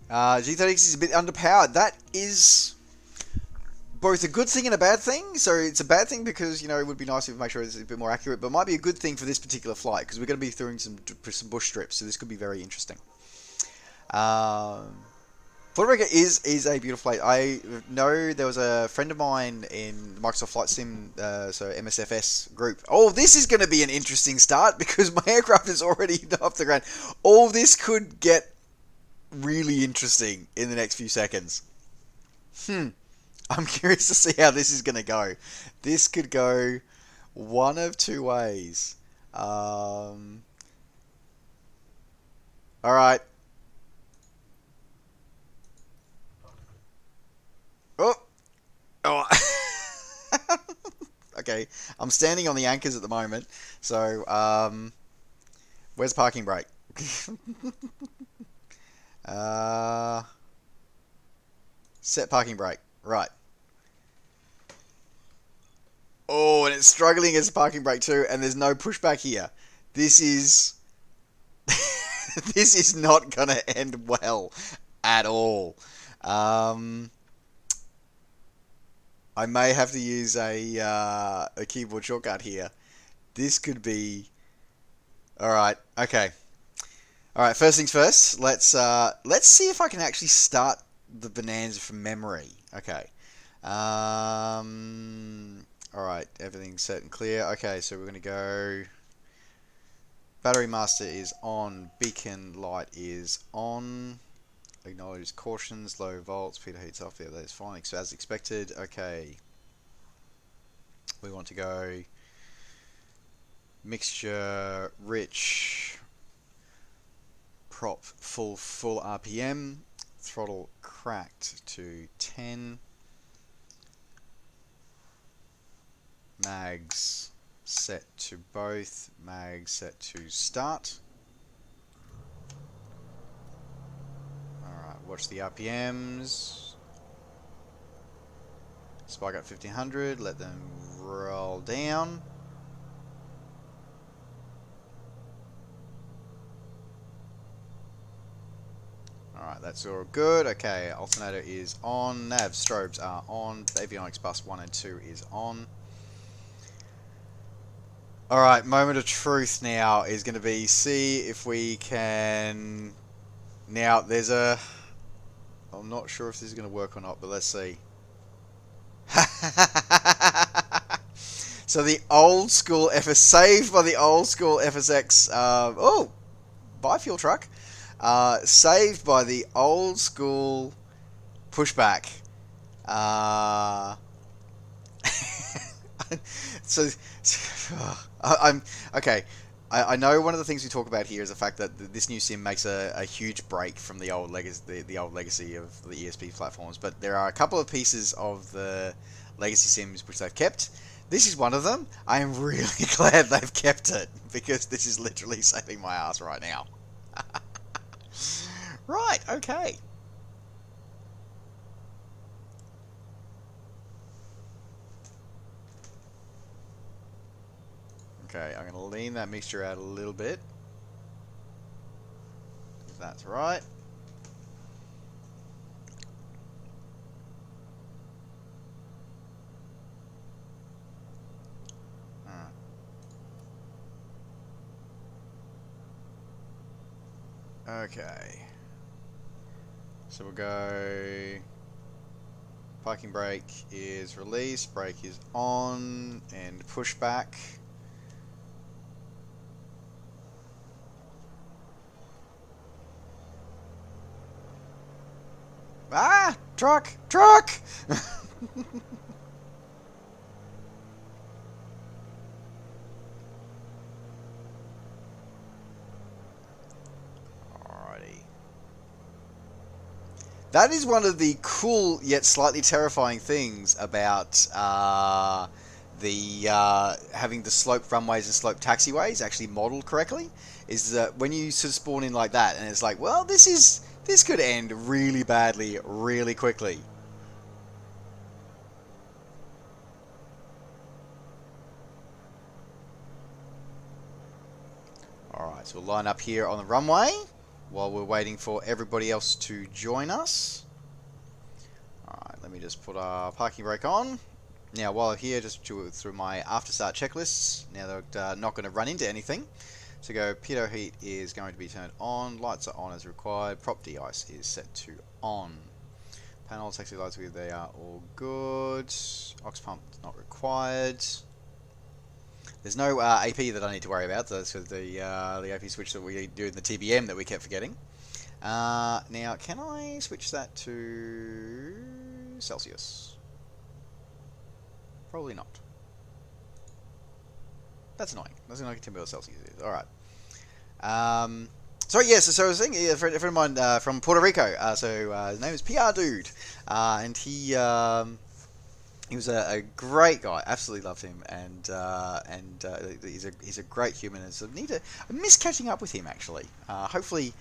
G36 is a bit underpowered. That is both a good thing and a bad thing. So it's a bad thing because, you know, it would be nice if we make sure it's a bit more accurate, but it might be a good thing for this particular flight because we're going to be throwing some bush strips, so this could be very interesting. Puerto Rico is a beautiful place. I know there was a friend of mine in the Microsoft Flight Sim, so MSFS group. Oh, this is going to be an interesting start because my aircraft is already off the ground. All this could get really interesting in the next few seconds. I'm curious to see how this is going to go. This could go one of two ways. All right. Oh. Okay, I'm standing on the anchors at the moment. So, where's parking brake? Set parking brake. Right. Oh, and it's struggling as a parking brake too, and there's no pushback here. This is... this is not going to end well at all. I may have to use a keyboard shortcut here. This could be... Alright, okay. Alright, first things first. Let's see if I can actually start the Bonanza from memory. Okay. Alright, everything's set and clear. Okay, so we're going to go... Battery master is on. Beacon light is on. Acknowledge cautions, low volts, Peter heats off. Yeah, that is fine, as expected. Okay. We want to go mixture, rich, prop, full RPM, throttle cracked to 10, mags set to both, mags set to start. Alright, watch the RPMs. Spike up 1500, let them roll down. Alright, that's all good. Okay, alternator is on, nav strobes are on, avionics bus 1 and 2 is on. Alright, moment of truth now is going to be see if we can... Now, there's a... I'm not sure if this is going to work or not, but let's see. So the old school saved by the old school FSX... oh! Biofuel truck. Saved by the old school pushback. So... I'm okay. I know one of the things we talk about here is the fact that this new sim makes a huge break from the old legacy of the ESP platforms, but there are a couple of pieces of the legacy sims which they've kept This is one of them. I am really glad they've kept it, because this is literally saving my ass right now. Right, okay. Okay, I'm going to lean that mixture out a little bit. If that's right. Okay. So we'll go... Parking brake is released, brake is on, and push back. Ah! Truck! Truck! Alrighty. That is one of the cool yet slightly terrifying things about having the sloped runways and sloped taxiways actually modeled correctly, is that when you sort of spawn in like that, and it's like, well, this could end really badly, really quickly. Alright, so we'll line up here on the runway while we're waiting for everybody else to join us. Alright, let me just put our parking brake on. Now, while I'm here, just through my after start checklists. Now, they're not going to run into anything. So go, pitot heat is going to be turned on, lights are on as required, prop de-ice is set to on. Panel, taxi lights, they are all good. Aux pump not required. There's no AP that I need to worry about. That's for the AP switch that we do in the TBM that we kept forgetting. Now, can I switch that to Celsius? Probably not. That's annoying. That's annoying. I can tell me what Celsius is. All right. So yes, so I was saying, a friend of mine from Puerto Rico. His name is PR Dude, and he was a great guy. Absolutely loved him, and he's a great human. And so I miss catching up with him actually. Hopefully,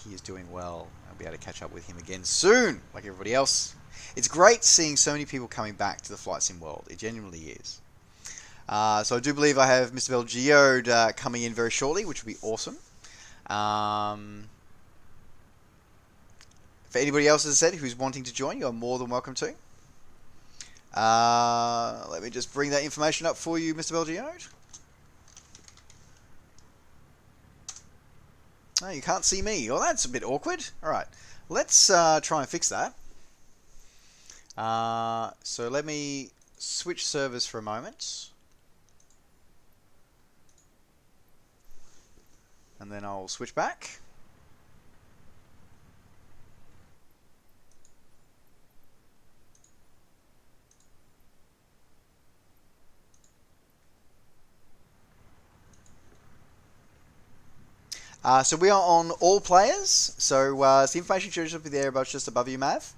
he is doing well. I'll be able to catch up with him again soon, like everybody else. It's great seeing so many people coming back to the flight sim world. It genuinely is. So I do believe I have Mr. Belgeode coming in very shortly, which will be awesome. For anybody else, as I said, who's wanting to join, you are more than welcome to. Let me just bring that information up for you, Mr. Belgeode. Oh, you can't see me. Oh, that's a bit awkward. Alright, let's try and fix that. So let me switch servers for a moment. And then I'll switch back. So we are on all players. So the information should be there just above you, Mav.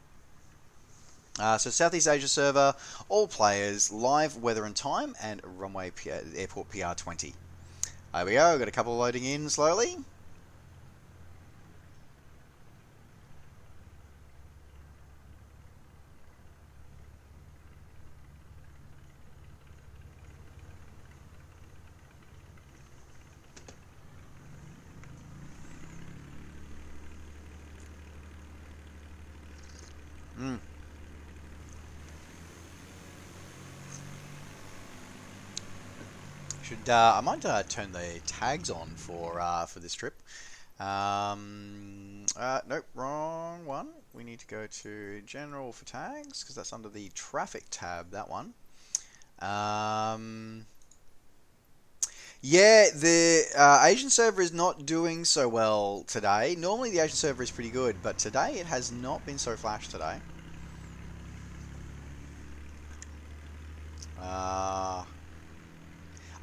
So Southeast Asia server, all players, live weather and time, and runway airport PR20. There we go, got a couple loading in slowly. I might turn the tags on for this trip. Nope, wrong one. We need to go to General for tags, because that's under the Traffic tab, that one. Yeah, the Asian server is not doing so well today. Normally the Asian server is pretty good, but today it has not been so flash today.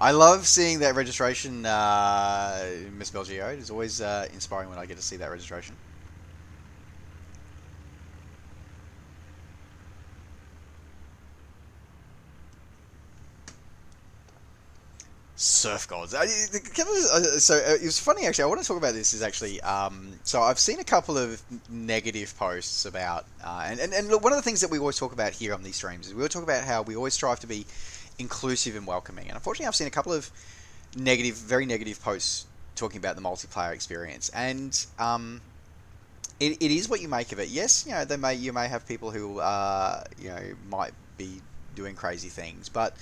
I love seeing that registration, Miss Belgeode. It's always inspiring when I get to see that registration. Surf gods. So it was funny actually. I want to talk about this. Is actually so I've seen a couple of negative posts about and look, one of the things that we always talk about here on these streams is we always talk about how we always strive to be inclusive and welcoming. And unfortunately, I've seen a couple of negative, very negative posts talking about the multiplayer experience. And it is what you make of it. Yes, you know you may have people who might be doing crazy things, but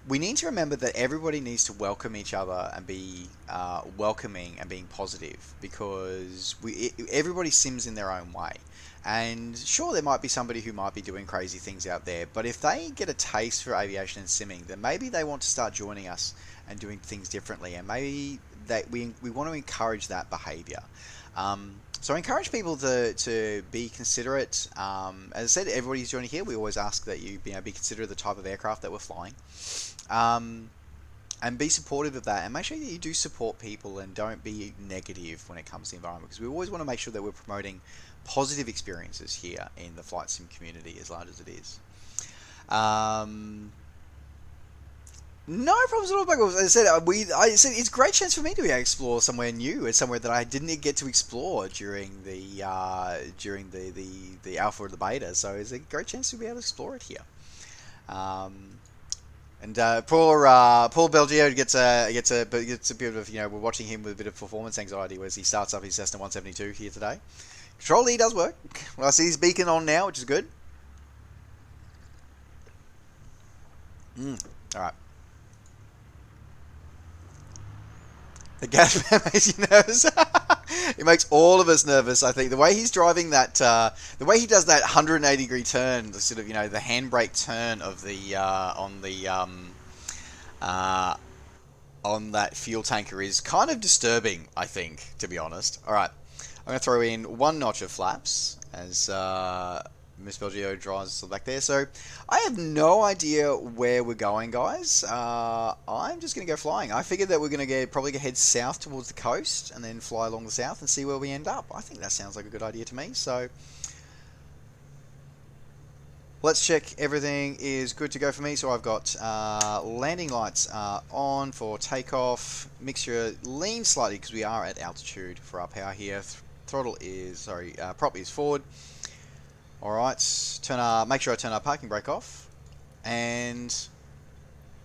we need to remember that everybody needs to welcome each other and be welcoming and being positive, because everybody sims in their own way. And sure, there might be somebody who might be doing crazy things out there, but if they get a taste for aviation and simming, then maybe they want to start joining us and doing things differently, and maybe we want to encourage that behavior. So I encourage people to be considerate. As I said, everybody's joining here. We always ask that you be considerate of the type of aircraft that we're flying. And be supportive of that, and make sure that you do support people and don't be negative when it comes to the environment, because we always want to make sure that we're promoting positive experiences here in the flight sim community, as large as it is. No problems at all, Buggles. As I said it's a great chance for me to explore somewhere new and somewhere that I didn't get to explore during the alpha or the beta. So it's a great chance to be able to explore it here. And poor Belgio gets a bit of, we're watching him with a bit of performance anxiety as he starts up his Cessna 172 here today. Control E does work. Well, I see his beacon on now, which is good. All right. The gas man makes you nervous. It makes all of us nervous. I think the way he's driving that, the way he does that 180-degree turn, the sort of the handbrake turn of the on that fuel tanker is kind of disturbing, I think, to be honest. All right, I'm going to throw in one notch of flaps as Miss Belgio drives back there. So I have no idea where we're going, guys. I'm just going to go flying. I figured that we're going to probably head south towards the coast and then fly along the south and see where we end up. I think that sounds like a good idea to me. So let's check everything is good to go for me. So I've got landing lights on for takeoff. Mixture lean slightly because we are at altitude for our power here. Throttle is, prop is forward. Alright, make sure I turn our parking brake off, and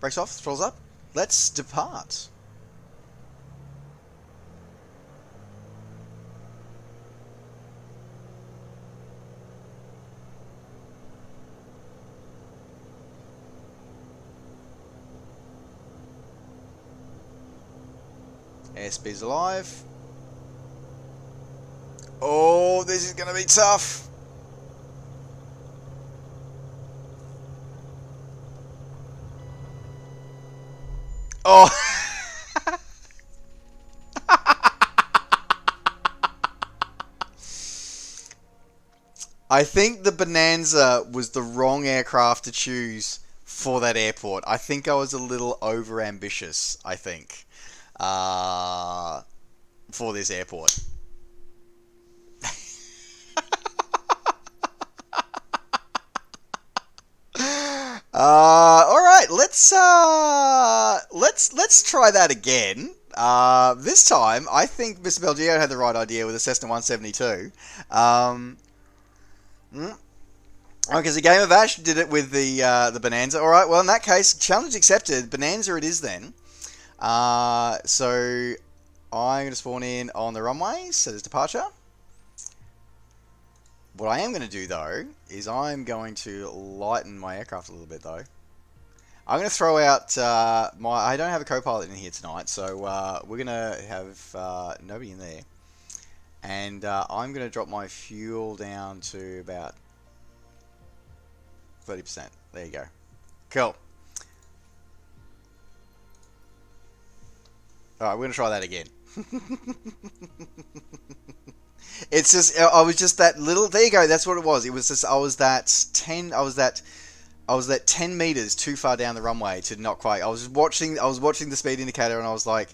brakes off, throttles up, let's depart. Airspeed's alive. Oh, this is going to be tough. Oh! I think the Bonanza was the wrong aircraft to choose for that airport. I think I was a little over ambitious, I think, for this airport. All right, let's try that again. This time, I think Mr. Belgio had the right idea with the Cessna 172. Because the Game of Ash did it with the Bonanza. All right, well in that case, challenge accepted. Bonanza it is then. So I'm going to spawn in on the runway, set as departure. What I am going to do, though, is I'm going to lighten my aircraft a little bit, though. I'm going to throw out I don't have a co-pilot in here tonight, so we're going to have nobody in there. And I'm going to drop my fuel down to about 30%. There you go. Cool. Alright, we're going to try that again. It's just, I was just that little, there you go, that's what it was. It was just, I was that 10 meters too far down the runway to not quite. I was watching the speed indicator and I was like,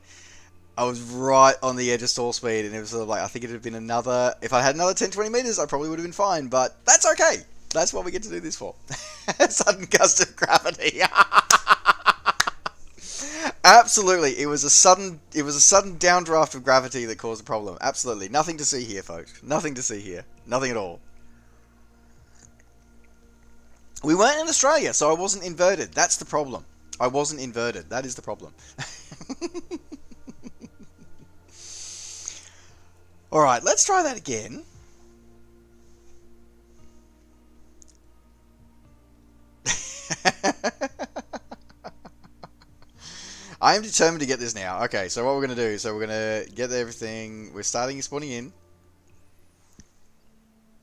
I was right on the edge of stall speed, and it was sort of like, I think it would have been another, if I had another 10-20 meters, I probably would have been fine, but that's okay. That's what we get to do this for. Sudden gust of gravity. Absolutely, it was a sudden downdraft of gravity that caused the problem. Absolutely, nothing to see here, folks. Nothing to see here. Nothing at all. We weren't in Australia, so I wasn't inverted. That's the problem. I wasn't inverted. That is the problem. All right, let's try that again. I am determined to get this now. Okay, so what we're going to do, so we're going to get everything, we're starting spawning in.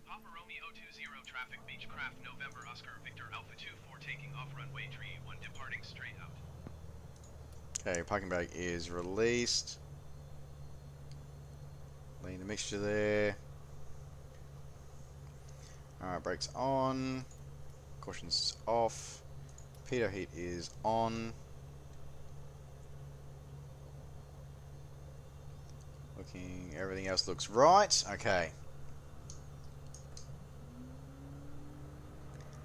Papa Romeo 20 traffic Beechcraft November Oscar Victor Alpha 24 taking off runway 31 departing straight out. Okay, parking brake is released. Lean the mixture there. Alright, brakes on. Caution's off. Pitot heat is on. Everything else looks right. Okay.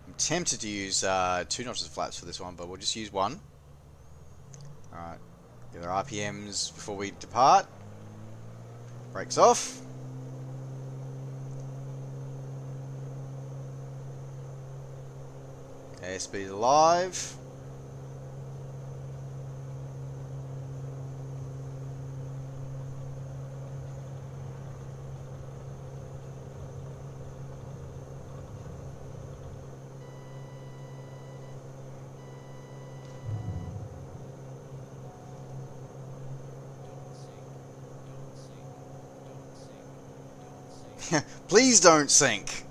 I'm tempted to use 2 notches of flaps for this one, but we'll just use 1. Alright. Get our RPMs before we depart. Brakes off. Airspeed alive. Please don't sink.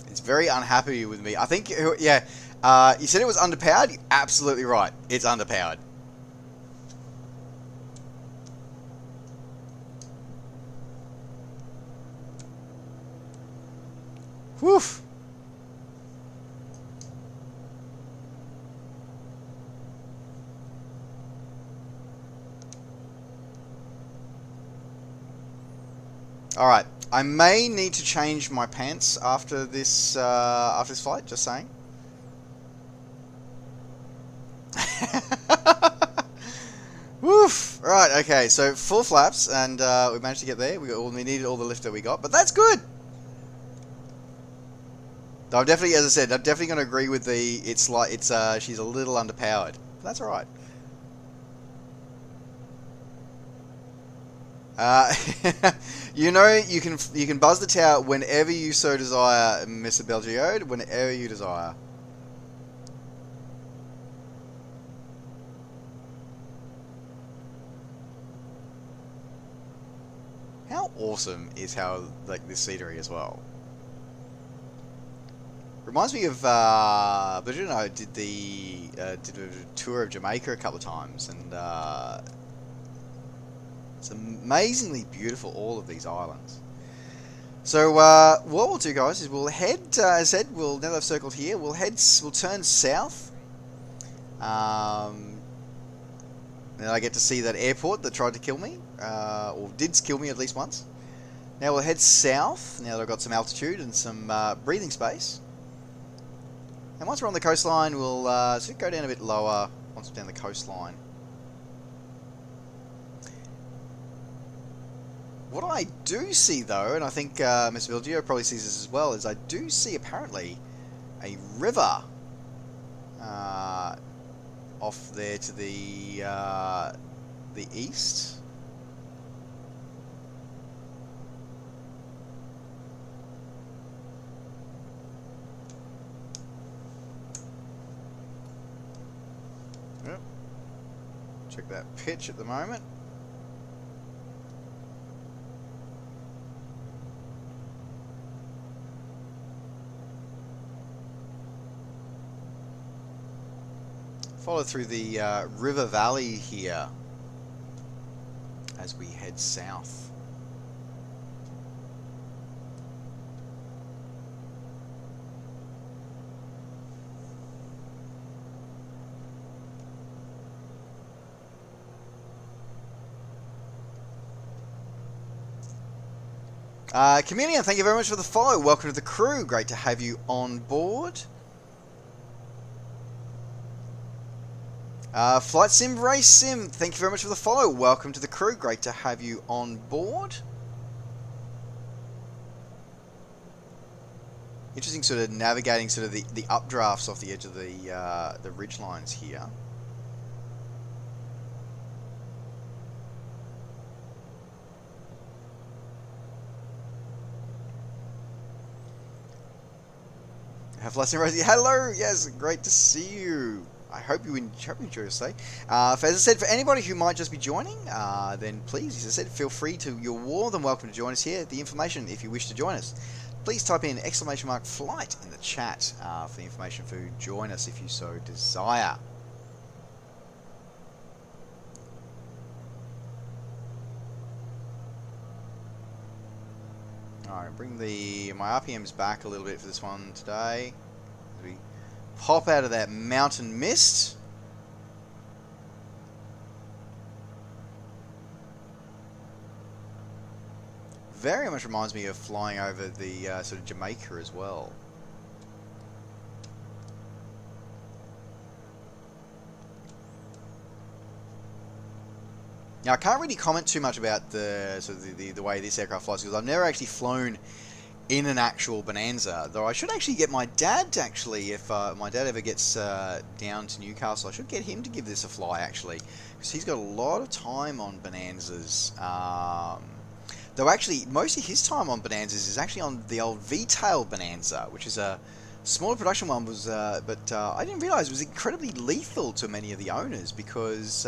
It's very unhappy with me. I think, yeah, you said it was underpowered? You're absolutely right. It's underpowered. Woof. Alright. I may need to change my pants after this flight, just saying. Woof! Right, okay, so full flaps, and we managed to get there. We needed all the lift that we got, but that's good! Though I'm definitely, as I said, I'm definitely going to agree with she's a little underpowered. But that's alright. You know, you can buzz the tower whenever you so desire, Mr. Belgiode, whenever you desire. How awesome is this scenery as well? Reminds me of Belgiode and I did a tour of Jamaica a couple of times, and it's amazingly beautiful, all of these islands. So what we'll do, guys, is we'll head, as I said, now that I've circled here, we'll turn south. Then I get to see that airport that tried to kill me, or did kill me at least once. Now we'll head south, now that I've got some altitude and some breathing space. And once we're on the coastline, we'll sort of go down a bit lower once we're down the coastline. What I do see, though, and I think Mr. Vilgio probably sees this as well, is I do see apparently a river off there to the east. Yep. Check that pitch at the moment. Follow through the river valley here as we head south. Chameleon, thank you very much for the follow. Welcome to the crew. Great to have you on board. Flight Sim Race Sim, thank you very much for the follow. Welcome to the crew. Great to have you on board. Interesting sort of navigating sort of the updrafts off the edge of the ridge lines here. Flight Sim Race, hello, yes, great to see you. I hope you enjoy your stay. As I said, for anybody who might just be joining, then please, as I said, feel free to. You're more than welcome to join us here. The information, if you wish to join us, please type in !flight in the chat for the information for join us if you so desire. Alright, bring my RPMs back a little bit for this one today. As we pop out of that mountain mist. Very much reminds me of flying over the sort of Jamaica as well. Now I can't really comment too much about the sort of the way this aircraft flies because I've never actually flown in an actual Bonanza. Though I should actually get my dad to if my dad ever gets down to Newcastle, I should get him to give this a fly actually because he's got a lot of time on Bonanzas. Though actually, most of his time on Bonanzas is actually on the old V-tail Bonanza, which is a smaller production one. But I didn't realise it was incredibly lethal to many of the owners because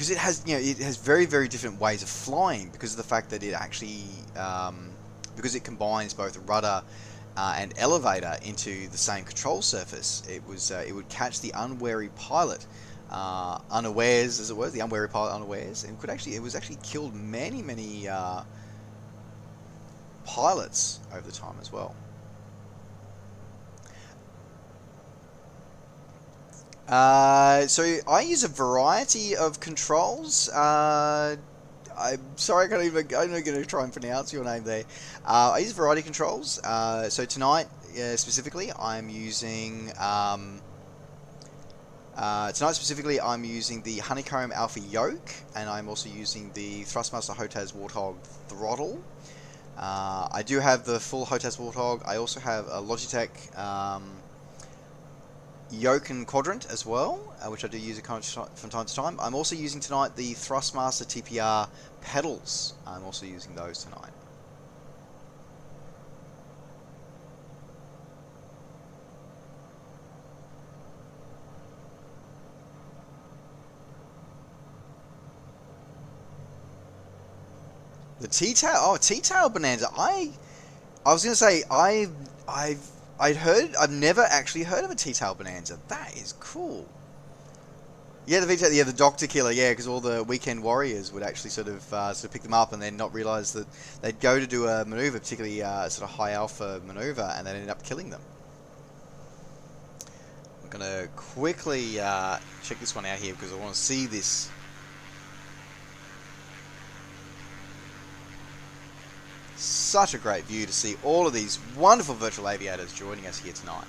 it has it has very different ways of flying because of the fact that it actually because it combines both rudder and elevator into the same control surface. It would catch the unwary pilot. Unawares, as it were, the unwary pilot unawares, and it was actually killed many pilots over the time as well. So I use a variety of controls. I'm sorry, I'm not going to try and pronounce your name there. I use a variety of controls. So tonight, specifically, I'm using. I'm using the Honeycomb Alpha yoke, and I'm also using the Thrustmaster Hotaz Warthog throttle. I do have the full Hotaz Warthog. I also have a Logitech yoke and quadrant as well, which I do use from time to time. I'm also using tonight the Thrustmaster TPR pedals. I'm also using those tonight. The T-tail, T-tail Bonanza. I was gonna say I've never actually heard of a T-tail Bonanza. That is cool. Yeah, the Doctor Killer. Yeah, because all the weekend warriors would actually sort of pick them up and then not realise that they'd go to do a maneuver, particularly sort of high alpha maneuver, and then end up killing them. I'm gonna quickly check this one out here because I want to see this. Such a great view to see all of these wonderful virtual aviators joining us here tonight.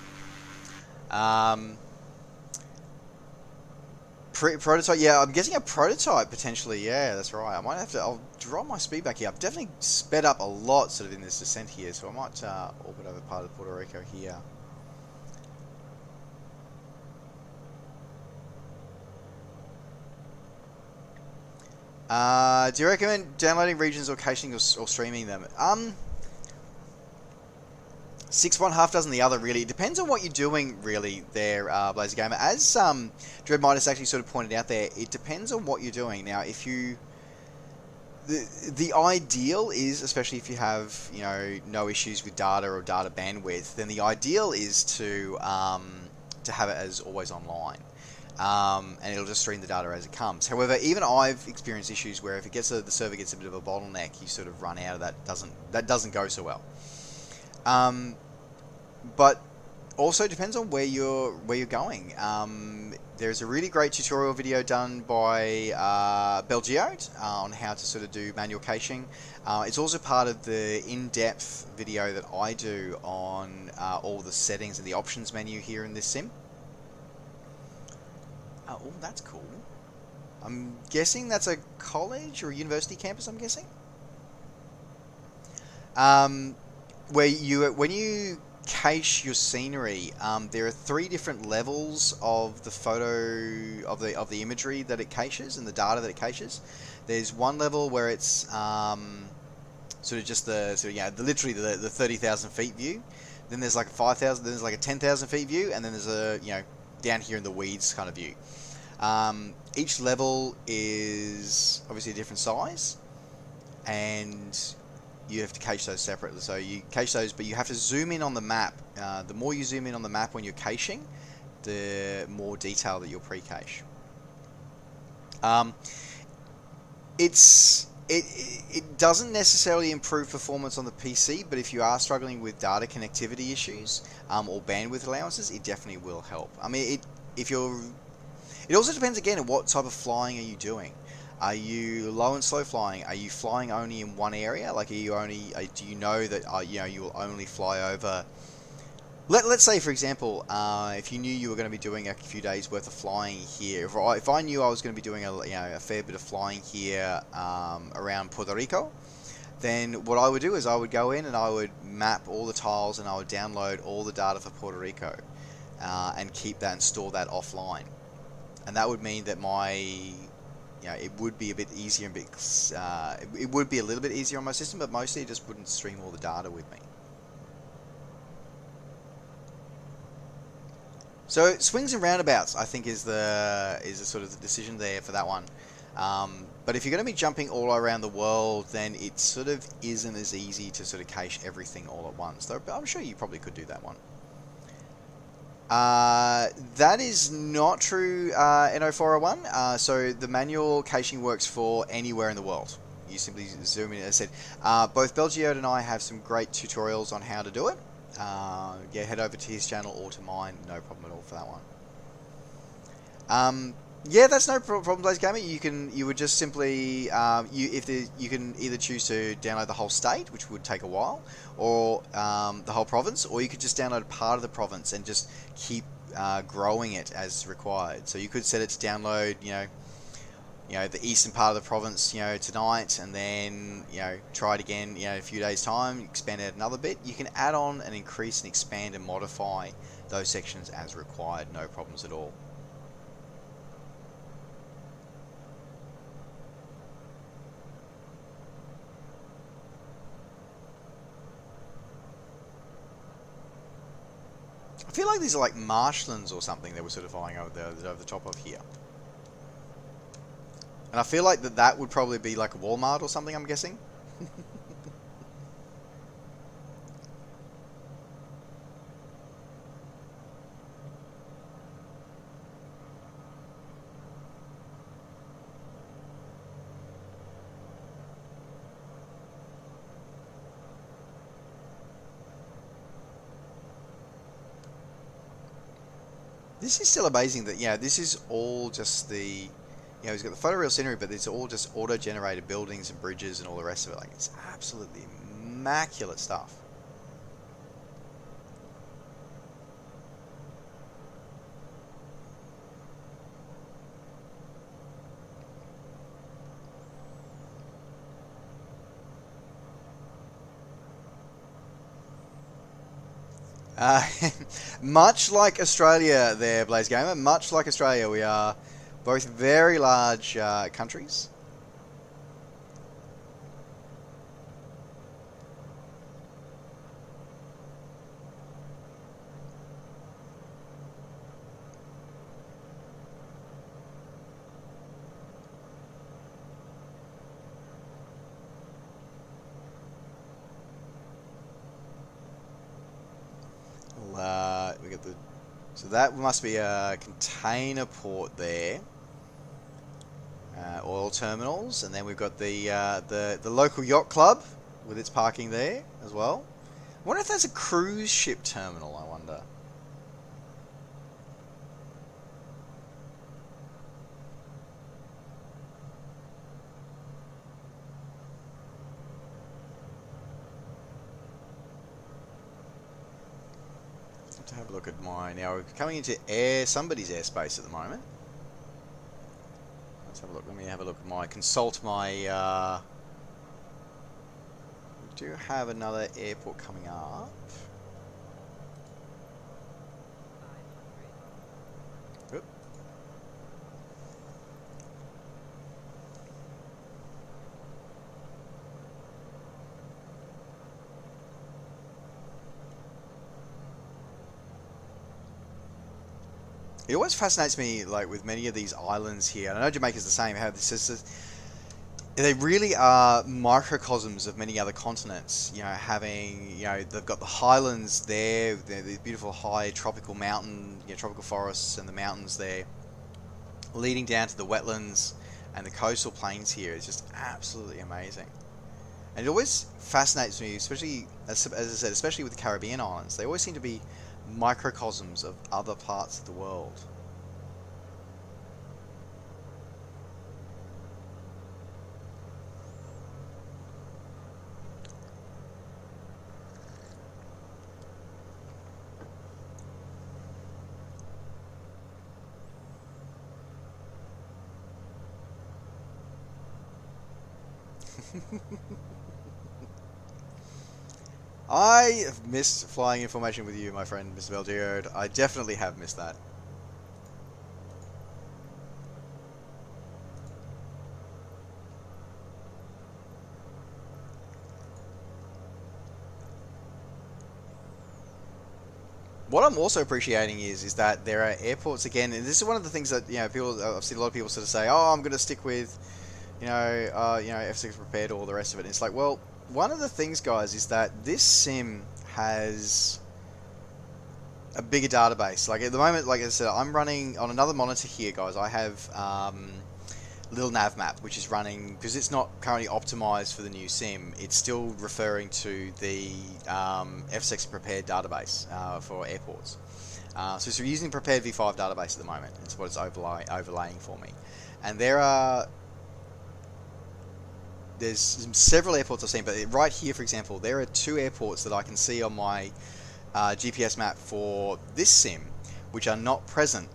Prototype, yeah, I'm guessing a prototype potentially. Yeah, that's right. I might have to. I'll drop my speed back here. I've definitely sped up a lot sort of in this descent here, so I might orbit over part of Puerto Rico here. Do you recommend downloading regions or caching or streaming them? 6 one, half dozen the other, really. It depends on what you're doing, really, there, Blazer Gamer. As Dread Midas actually sort of pointed out there, it depends on what you're doing. Now, if you... The ideal is, especially if you have, no issues with data or data bandwidth, then the ideal is to have it as always online. And it'll just stream the data as it comes. However, even I've experienced issues where if the server gets a bit of a bottleneck, you sort of run out of that. That doesn't go so well. But Also depends on where you're going. There's a really great tutorial video done by MacLeod on how to sort of do manual caching. It's also part of the in-depth video that I do on all the settings and the options menu here in this sim. Oh, that's cool. I'm guessing that's a college or a university campus, I'm guessing. When you cache your scenery, there are 3 different levels of the photo of the imagery that it caches and the data that it caches. There's one level where it's sort of just literally the 30,000 feet view. Then there's like a 5,000. Then there's like a 10,000 feet view, and then there's a down here in the weeds kind of view. Each level is obviously a different size, and you have to cache those separately. So you cache those, but you have to zoom in on the map. The more you zoom in on the map when you're caching, the more detail that you'll pre-cache. It doesn't necessarily improve performance on the PC, but if you are struggling with data connectivity issues or bandwidth allowances, it definitely will help. I mean, it also depends again on what type of flying are you doing. Are you low and slow flying? Are you flying only in one area? Like, do you know that you will only fly over? Let's say, for example, if you knew you were going to be doing a few days worth of flying here. If I knew I was going to be doing a fair bit of flying here around Puerto Rico, then what I would do is I would go in and I would map all the tiles and I would download all the data for Puerto Rico and keep that and store that offline. And that would mean that it would be a bit easier it would be a little bit easier on my system, but mostly it just wouldn't stream all the data with me. So swings and roundabouts, I think, is the sort of the decision there for that one. But if you're going to be jumping all around the world, then it sort of isn't as easy to sort of cache everything all at once. Though I'm sure you probably could do that one. That is not true, NO401. So the manual caching works for anywhere in the world. You simply zoom in. As I said, both MacLeod and I have some great tutorials on how to do it. Head over to his channel or to mine. No problem at all for that one. That's no problem, Blaze Gamer. You would just simply you can either choose to download the whole state, which would take a while, or the whole province, or you could just download part of the province and just keep growing it as required. So you could set it to download, the eastern part of the province, tonight, and then try it again, in a few days' time, expand it another bit. You can add on and increase and expand and modify those sections as required. No problems at all. I feel like these are like marshlands or something that we're sort of flying over the top of here. And I feel like that would probably be like a Walmart or something, I'm guessing. This is still amazing that, this is all just the, he's got the photoreal scenery, but it's all just auto-generated buildings and bridges and all the rest of it. Like, it's absolutely immaculate stuff. Much like Australia there, Blaze Gamer, much like Australia, we are both very large countries. We got so that must be a container port there. Oil terminals, and then we've got the local yacht club with its parking there as well. I wonder if that's a cruise ship terminal, I wonder. look at my... Now, we're coming into somebody's airspace at the moment. Let's have a look. Let me have a look at my... Consult my... we do have another airport coming up. Oop. It always fascinates me, like, with many of these islands here, and I know Jamaica's the same, how this is... They really are microcosms of many other continents, you know, having, you know, they've got the highlands there, the beautiful high tropical mountain, you know, tropical forests and the mountains there, leading down to the wetlands and the coastal plains here is just absolutely amazing. And it always fascinates me, especially, as I said, especially with the Caribbean islands, they always seem to be microcosms of other parts of the world. I have missed flying information with you, my friend, Mr. Belgiode. I definitely have missed that. What I'm also appreciating is that there are airports again, and this is one of the things that, you know, people, I've seen a lot of people sort of say, oh, I'm going to stick with, you know, F6 prepared or all the rest of it. And it's like, well, one of the things, guys, is that this sim has a bigger database. Like at the moment, like I said, I'm running on another monitor here, guys. I have little nav map, which is running because it's not currently optimized for the new sim. It's still referring to the F6 prepared database for airports. So it's using prepared v5 database at the moment. It's what it's overlaying for me. And there's several airports I've seen, but right here, for example, there are 2 airports that I can see on my GPS map for this sim, which are not present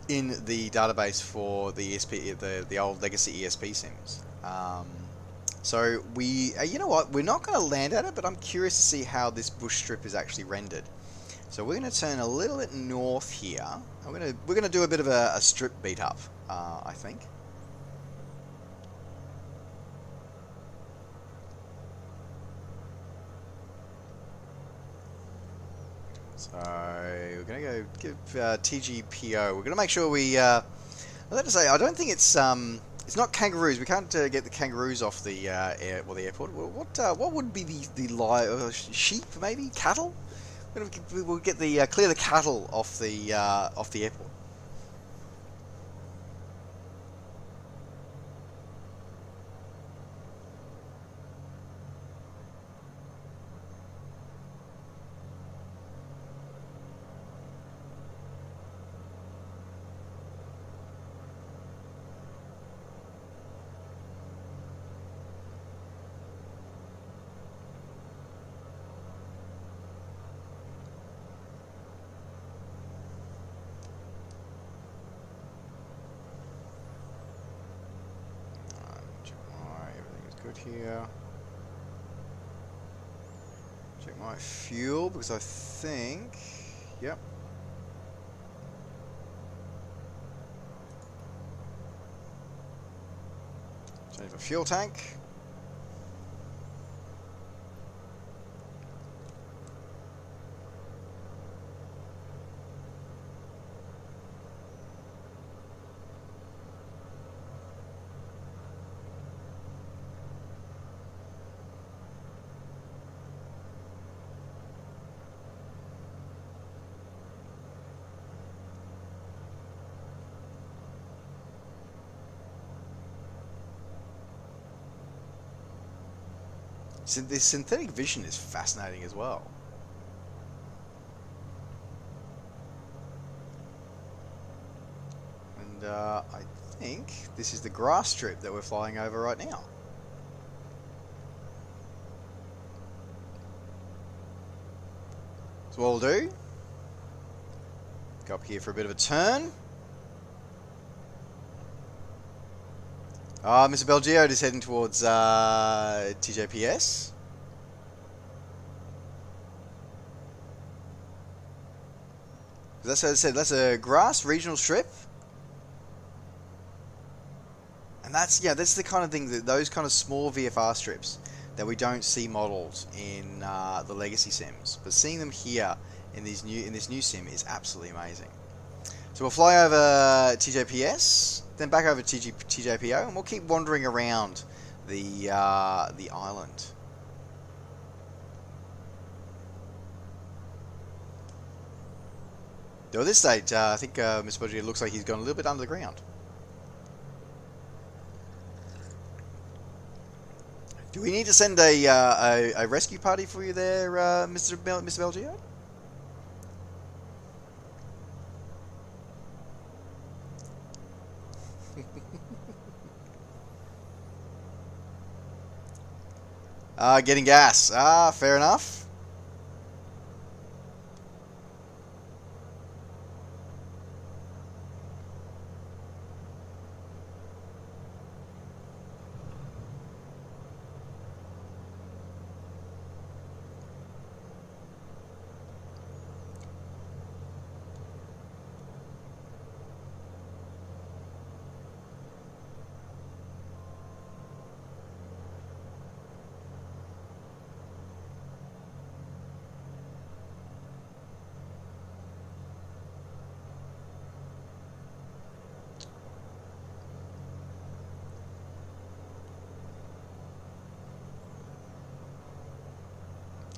in the database for the ESP, the old legacy ESP sims. So we, you know what, we're not going to land at it, but I'm curious to see how this bush strip is actually rendered. So we're going to turn a little bit north here. We're going to do a bit of a strip beat up, I think. So we're going to go give TGPO. We're going to make sure we. I have to say, I don't think it's not kangaroos. We can't get the kangaroos off the the airport. What would be the sheep, maybe cattle? We'll get the clear the cattle off the airport. Here, check my fuel because I think, yep. Change my fuel tank. This synthetic vision is fascinating as well. And I think this is the grass strip that we're flying over right now. So what we'll do Go up here for a bit of a turn. Mr. Belgio is heading towards TJPS. That's as I said. That's a grass regional strip, and that's the kind of thing that those kind of small VFR strips that we don't see modeled in the legacy sims, but seeing them here in this new sim is absolutely amazing. So we'll fly over TJPS, then back over TJPO, and we'll keep wandering around the island. Though at this stage, I think Mr. Budgie looks like he's gone a little bit under the ground. Do we need to send a rescue party for you there, Mr. Belgio? Getting gas. Fair enough.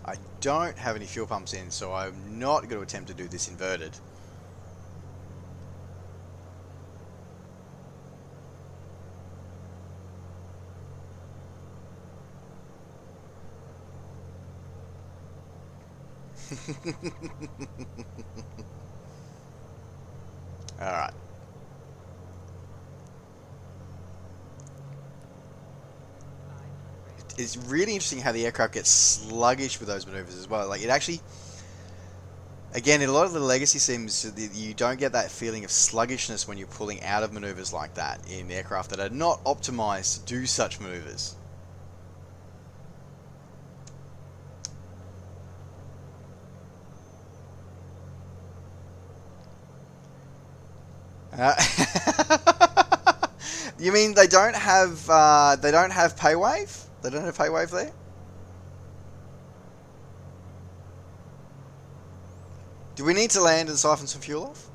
I don't have any fuel pumps in, so I'm not going to attempt to do this inverted. Alright. It's really interesting how the aircraft gets sluggish with those maneuvers as well. Like, it actually... Again, in a lot of the legacy sims, you don't get that feeling of sluggishness when you're pulling out of maneuvers like that in aircraft that are not optimized to do such maneuvers. You mean they don't have pay wave? They don't have pay wave there? Do we need to land and siphon some fuel off?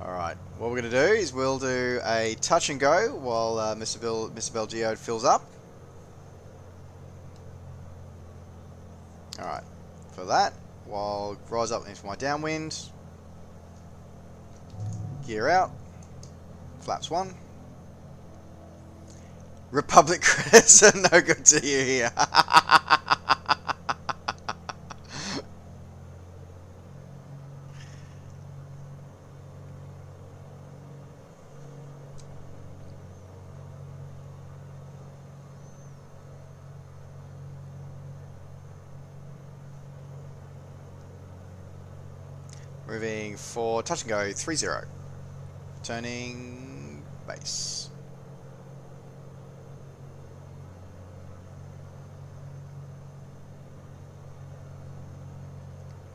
Alright, what we're going to do is we'll do a touch and go while Mr. Belgio fills up. Alright, for that, I'll rise up into my downwind, gear out, flaps 1. Republic credits are no good to you here. Moving for touch and go 30. Turning base.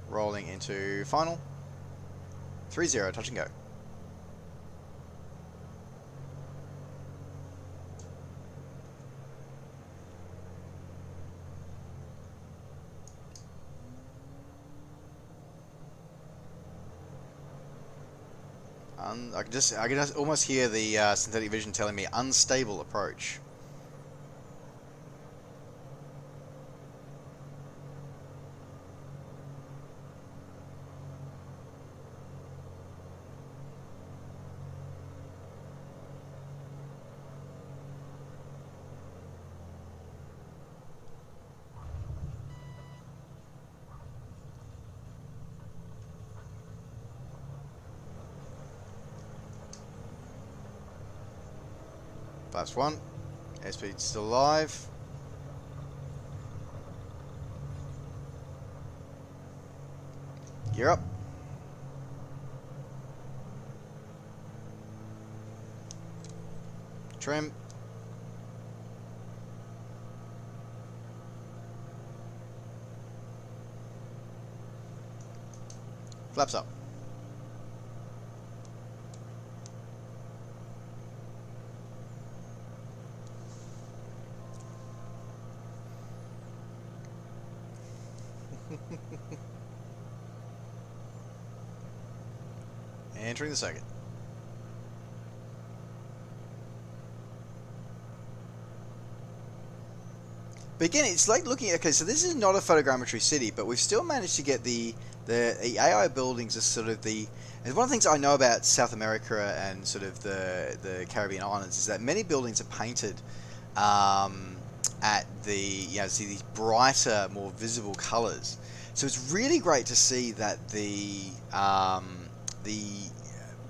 Rolling into final. 30, touch and go. I can just almost hear the synthetic vision telling me unstable approach. Last one. Airspeed's still alive. Gear up. Trim. Flaps up. Entering the circuit. But again, it's like looking at, okay, so this is not a photogrammetry city, but we've still managed to get the AI buildings are sort of the, and one of the things I know about South America and sort of the Caribbean islands is that many buildings are painted at the, you know, see these brighter, more visible colors. So it's really great to see that the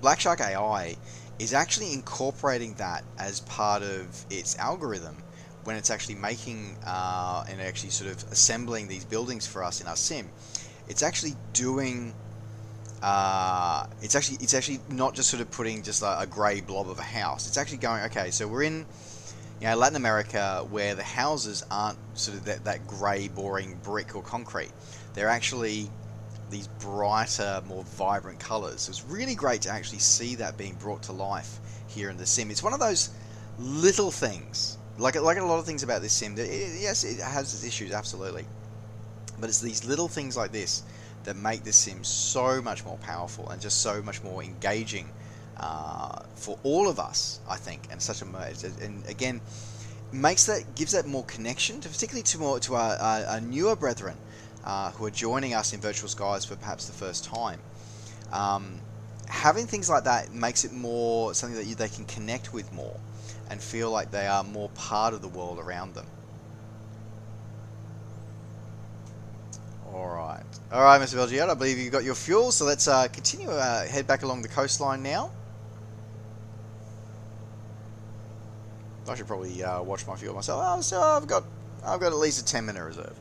Black Shark AI is actually incorporating that as part of its algorithm when it's actually making and actually sort of assembling these buildings for us in our sim. It's actually doing it's actually not just sort of putting just a grey blob of a house. It's actually going, okay, so we're in, you know, Latin America, where the houses aren't sort of that grey, boring brick or concrete. They're actually these brighter, more vibrant colours. So it's really great to actually see that being brought to life here in the sim. It's one of those little things, like a lot of things about this sim, that yes, it has its issues, absolutely. But it's these little things like this that make this sim so much more powerful and just so much more engaging for all of us, I think. And such a, and again, gives that more connection, particularly to our newer brethren who are joining us in Virtual Skies for perhaps the first time. Having things like that makes it more something that they can connect with more and feel like they are more part of the world around them. Alright, Mr. Belgiad, I believe you got your fuel, so let's continue, head back along the coastline now. I should probably watch my fuel myself. Oh, so I've got at least a 10-minute reserve.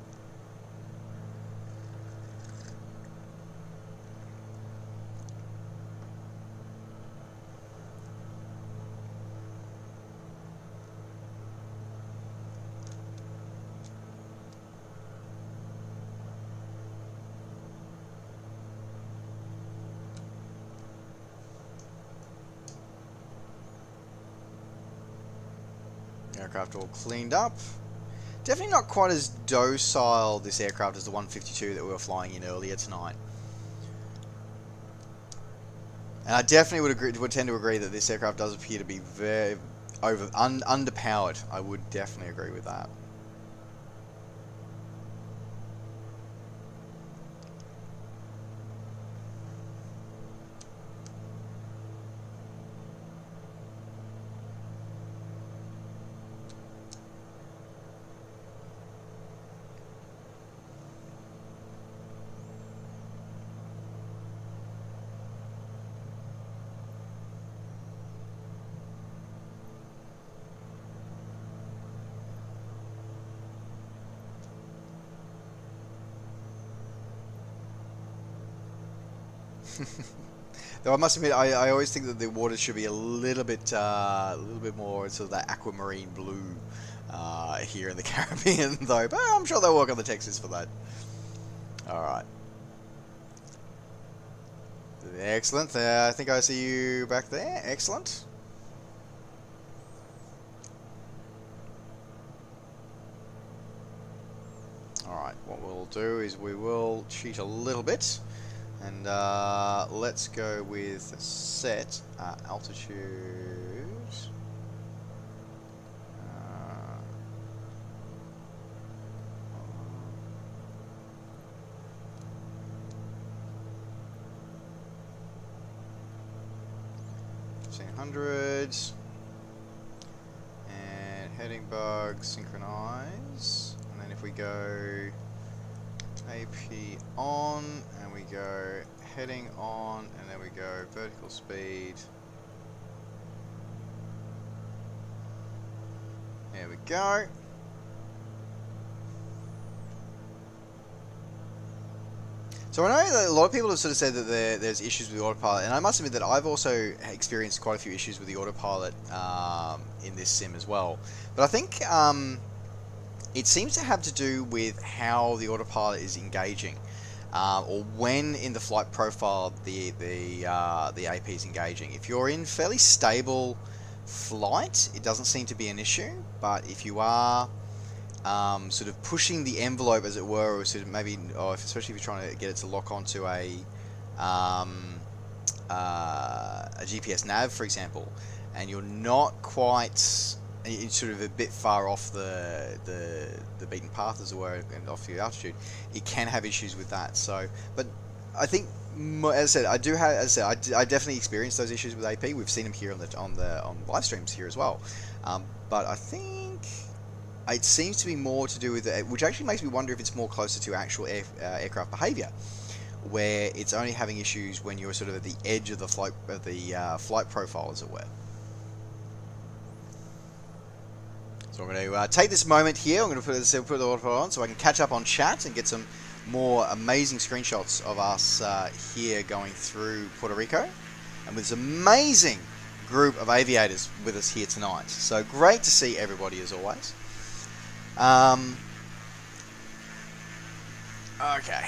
Aircraft all cleaned up. Definitely not quite as docile, this aircraft, as the 152 that we were flying in earlier tonight. And I definitely would tend to agree that this aircraft does appear to be very underpowered. I would definitely agree with that. Though I must admit, I always think that the water should be a little bit more sort of that aquamarine blue here in the Caribbean, though. But I'm sure they'll work on the textures for that. All right, excellent. I think I see you back there. Excellent. All right, what we'll do is we will cheat a little bit. And let's go with set altitude. 1500. And heading bug synchronize. And then if we go AP on, and we go heading on, and then we go vertical speed. go. So I know that a lot of people have sort of said that there's issues with the autopilot, and I must admit that I've also experienced quite a few issues with the autopilot in this sim as well. But I think it seems to have to do with how the autopilot is engaging, or when in the flight profile the AP is engaging. If you're in fairly stable flight, it doesn't seem to be an issue. But if you are sort of pushing the envelope, as it were, or sort of maybe, especially if you're trying to get it to lock onto a GPS nav, for example, and you're not quite, you're sort of a bit far off the beaten path, as it were, and off your altitude, it can have issues with that. So, but I think, as I said, I definitely experienced those issues with AP. We've seen them here on live streams here as well. But I think it seems to be more to do with it, which actually makes me wonder if it's more closer to actual aircraft behavior, where it's only having issues when you're sort of at the edge of the flight profile, as it were. So I'm going to take this moment here. I'm going to put the auto on so I can catch up on chat and get some more amazing screenshots of us here going through Puerto Rico, and with this amazing group of aviators with us here tonight. So great to see everybody as always. Okay.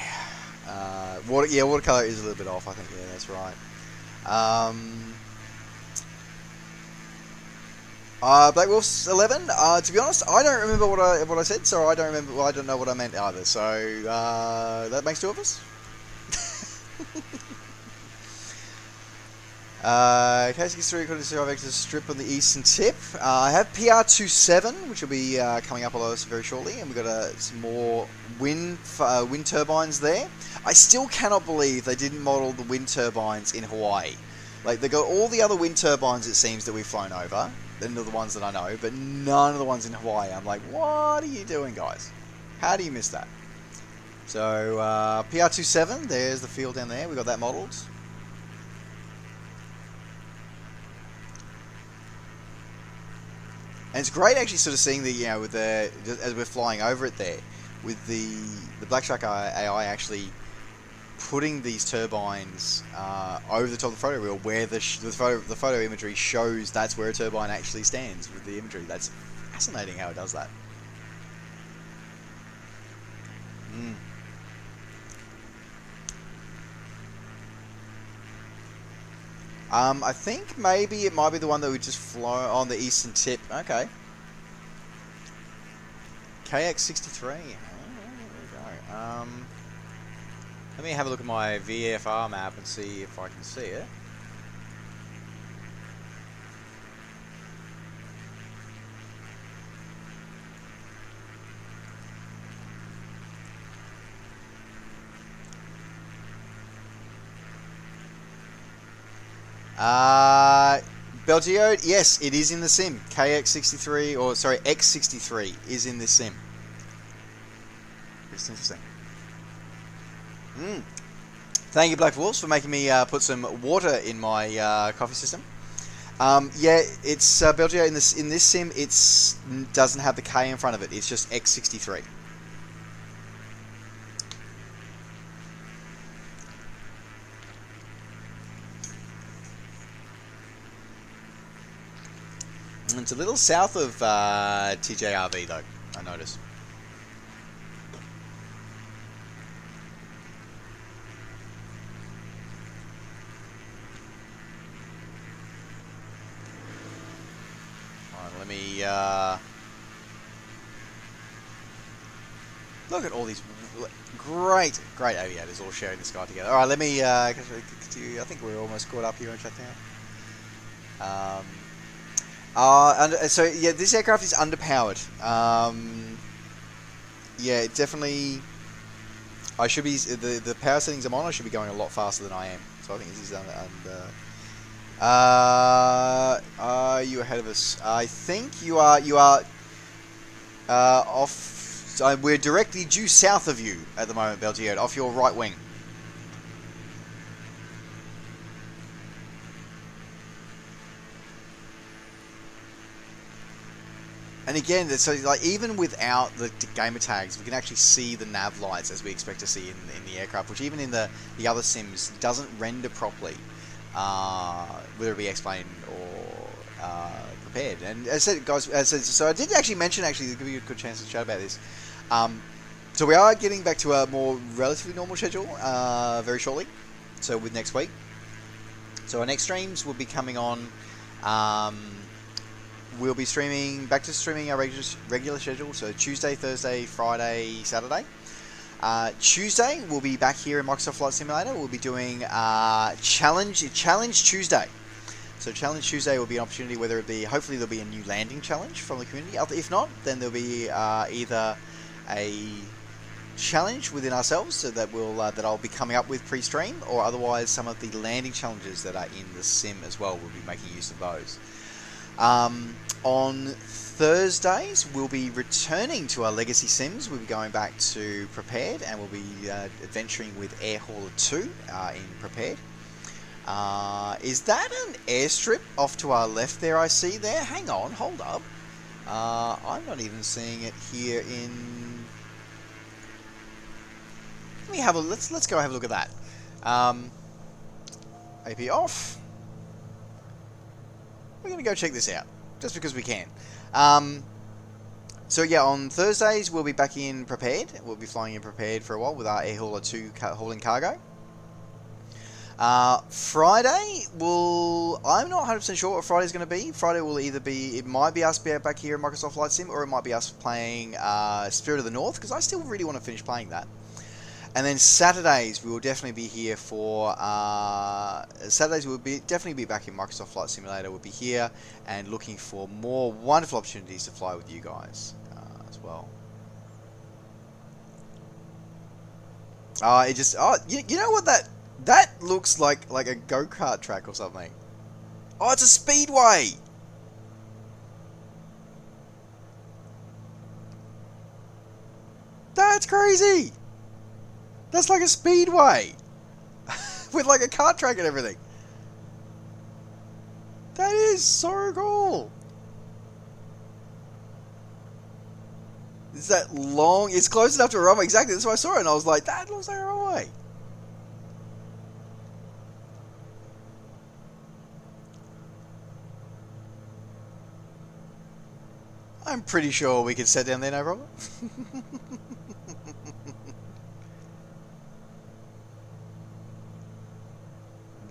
Watercolor is a little bit off, I think. Yeah, that's right. Black Wolf's 11. To be honest, I don't remember what I said, so I don't remember. Well, I don't know what I meant either. So that makes two of us. K63 could see vector strip on the eastern tip. I have PR27, which will be coming up below us very shortly, and we've got some more wind turbines there. I still cannot believe they didn't model the wind turbines in Hawaii. Like, they got all the other wind turbines, it seems, that we've flown over, and the ones that I know, but none of the ones in Hawaii. I'm like, what are you doing, guys? How do you miss that? So PR27, there's the field down there. We got that modelled. And it's great actually sort of seeing the, with the, as we're flying over it there, with the Black Shark AI actually putting these turbines over the top of the photo reel, where the photo imagery shows that's where a turbine actually stands with the imagery. That's fascinating how it does that. I think maybe it might be the one that we just flew on the eastern tip. Okay. KX63. Oh, there we go. Let me have a look at my VFR map and see if I can see it. Belgio, yes, it is in the sim. KX63, or sorry, X63 is in this sim. It's interesting. Thank you, Black Wolves, for making me put some water in my coffee system. Yeah, it's Belgio in this sim. It doesn't have the K in front of it. It's just X63. It's a little south of TJRV though, I noticed. Alright, let me look at all these great aviators all sharing the sky together. Alright, let me I think we're almost caught up here on chat now. And so yeah, this aircraft is underpowered. Yeah, it definitely. I should be the power settings I'm on. I should be going a lot faster than I am. So I think this is under. Are you ahead of us? I think you are. You are off. So we're directly due south of you at the moment, Belgier, off your right wing. And again, so like even without the gamer tags, we can actually see the nav lights as we expect to see in the aircraft, which even in the other sims doesn't render properly, whether it be explained or prepared. And as I said, guys, so I did actually mention, to give you a good chance to chat about this. So we are getting back to a more relatively normal schedule very shortly. So with next week. So our next streams will be coming on. We'll be back to streaming our regular schedule. So Tuesday, Thursday, Friday, Saturday. Tuesday we'll be back here in Microsoft Flight Simulator. We'll be doing Challenge Tuesday. So Challenge Tuesday will be an opportunity, whether it be, hopefully there'll be a new landing challenge from the community. If not, then there'll be either a challenge within ourselves, so that that I'll be coming up with pre-stream, or otherwise some of the landing challenges that are in the sim as well. We'll be making use of those. On Thursdays, we'll be returning to our legacy sims. We'll be going back to Prepared, and we'll be adventuring with Air Hauler 2 in Prepared. Is that an airstrip off to our left there I see there? Hang on, hold up. I'm not even seeing it here in... Let's go have a look at that. AP off. We're going to go check this out, just because we can. So yeah, on Thursdays we'll be back in Prepared. We'll be flying in Prepared for a while with our Air Hauler 2 hauling cargo. Friday I'm not 100% sure what Friday's going to be. Friday will either be, it might be us back here in Microsoft Flight Sim, or it might be us playing Spirit of the North, because I still really want to finish playing that. And then Saturdays we will definitely be here for Saturdays we'll definitely be back in Microsoft Flight Simulator. We'll be here and looking for more wonderful opportunities to fly with you guys as well. You know what that looks like a go-kart track or something. Oh, it's a speedway. That's crazy. That's like a speedway with like a kart track and everything. That is so cool. It's that long. It's close enough to a runway. Exactly. That's what I saw it, and I was like, that looks like a runway. I'm pretty sure we could set down there, no problem.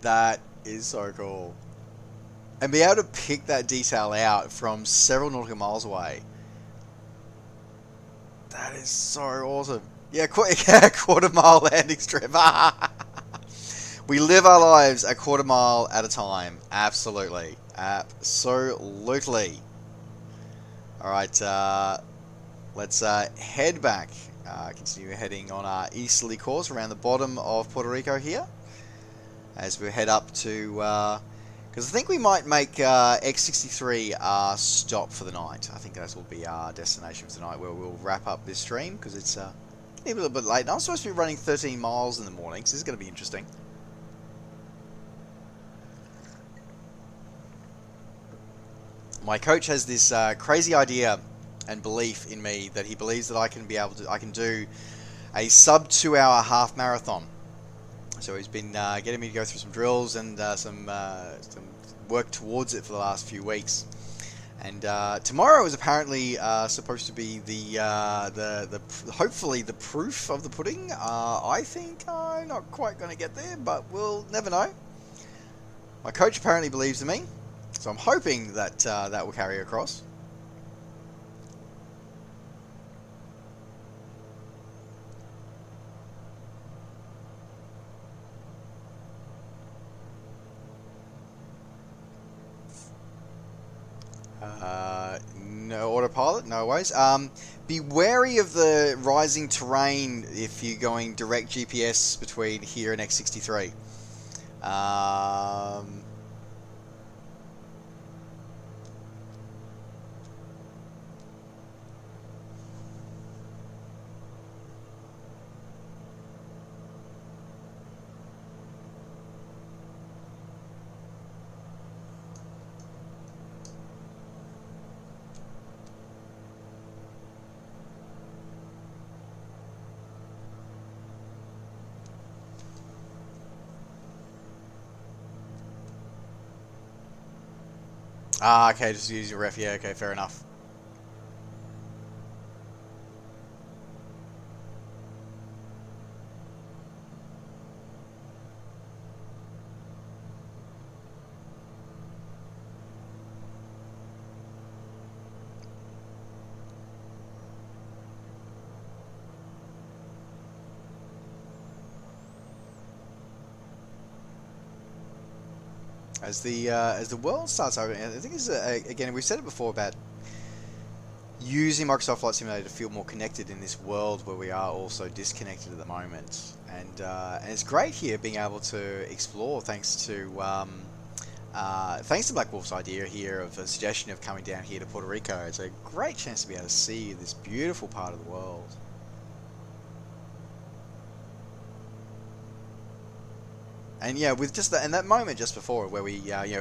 That is so cool. And be able to pick that detail out from several nautical miles away. That is so awesome. Yeah, quarter mile landing strip. We live our lives a quarter mile at a time. Absolutely. Absolutely. Alright, let's head back. Continue heading on our easterly course around the bottom of Puerto Rico here, as we head up to, because I think we might make X63 our stop for the night. I think that will be our destination for tonight, where we'll wrap up this stream, because it's a little bit late. And I'm supposed to be running 13 miles in the morning, so this is going to be interesting. My coach has this crazy idea and belief in me that he believes that I can do a sub 2 hour half marathon. So he's been getting me to go through some drills and some work towards it for the last few weeks. And tomorrow is apparently supposed to be the hopefully the proof of the pudding. I think I'm not quite going to get there, but we'll never know. My coach apparently believes in me, so I'm hoping that that will carry across. No autopilot, no worries. Be wary of the rising terrain if you're going direct GPS between here and X63. Ah, okay, just using ref. Yeah, okay, fair enough. As the world starts opening, I think it's again we've said it before about using Microsoft Flight Simulator to feel more connected in this world where we are also disconnected at the moment, and it's great here being able to explore thanks to Black Wolf's idea here of a suggestion of coming down here to Puerto Rico. It's a great chance to be able to see this beautiful part of the world. And yeah, with just that and that moment just before where we finding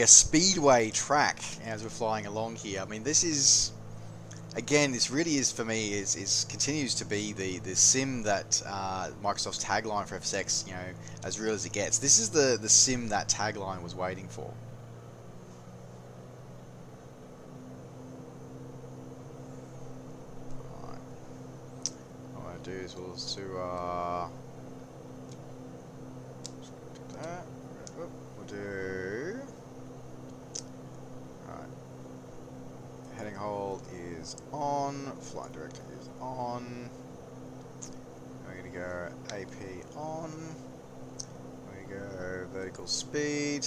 a speedway track as we're flying along here. I mean, this is again, this really is for me is continues to be the sim that Microsoft's tagline for FSX, as real as it gets. This is the sim that tagline was waiting for. Right. What I do is we'll do. Alright. Heading hold is on. Flight director is on. We're going to go AP on. We're going to go vertical speed.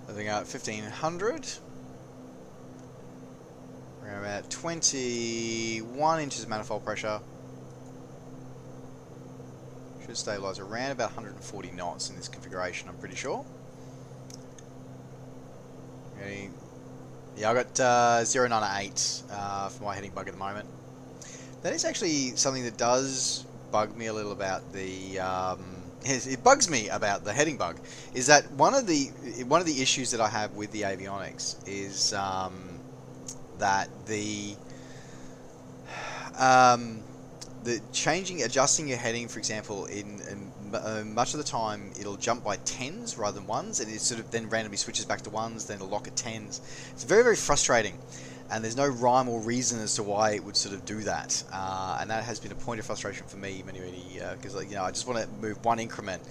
Living out 1500. We're at 21 inches of manifold pressure. Should stabilize around about 140 knots in this configuration, I'm pretty sure. Okay. Yeah, I got 098 for my heading bug at the moment. That is actually something that does bug me a little about the. It bugs me about the heading bug. Is that one of the issues that I have with the avionics is that the adjusting your heading, for example, in much of the time it'll jump by tens rather than ones, and it sort of then randomly switches back to ones, then it'll lock at tens. It's very, very frustrating, and there's no rhyme or reason as to why it would sort of do that, and that has been a point of frustration for me many, because I just want to move one increment.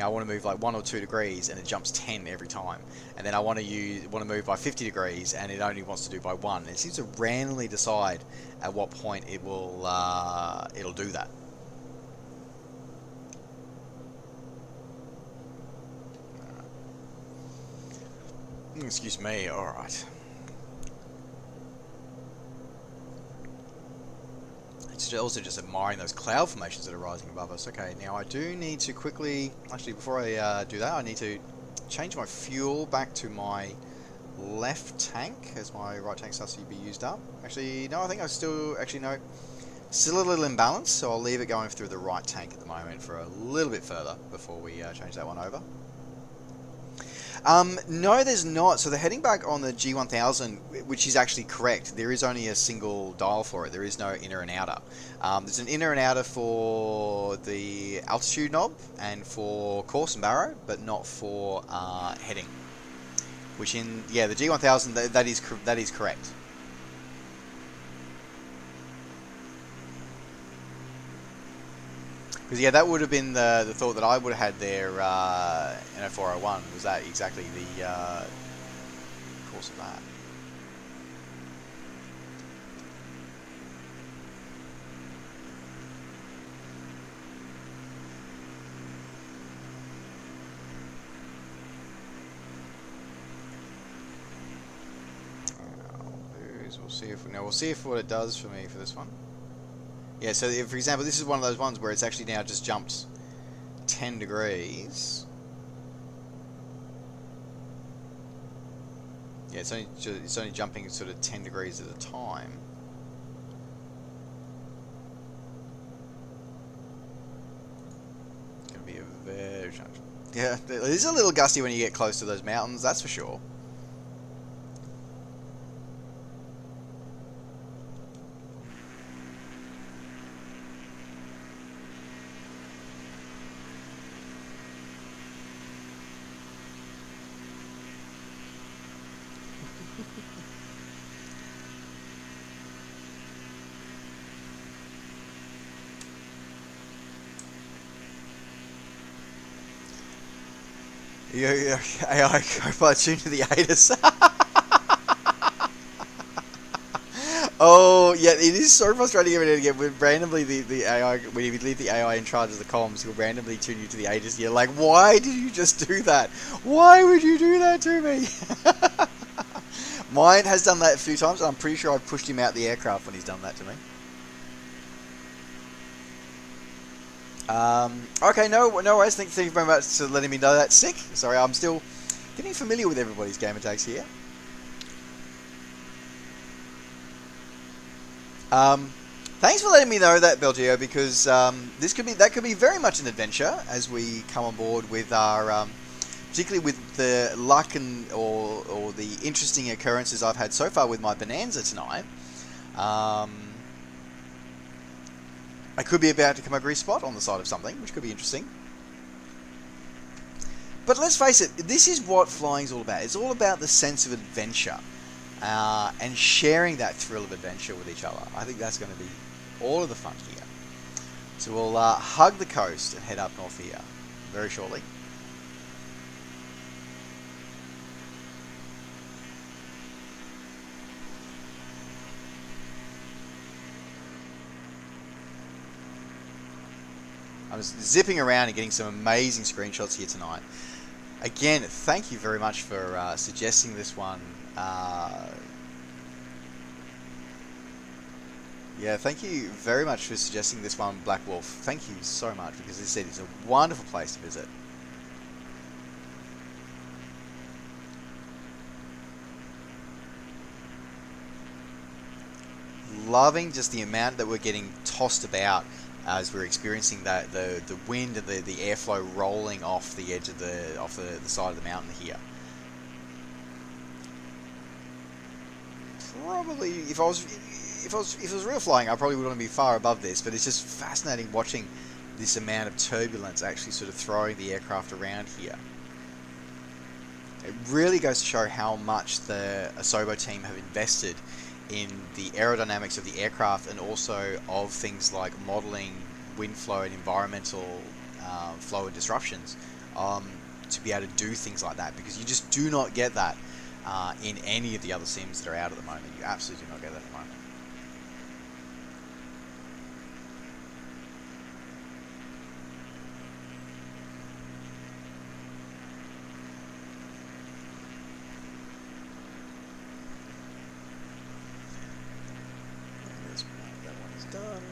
I want to move like 1 or 2 degrees and it jumps 10 every time, and then I want to move by 50 degrees and it only wants to do by 1. It seems to randomly decide at what point it'll do that. Excuse me. All right. It's also just admiring those cloud formations that are rising above us. Okay, now I do need to quickly, actually before I do that, I need to change my fuel back to my left tank, as my right tank starts to be used up. Actually, no, I think I still a little imbalanced, so I'll leave it going through the right tank at the moment for a little bit further before we change that one over. No, there's not. So the heading bug on the G1000, which is actually correct, there is only a single dial for it. There is no inner and outer. There's an inner and outer for the altitude knob and for course and barrow, but not for heading. Which the G1000 that is correct. Because yeah, that would have been the thought that I would have had there in a 401, was that exactly the course of that. We'll see if what it does for me for this one. Yeah, so if, for example, this is one of those ones where it's actually now just jumped 10 degrees. Yeah, it's only jumping sort of 10 degrees at a time. Yeah, it is a little gusty when you get close to those mountains, that's for sure. Yeah, AI Copilot tuned to the ATIS. Oh, yeah, it is so frustrating every now and again when randomly the AI, when you leave the AI in charge of the comms, he'll randomly tune you to the ATIS. You're like, why did you just do that? Why would you do that to me? Mine has done that a few times, and I'm pretty sure I've pushed him out the aircraft when he's done that to me. Okay, no worries. Thank you very much for letting me know that. Sick. Sorry, I'm still getting familiar with everybody's gamer tags here. Thanks for letting me know that, Belgio, because that could be very much an adventure as we come on board with our, particularly with the luck or the interesting occurrences I've had so far with my Bonanza tonight. I could be about to come a grease spot on the side of something, which could be interesting. But let's face it, this is what flying's all about. It's all about the sense of adventure. And sharing that thrill of adventure with each other. I think that's going to be all of the fun here. So we'll hug the coast and head up north here very shortly. I'm just zipping around and getting some amazing screenshots here tonight. Again, thank you very much for suggesting this one. Yeah, thank you very much for suggesting this one, Black Wolf. Thank you so much, because as I said, it's a wonderful place to visit. Loving just the amount that we're getting tossed about as we're experiencing that the wind and the airflow rolling off the edge of the side of the mountain here. Probably, if it was real flying, I probably would want to be far above this, but it's just fascinating watching this amount of turbulence actually sort of throwing the aircraft around here. It really goes to show how much the Asobo team have invested in the aerodynamics of the aircraft and also of things like modeling wind flow and environmental flow and disruptions to be able to do things like that, because you just do not get that in any of the other sims that are out at the moment. You absolutely do not get that at the moment. That one is done.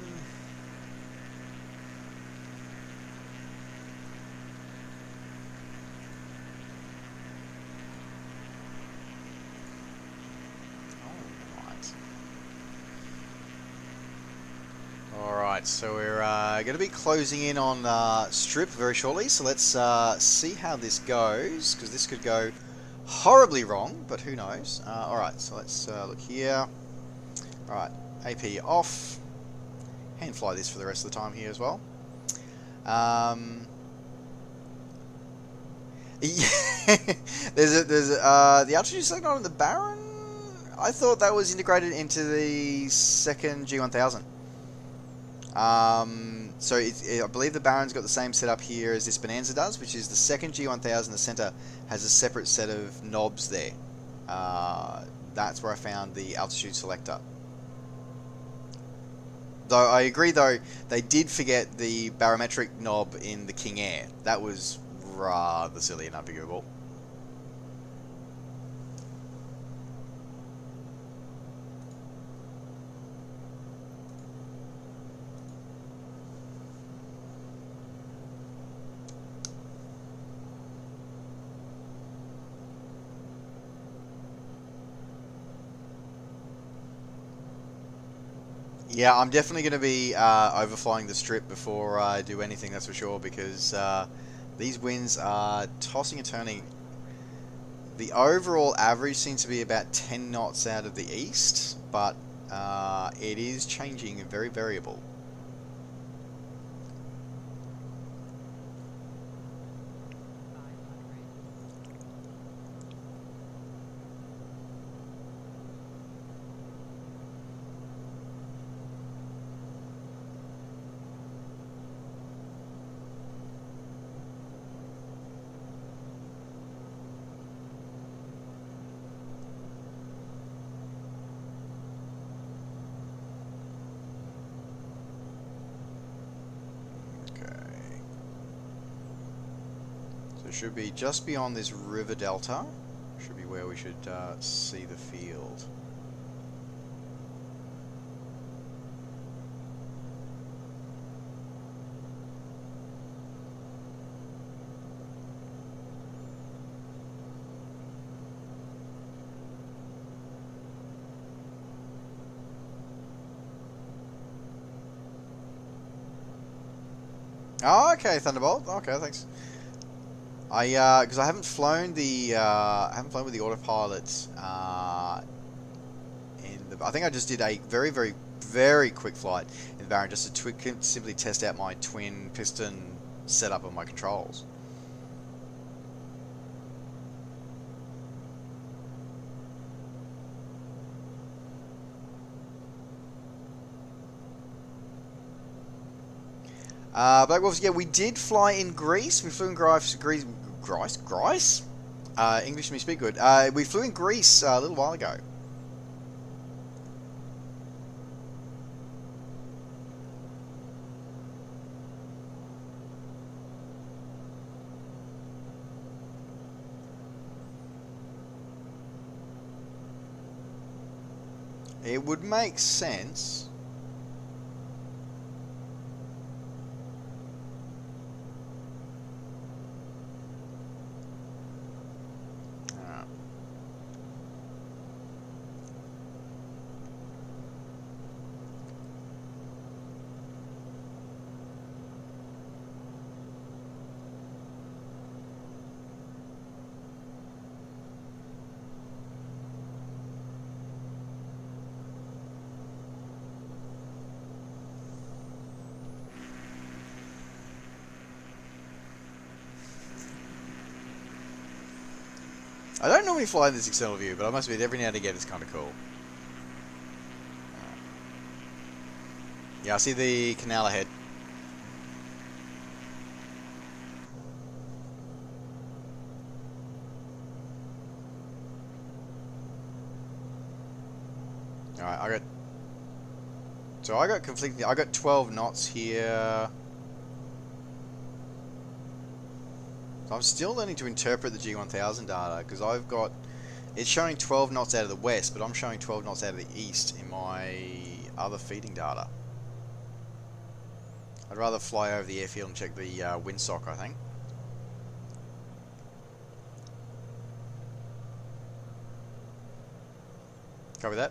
Alright, so we're going to be closing in on Strip very shortly, so let's see how this goes, because this could go horribly wrong, but who knows. Alright, so let's look here. Alright, AP off. Hand fly this for the rest of the time here as well. There's the altitude select on the Baron. I thought that was integrated into the second G1000. So I believe the Baron's got the same setup here as this Bonanza does, which is the second G1000. The center has a separate set of knobs there. That's where I found the altitude selector. Though I agree, though, they did forget the barometric knob in the King Air. That was rather silly and unforgivable. Yeah, I'm definitely going to be overflying the Strip before I do anything, that's for sure, because These winds are tossing and turning. The overall average seems to be about 10 knots out of the east, but it is changing and very variable. So it should be just beyond this river delta. Should be where we should see the field. Oh, okay, Thunderbolt. Okay, thanks. Because I haven't flown with the autopilot. I think I just did a very, very, very quick flight in Baron just to simply test out my twin piston setup of my controls. Black Wolves, yeah, we did fly in Greece. We flew in Greece. English me speak good. We flew in Greece a little while ago. It would make sense. I don't normally fly in this external view, but I must admit every now and again it's kind of cool. Yeah, I see the canal ahead. Alright, I got conflicting. I got 12 knots here. So I'm still learning to interpret the G1000 data because I've got it's showing 12 knots out of the west, but I'm showing 12 knots out of the east in my other feeding data. I'd rather fly over the airfield and check the windsock, I think. Copy that.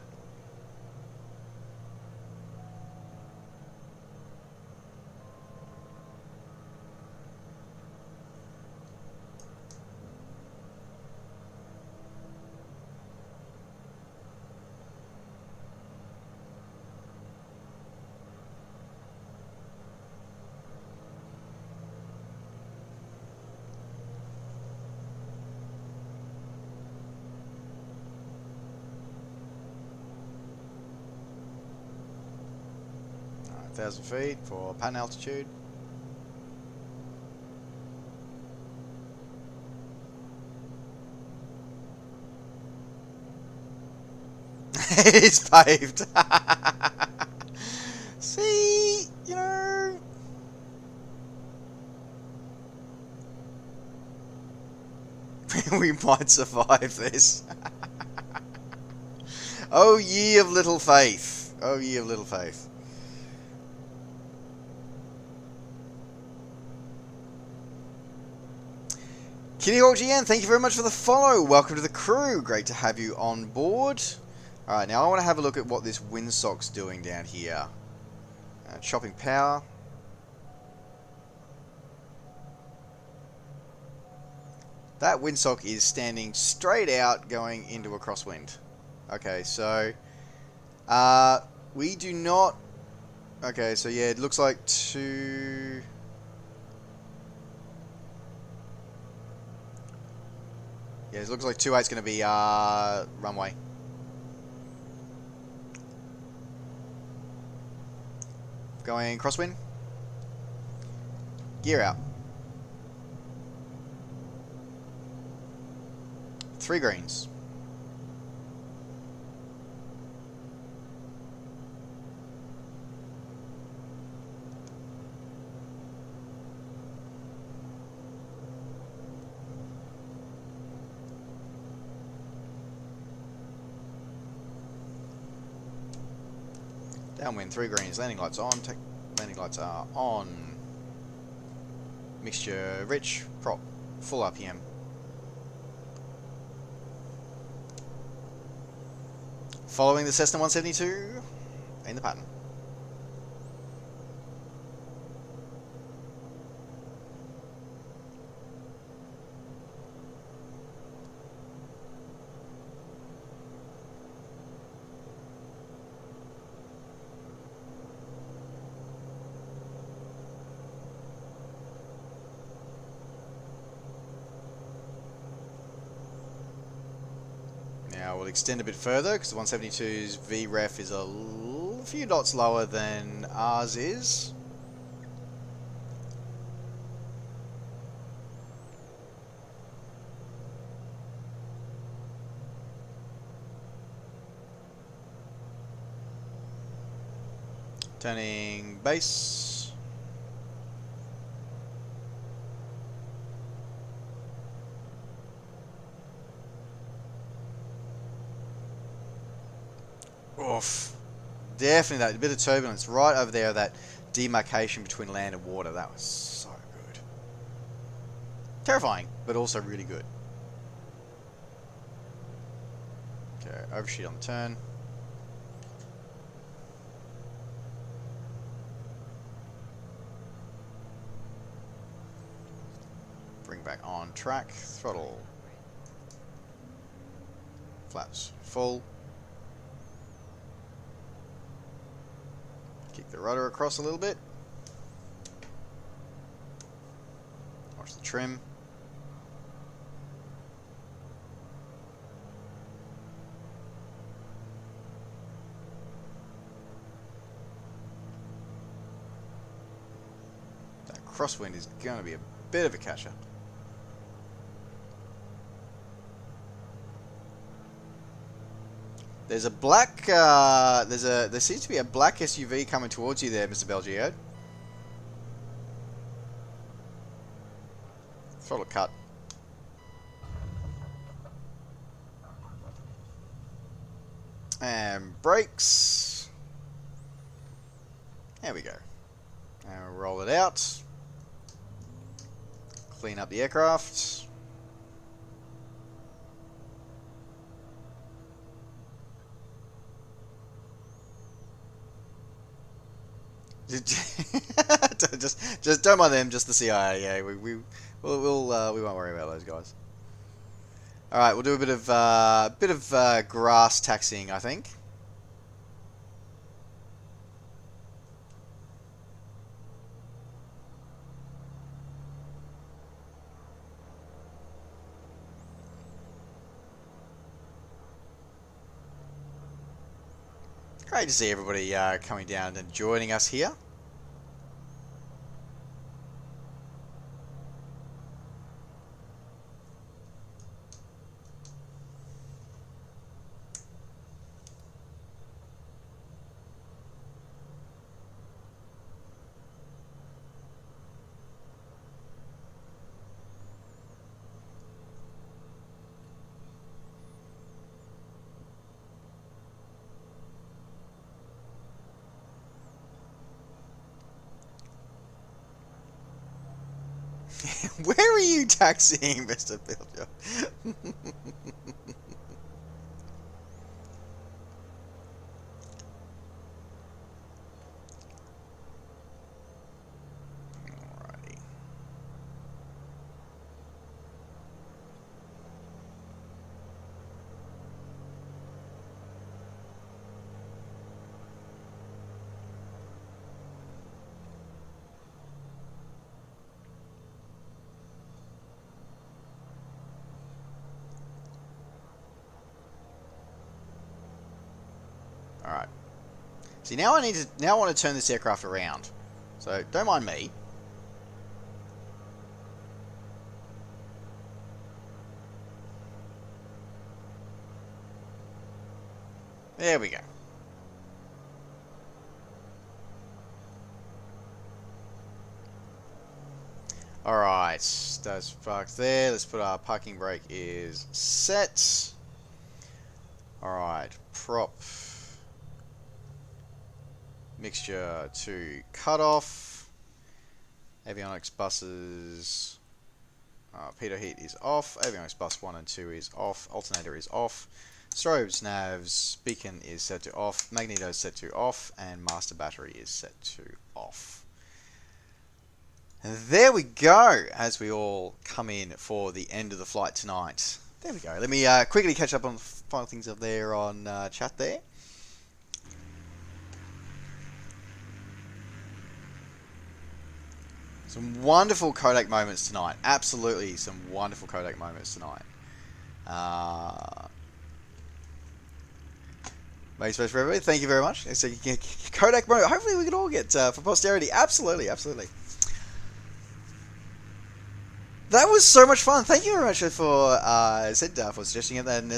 Alright, 1,000 feet for pattern altitude. It's paved. See, you know. We might survive this. Oh, ye of little faith. Oh, ye of little faith. Kitty Hawk GN, thank you very much for the follow. Welcome to the crew. Great to have you on board. Alright, now I want to have a look at what this windsock's doing down here. Chopping power. That windsock is standing straight out going into a crosswind. Okay, so we do not. Okay, so yeah, it looks like two. Yeah, it looks like 28's going to be runway. Going crosswind. Gear out. 3 greens. Downwind, 3 greens. Landing lights on. Landing lights are on. Mixture rich. Prop. Full RPM. Following the Cessna 172 in the pattern. Now we'll extend a bit further because the 172's VREF is a few dots lower than ours is. Turning base. Oof. Definitely that bit of turbulence right over there, that demarcation between land and water. That was so good. Terrifying, but also really good. Okay, overshoot on the turn. Bring back on track. Throttle. Flaps full. Kick the rudder across a little bit. Watch the trim. That crosswind is going to be a bit of a catcher. There's a black, there seems to be a black SUV coming towards you there, Mr. Belgio. Throttle cut. And brakes. There we go. Now we'll roll it out. Clean up the aircraft. just don't mind them. Just the CIA. Yeah, we won't worry about those guys. All right, we'll do a bit of grass taxiing, I think. Great to see everybody coming down and joining us here. Where are you taxiing, Mr. Pilger? Alrighty. Alright. See, now I want to turn this aircraft around. So, don't mind me. There we go. Alright, that's parked there. Let's put our parking brake is set. Alright, prop. Mixture to cut off. Avionics buses. Pitot heat is off. Avionics bus 1 and 2 is off. Alternator is off. Strobes, navs, beacon is set to off. Magneto is set to off. And master battery is set to off. And there we go, as we all come in for the end of the flight tonight. There we go. Let me quickly catch up on the final things up there on chat there. Some wonderful Kodak moments tonight. Absolutely some wonderful Kodak moments tonight. Make space for everybody. Thank you very much. It's a Kodak moment. Hopefully we can all get for posterity. Absolutely, absolutely. That was so much fun. Thank you very much for for suggesting it, and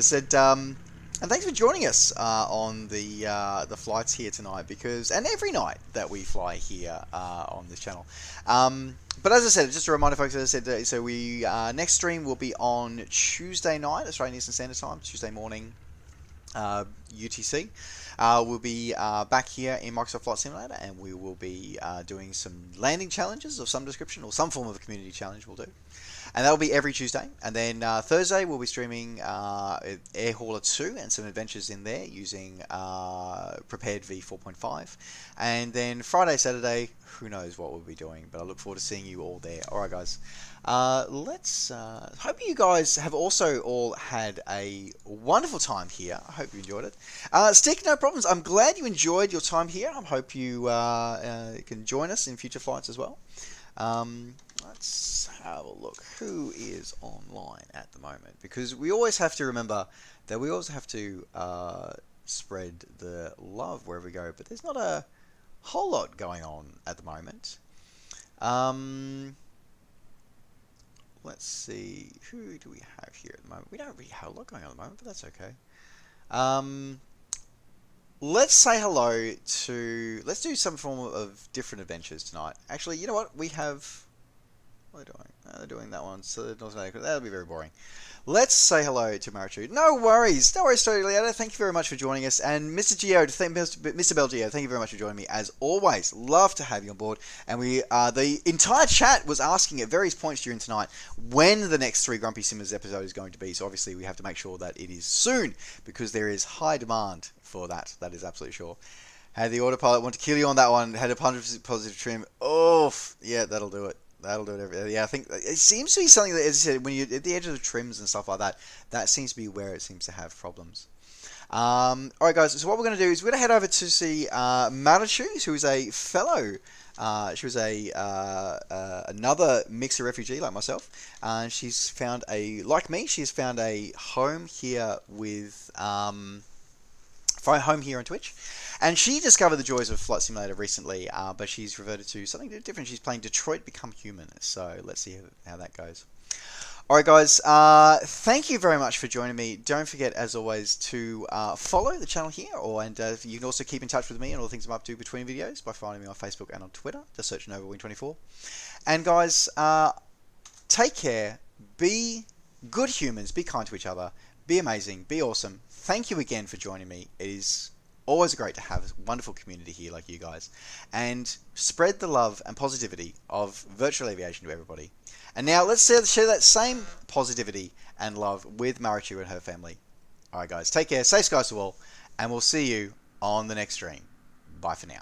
and thanks for joining us on the flights here tonight, and every night that we fly here on this channel. But as I said, just a reminder, folks. As I said, so we next stream will be on Tuesday night, Australian Eastern Standard Time, Tuesday morning, UTC. We'll be back here in Microsoft Flight Simulator, and we will be doing some landing challenges of some description, or some form of a community challenge we'll do. And that'll be every Tuesday. And then Thursday we'll be streaming Air Hauler 2 and some adventures in there using Prepared V4.5. And then Friday, Saturday, who knows what we'll be doing, but I look forward to seeing you all there. Alright guys, let's hope you guys have also all had a wonderful time here. I hope you enjoyed it. Stick, no problems. I'm glad you enjoyed your time here. I hope you can join us in future flights as well. Let's have a look. Who is online at the moment? Because we always have to remember that we always have to spread the love wherever we go. But there's not a whole lot going on at the moment. Let's see. Who do we have here at the moment? We don't really have a lot going on at the moment, but that's okay. Let's say hello to... Let's do some form of different adventures tonight. Actually, you know what? We have... What are they doing? They're doing that one, so that'll be very boring. Let's say hello to Marichu. No worries, Story Leader. Thank you very much for joining us, and Mr. Geo, Mr. Belgio, thank you very much for joining me as always. Love to have you on board. And we, the entire chat was asking at various points during tonight when the next 3 Grumpy Simmers episode is going to be. So obviously we have to make sure that it is soon, because there is high demand for that. That is absolutely sure. Had the autopilot want to kill you on that one. Had a 100% positive trim. Oh, yeah, that'll do it. That'll do it. Yeah, I think it seems to be something that, as I said, when you're at the edge of the trims and stuff like that, that seems to be where it seems to have problems. Alright guys, so what we're going to do is we're going to head over to see Marichu, who is a fellow, she was another mixer refugee like myself, and she's found like me, she's found a home here with, home here on Twitch. And she discovered the joys of Flight Simulator recently, but she's reverted to something different. She's playing Detroit Become Human, so let's see how that goes. Alright guys, thank you very much for joining me. Don't forget, as always, to follow the channel here, and you can also keep in touch with me and all the things I'm up to between videos by finding me on Facebook and on Twitter. Just search NovaWing24. And guys, take care, be good humans, be kind to each other, be amazing, be awesome. Thank you again for joining me. It is always great to have a wonderful community here like you guys, and spread the love and positivity of virtual aviation to everybody. And now let's share that same positivity and love with Marichu and her family. Alright guys, take care, safe skies to all, and we'll see you on the next stream. Bye for now.